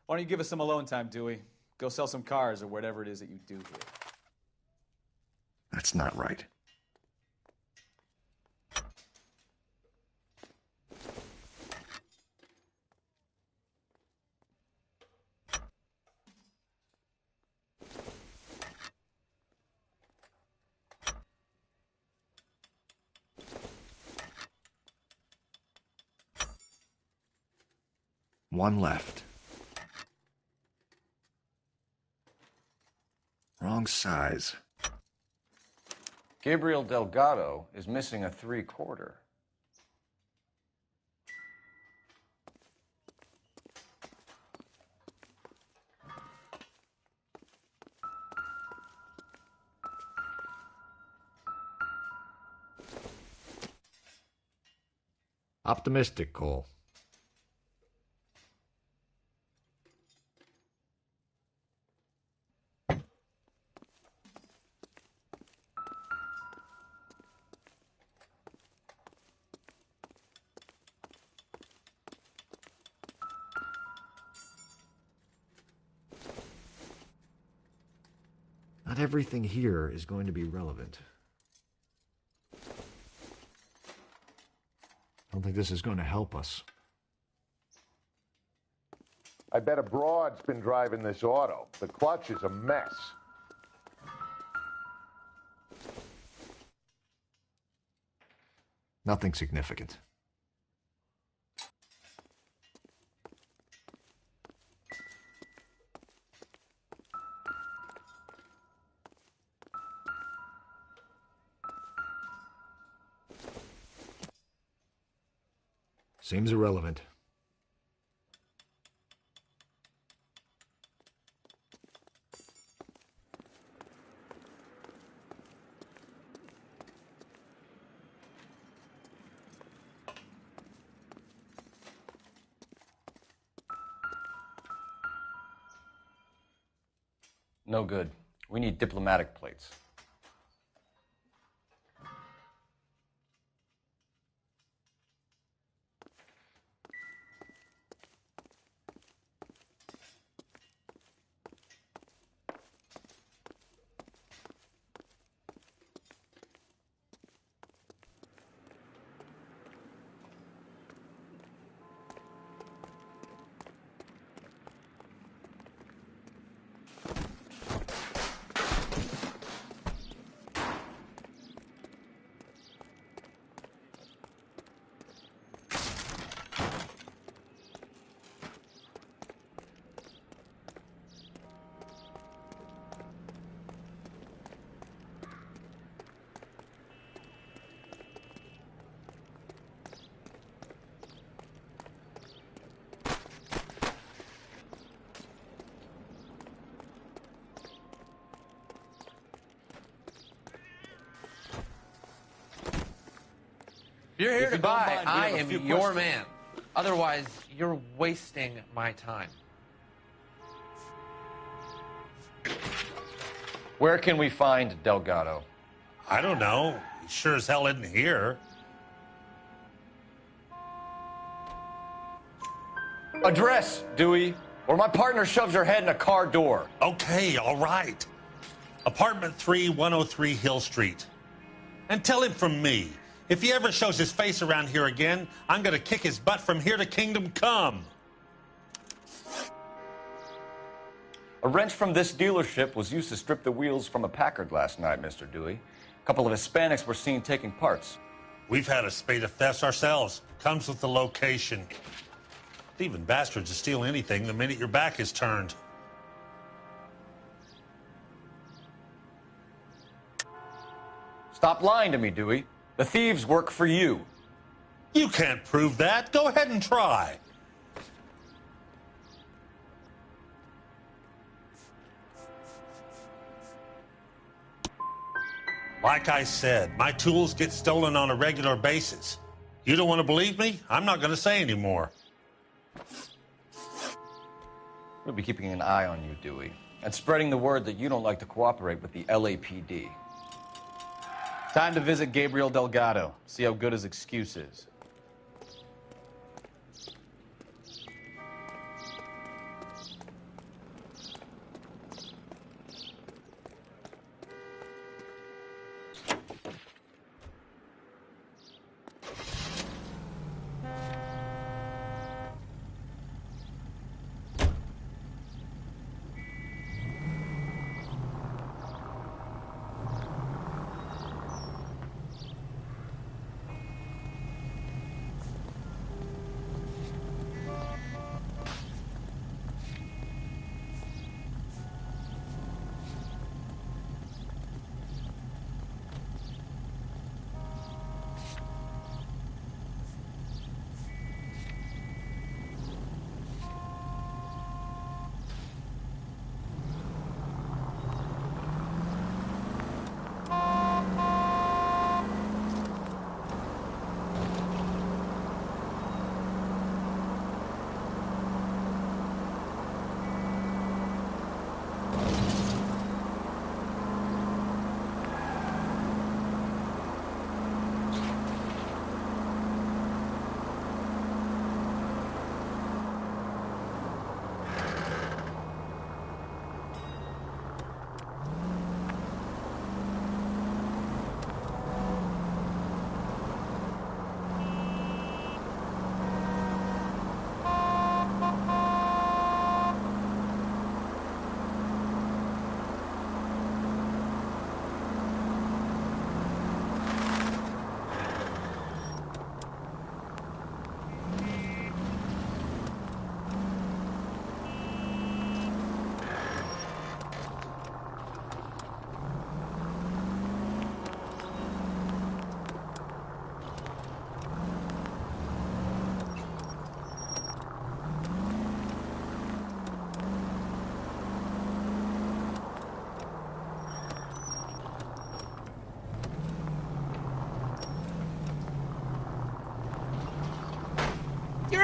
Why don't you give us some alone time, Dewey? Go sell some cars or whatever it is that you do here. That's not right. One left. Wrong size. Gabriel Delgado is missing a 3/4. Optimistic, Cole. Not everything here is going to be relevant. I don't think this is going to help us. I bet a broad's been driving this auto. The clutch is a mess. Nothing significant. Seems irrelevant. No good. We need diplomatic plates. You're here If to you don't buy. mind, we I have a am few your questions. man. Otherwise, you're wasting my time. Where can we find Delgado? I don't know. He sure as hell isn't here. Address, Dewey, or my partner shoves her head in a car door. Okay, all right. Apartment 3, 103 Hill Street. And tell him from me, if he ever shows his face around here again, I'm going to kick his butt from here to Kingdom Come. A wrench from this dealership was used to strip the wheels from a Packard last night, Mr. Dewey. A couple of Hispanics were seen taking parts. We've had a spate of thefts ourselves. Comes with the location. Thieving bastards to steal anything the minute your back is turned. Stop lying to me, Dewey. The thieves work for you. You can't prove that. Go ahead and try. Like I said, my tools get stolen on a regular basis. You don't want to believe me? I'm not going to say any more. We'll be keeping an eye on you, Dewey, and spreading the word that you don't like to cooperate with the LAPD. Time to visit Gabriel Delgado, see how good his excuse is.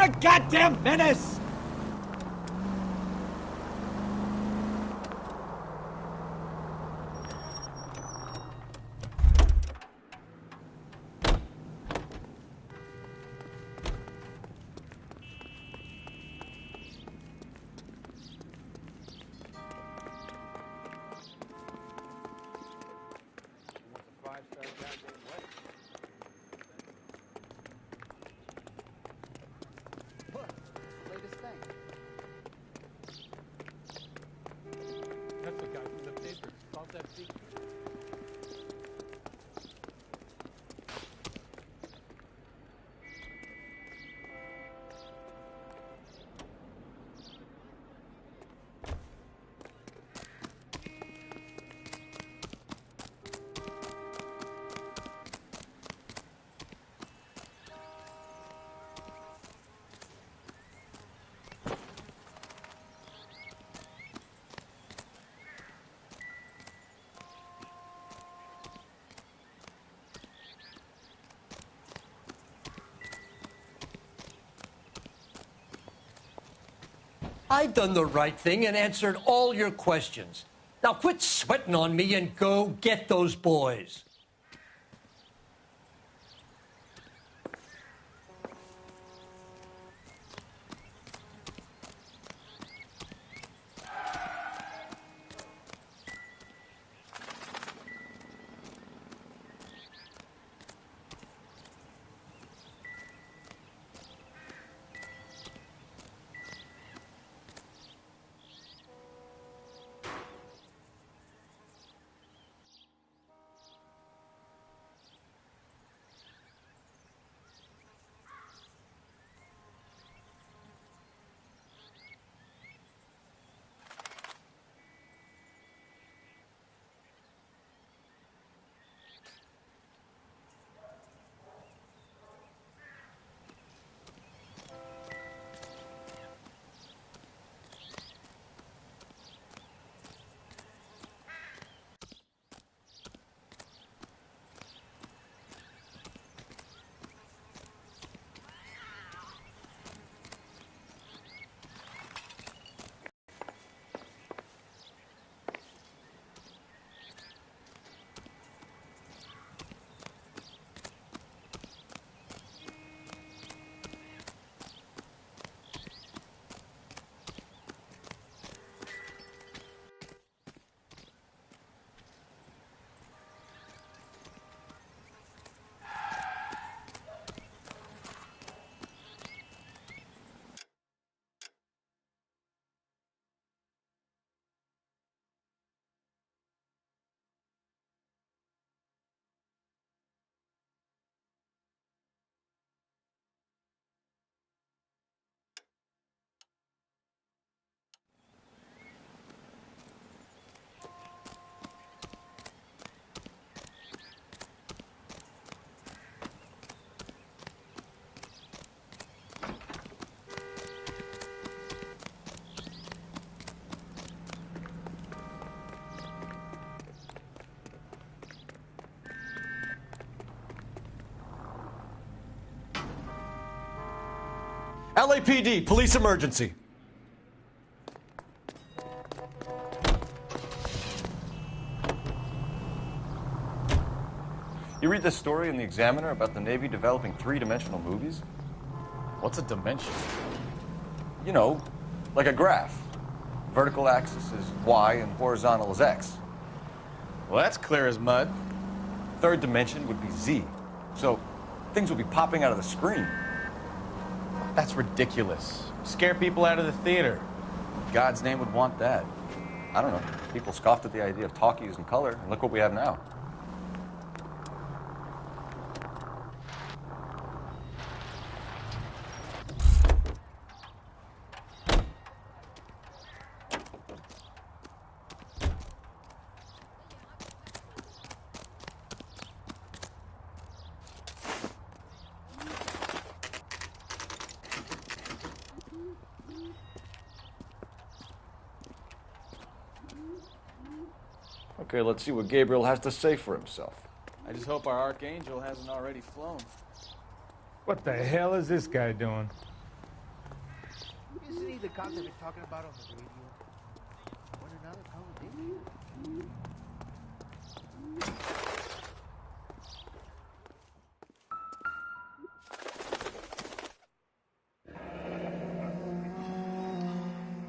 a goddamn menace! That's the guy from the papers. About that big. I've done the right thing and answered all your questions. Now quit sweating on me and go get those boys. LAPD, police emergency. You read this story in the Examiner about the Navy developing three-dimensional movies? What's a dimension? You know, like a graph. Vertical axis is Y and horizontal is X. Well, that's clear as mud. Third dimension would be Z. So things would be popping out of the screen. That's ridiculous. Scare people out of the theater. God's name would want that. I don't know. People scoffed at the idea of talkies in color, and look what we have now. Okay, let's see what Gabriel has to say for himself. I just hope our archangel hasn't already flown. What the hell is this guy doing? the cops have been talking about on the radio? Want another conversation?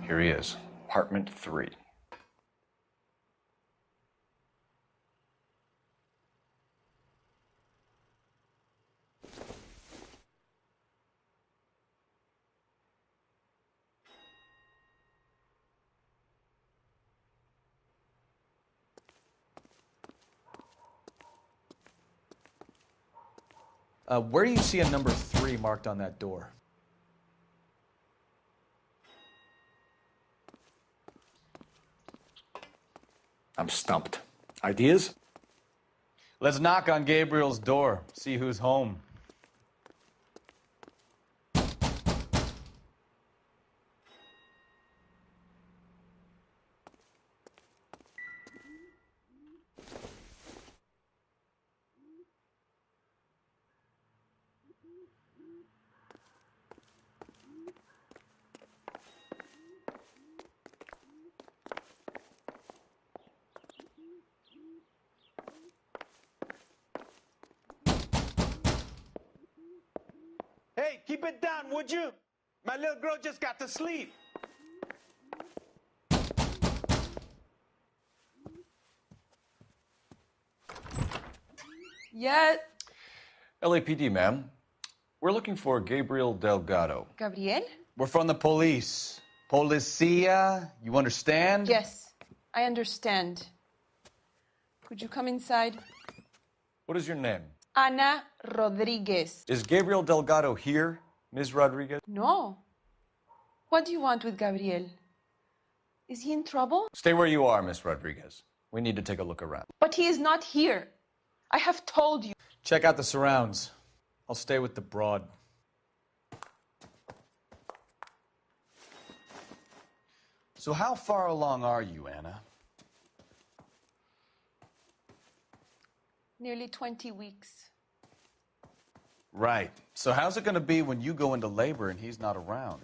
Here he is, apartment 3. Where do you see a number 3 marked on that door? I'm stumped. Ideas? Let's knock on Gabriel's door, see who's home. Hey, keep it down, would you? My little girl just got to sleep. Yeah. LAPD, ma'am. We're looking for Gabriel Delgado. Gabriel? We're from the police. Policia, you understand? Yes, I understand. Could you come inside? What is your name? Ana Rodriguez. Is Gabriel Delgado here, Ms. Rodriguez? No. What do you want with Gabriel? Is he in trouble? Stay where you are, Ms. Rodriguez. We need to take a look around. But he is not here. I have told you. Check out the surrounds. I'll stay with the broad. So how far along are you, Anna? Nearly 20 weeks. Right. So how's it going to be when you go into labor and he's not around?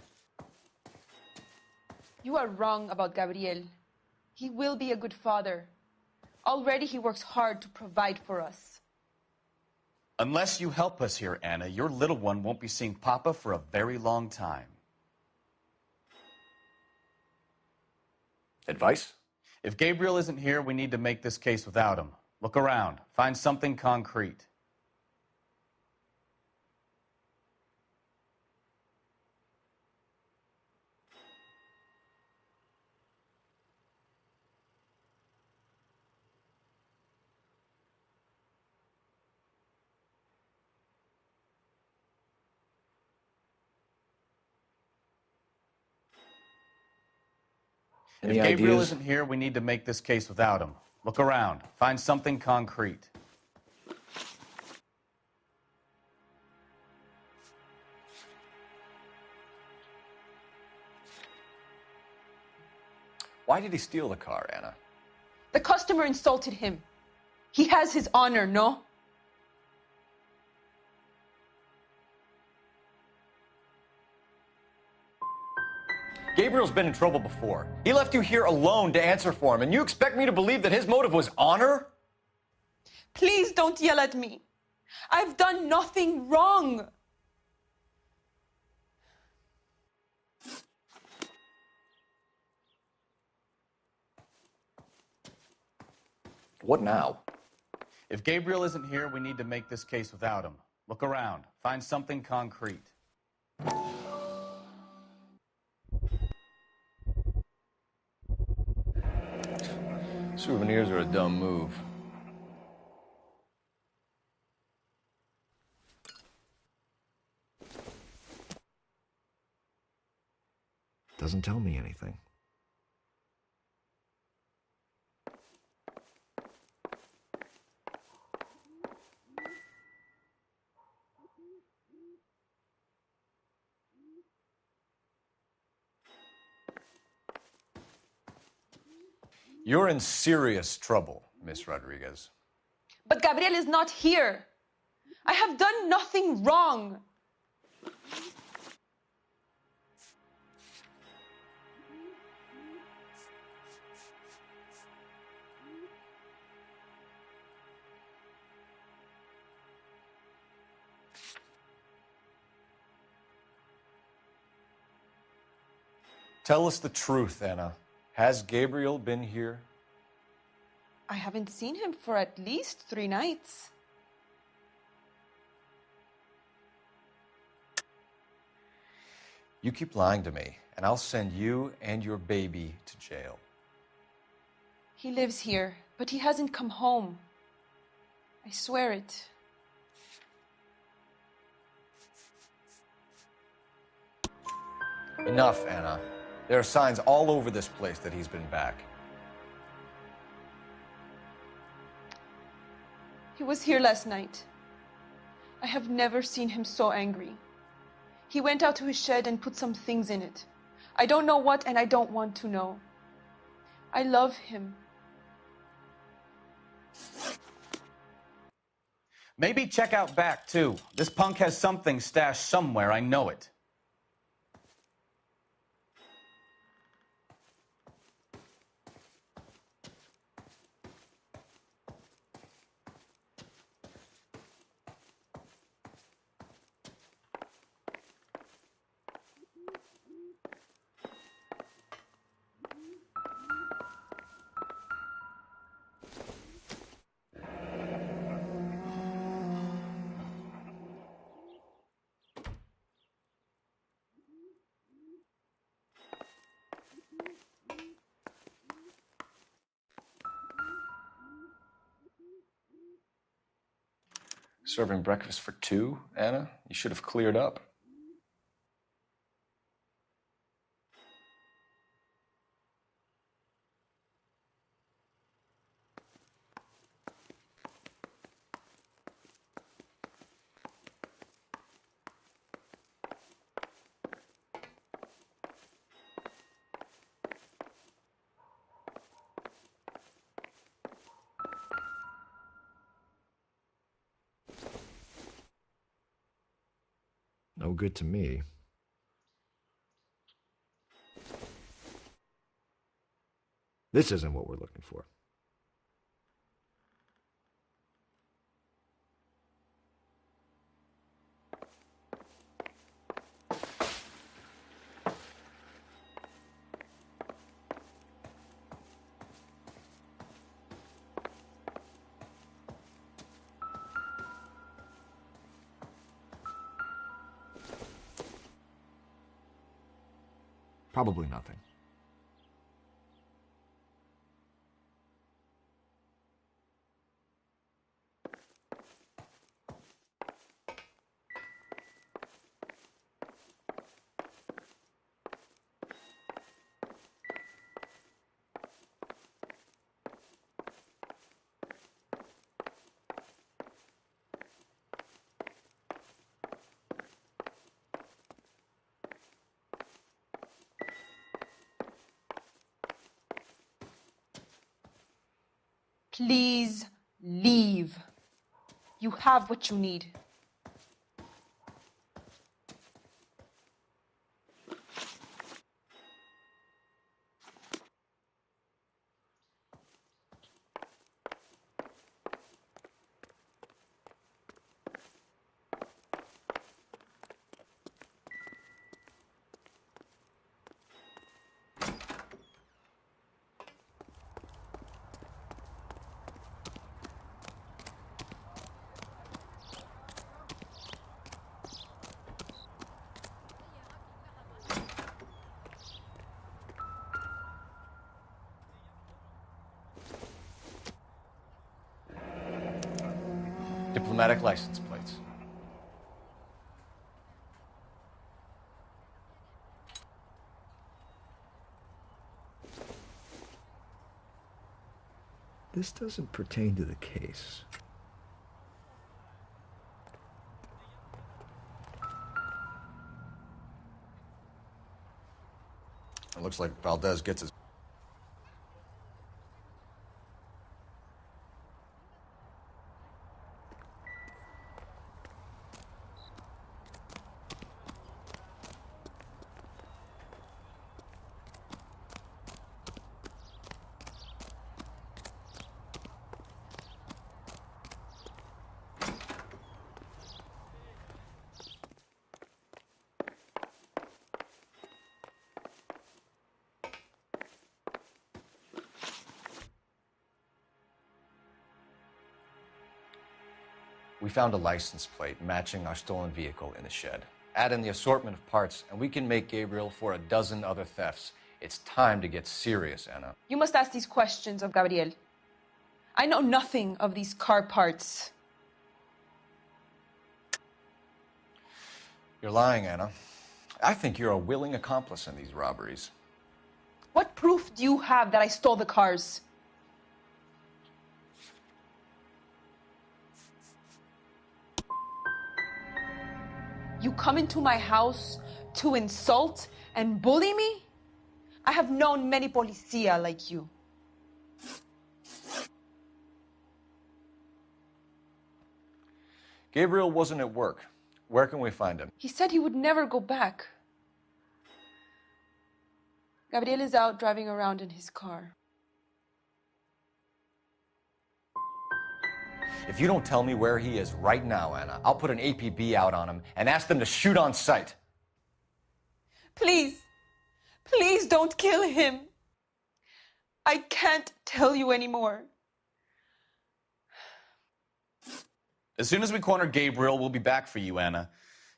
You are wrong about Gabriel. He will be a good father. Already he works hard to provide for us. Unless you help us here, Anna, your little one won't be seeing Papa for a very long time. Advice? If Gabriel isn't here, we need to make this case without him. Look around. Find something concrete. Any If Gabriel ideas? isn't here, we need to make this case without him. Look around. Find something concrete. Why did he steal the car, Anna? The customer insulted him. He has his honor, no? Gabriel's been in trouble before. He left you here alone to answer for him, and you expect me to believe that his motive was honor? Please don't yell at me. I've done nothing wrong. What now? If Gabriel isn't here, we need to make this case without him. Look around. Find something concrete. Souvenirs are a dumb move. Doesn't tell me anything. You're in serious trouble, Miss Rodriguez. But Gabriel is not here. I have done nothing wrong. Tell us the truth, Anna. Has Gabriel been here? I haven't seen him for at least 3 nights. You keep lying to me, and I'll send you and your baby to jail. He lives here, but he hasn't come home. I swear it. Enough, Anna. There are signs all over this place that he's been back. He was here last night. I have never seen him so angry. He went out to his shed and put some things in it. I don't know what, and I don't want to know. I love him. Maybe check out back, too. This punk has something stashed somewhere, I know it. Serving breakfast for 2, Anna? You should have cleared up. No good to me. This isn't what we're looking for. Probably nothing. Please leave. You have what you need. Diplomatic license plates. This doesn't pertain to the case. It looks like Valdez gets his... We found a license plate matching our stolen vehicle in the shed. Add in the assortment of parts, and we can make Gabriel for a dozen other thefts. It's time to get serious, Anna. You must ask these questions of Gabriel. I know nothing of these car parts. You're lying, Anna. I think you're a willing accomplice in these robberies. What proof do you have that I stole the cars? You come into my house to insult and bully me? I have known many policia like you. Gabriel wasn't at work. Where can we find him? He said he would never go back. Gabriel is out driving around in his car. If you don't tell me where he is right now, Anna, I'll put an APB out on him and ask them to shoot on sight. Please, please don't kill him. I can't tell you anymore. As soon as we corner Gabriel, we'll be back for you, Anna.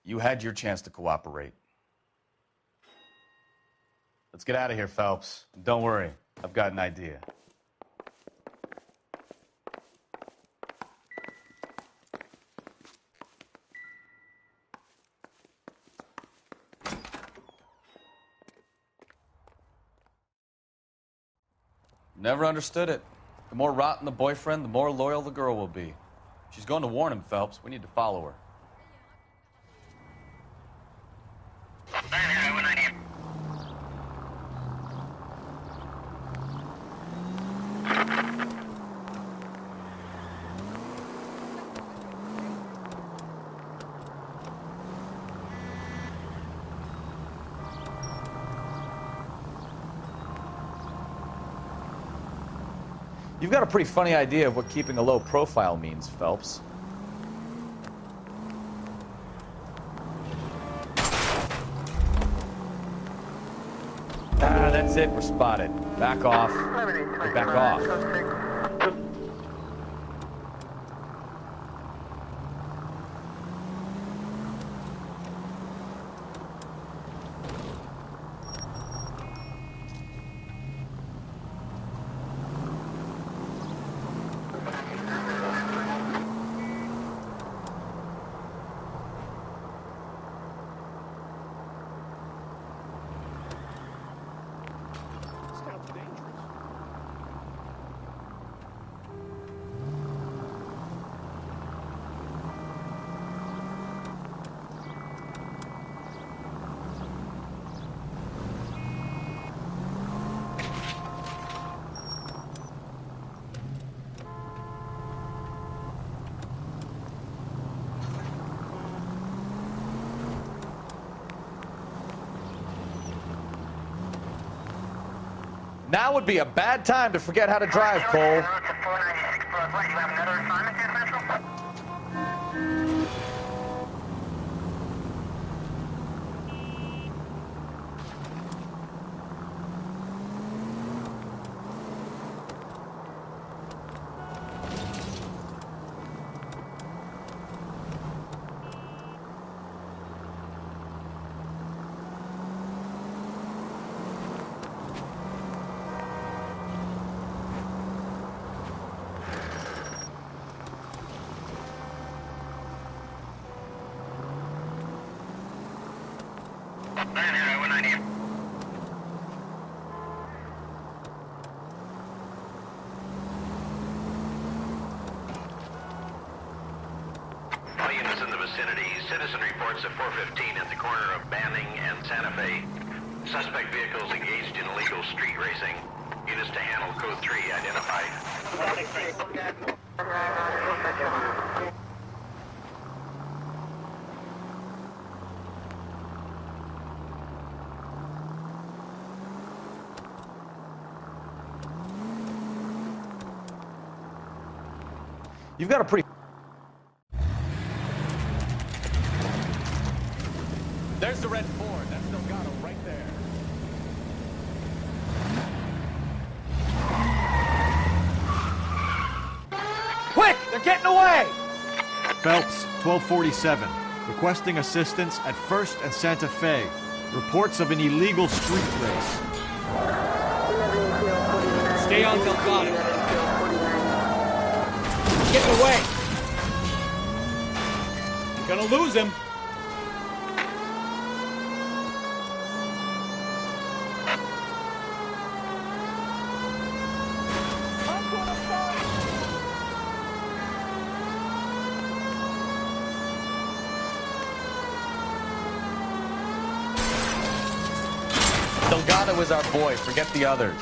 You had your chance to cooperate. Let's get out of here, Phelps. Don't worry, I've got an idea. Never understood it. The more rotten the boyfriend, the more loyal the girl will be. She's going to warn him, Phelps. We need to follow her. You've got a pretty funny idea of what keeping a low profile means, Phelps. Ah, that's it. We're spotted. Back off. Hey, back off. Now would be a bad time to forget how to drive, Cole. All units in the vicinity. Citizen reports at 415 at the corner of Banning and Santa Fe. Suspect vehicles engaged in illegal street racing. Units to handle code 3 identified. You've got a pretty... There's the red Ford. That's Delgado right there. Quick! They're getting away! Phelps, 1247. Requesting assistance at 1st and Santa Fe. Reports of an illegal street race. Stay on Delgado. Get away. You're gonna lose him. Delgado is our boy. Forget the others.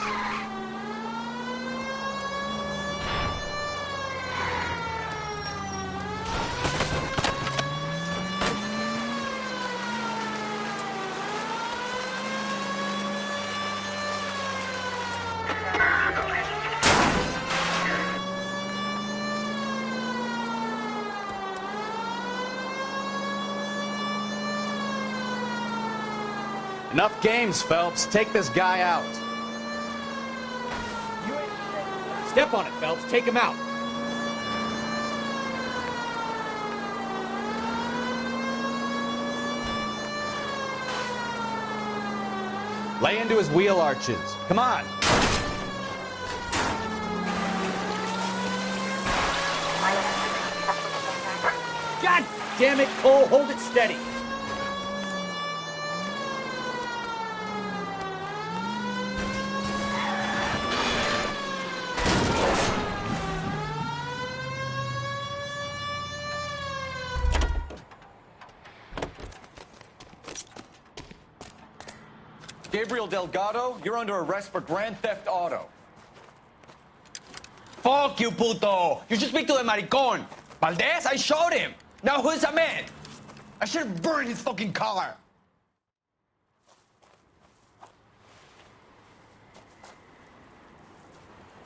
Enough games, Phelps. Take this guy out. Step on it, Phelps. Take him out. Lay into his wheel arches. Come on. God damn it, Cole. Hold it steady. Gabriel Delgado, you're under arrest for grand theft auto. Fuck you, puto! You should speak to the maricón. Valdez, I showed him. Now who's a man? I should have burned his fucking car.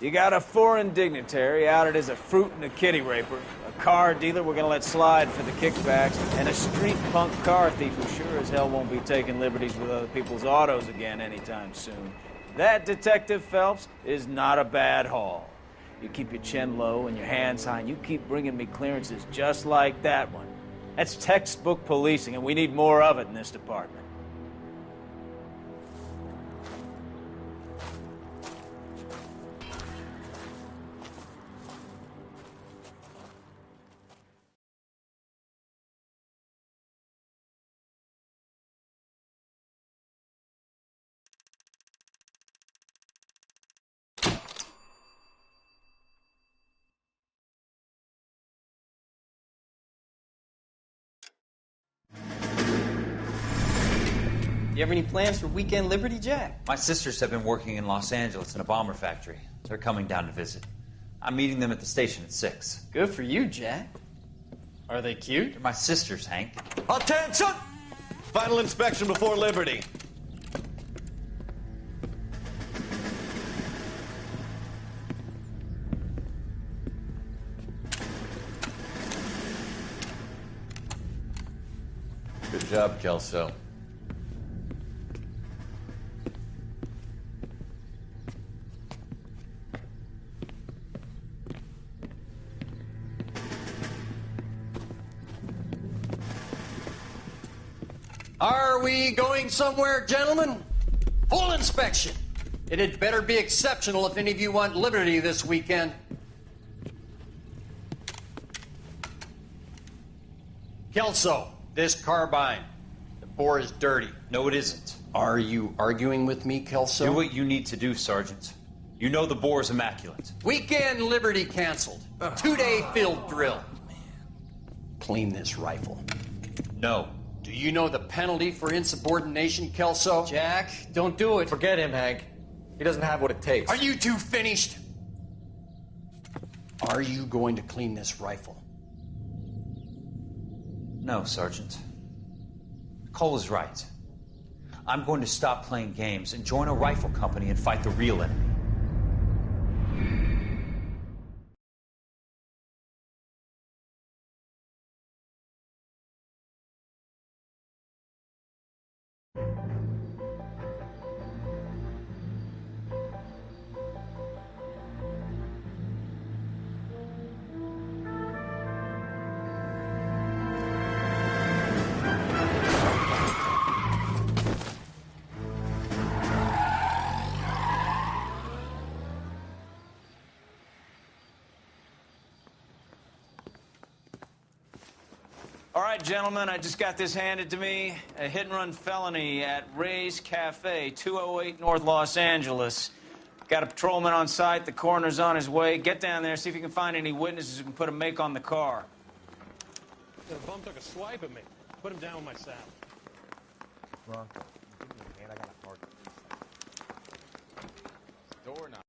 You got a foreign dignitary outed as a fruit and a kitty raper, a car dealer we're gonna let slide for the kickbacks, and a street punk car thief who sure as hell won't be taking liberties with other people's autos again anytime soon. That, Detective Phelps, is not a bad haul. You keep your chin low and your hands high, and you keep bringing me clearances just like that one. That's textbook policing, and we need more of it in this department. You have any plans for weekend Liberty, Jack? My sisters have been working in Los Angeles in a bomber factory. They're coming down to visit. I'm meeting them at the station at 6. Good for you, Jack. Are they cute? They're my sisters, Hank. Attention! Final inspection before Liberty. Good job, Kelso. Are we going somewhere, gentlemen? Full inspection. It had better be exceptional if any of you want liberty this weekend. Kelso, this carbine. The bore is dirty. No, it isn't. Are you arguing with me, Kelso? Do what you need to do, Sergeant. You know the bore is immaculate. Weekend liberty canceled. 2-day field drill. Clean this rifle. No. Do you know the penalty for insubordination, Kelso? Jack, don't do it. Forget him, Hank. He doesn't have what it takes. Are you two finished? Are you going to clean this rifle? No, Sergeant. Cole is right. I'm going to stop playing games and join a rifle company and fight the real enemy. All right, gentlemen, I just got this handed to me. A hit-and-run felony at Ray's Cafe, 208 North Los Angeles. Got a patrolman on site. The coroner's on his way. Get down there, see if you can find any witnesses who can put a make on the car. The bum took a swipe at me. Put him down with my saddle. Bronco, give me a hand. I got a hard Door knock.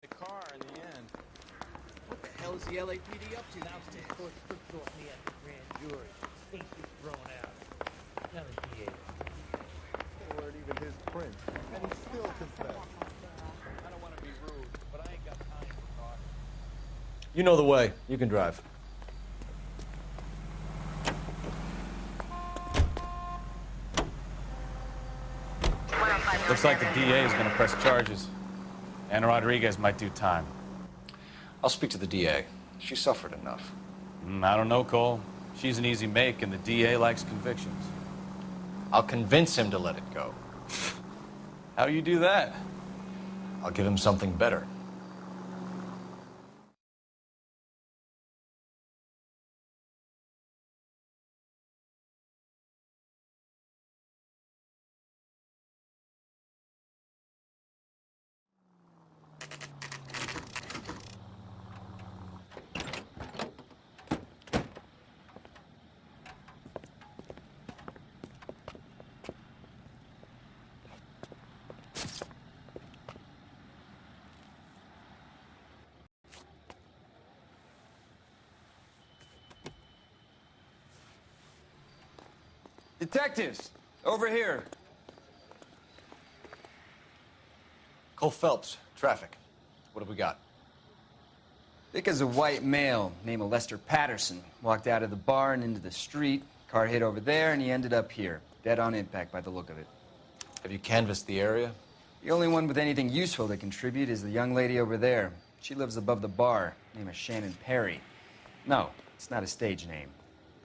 The car in the end. What the hell is the LAPD up to downstairs? Court stripped off me at the grand jury. Ink is thrown out. Now the DA. They weren't even his print, and he still confessed. I don't want to be rude, but I ain't got time for talk. You know the way. You can drive. Looks like the DA is going to press charges. And Rodriguez might do time. I'll speak to the DA. She suffered enough. I don't know, Cole. She's an easy make, and the DA likes convictions. I'll convince him to let it go. How you do that? I'll give him something better. Detectives, over here. Cole Phelps, traffic. What have we got? Vic is a white male named Lester Patterson. Walked out of the bar and into the street. Car hit over there, and he ended up here. Dead on impact by the look of it. Have you canvassed the area? The only one with anything useful to contribute is the young lady over there. She lives above the bar. Name is Shannon Perry. No, it's not a stage name.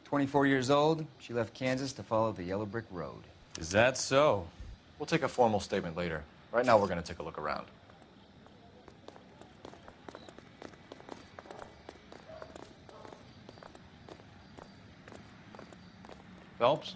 24 years old, she left Kansas to follow the Yellow Brick Road. Is that so? We'll take a formal statement later. Right now, we're going to take a look around. Phelps?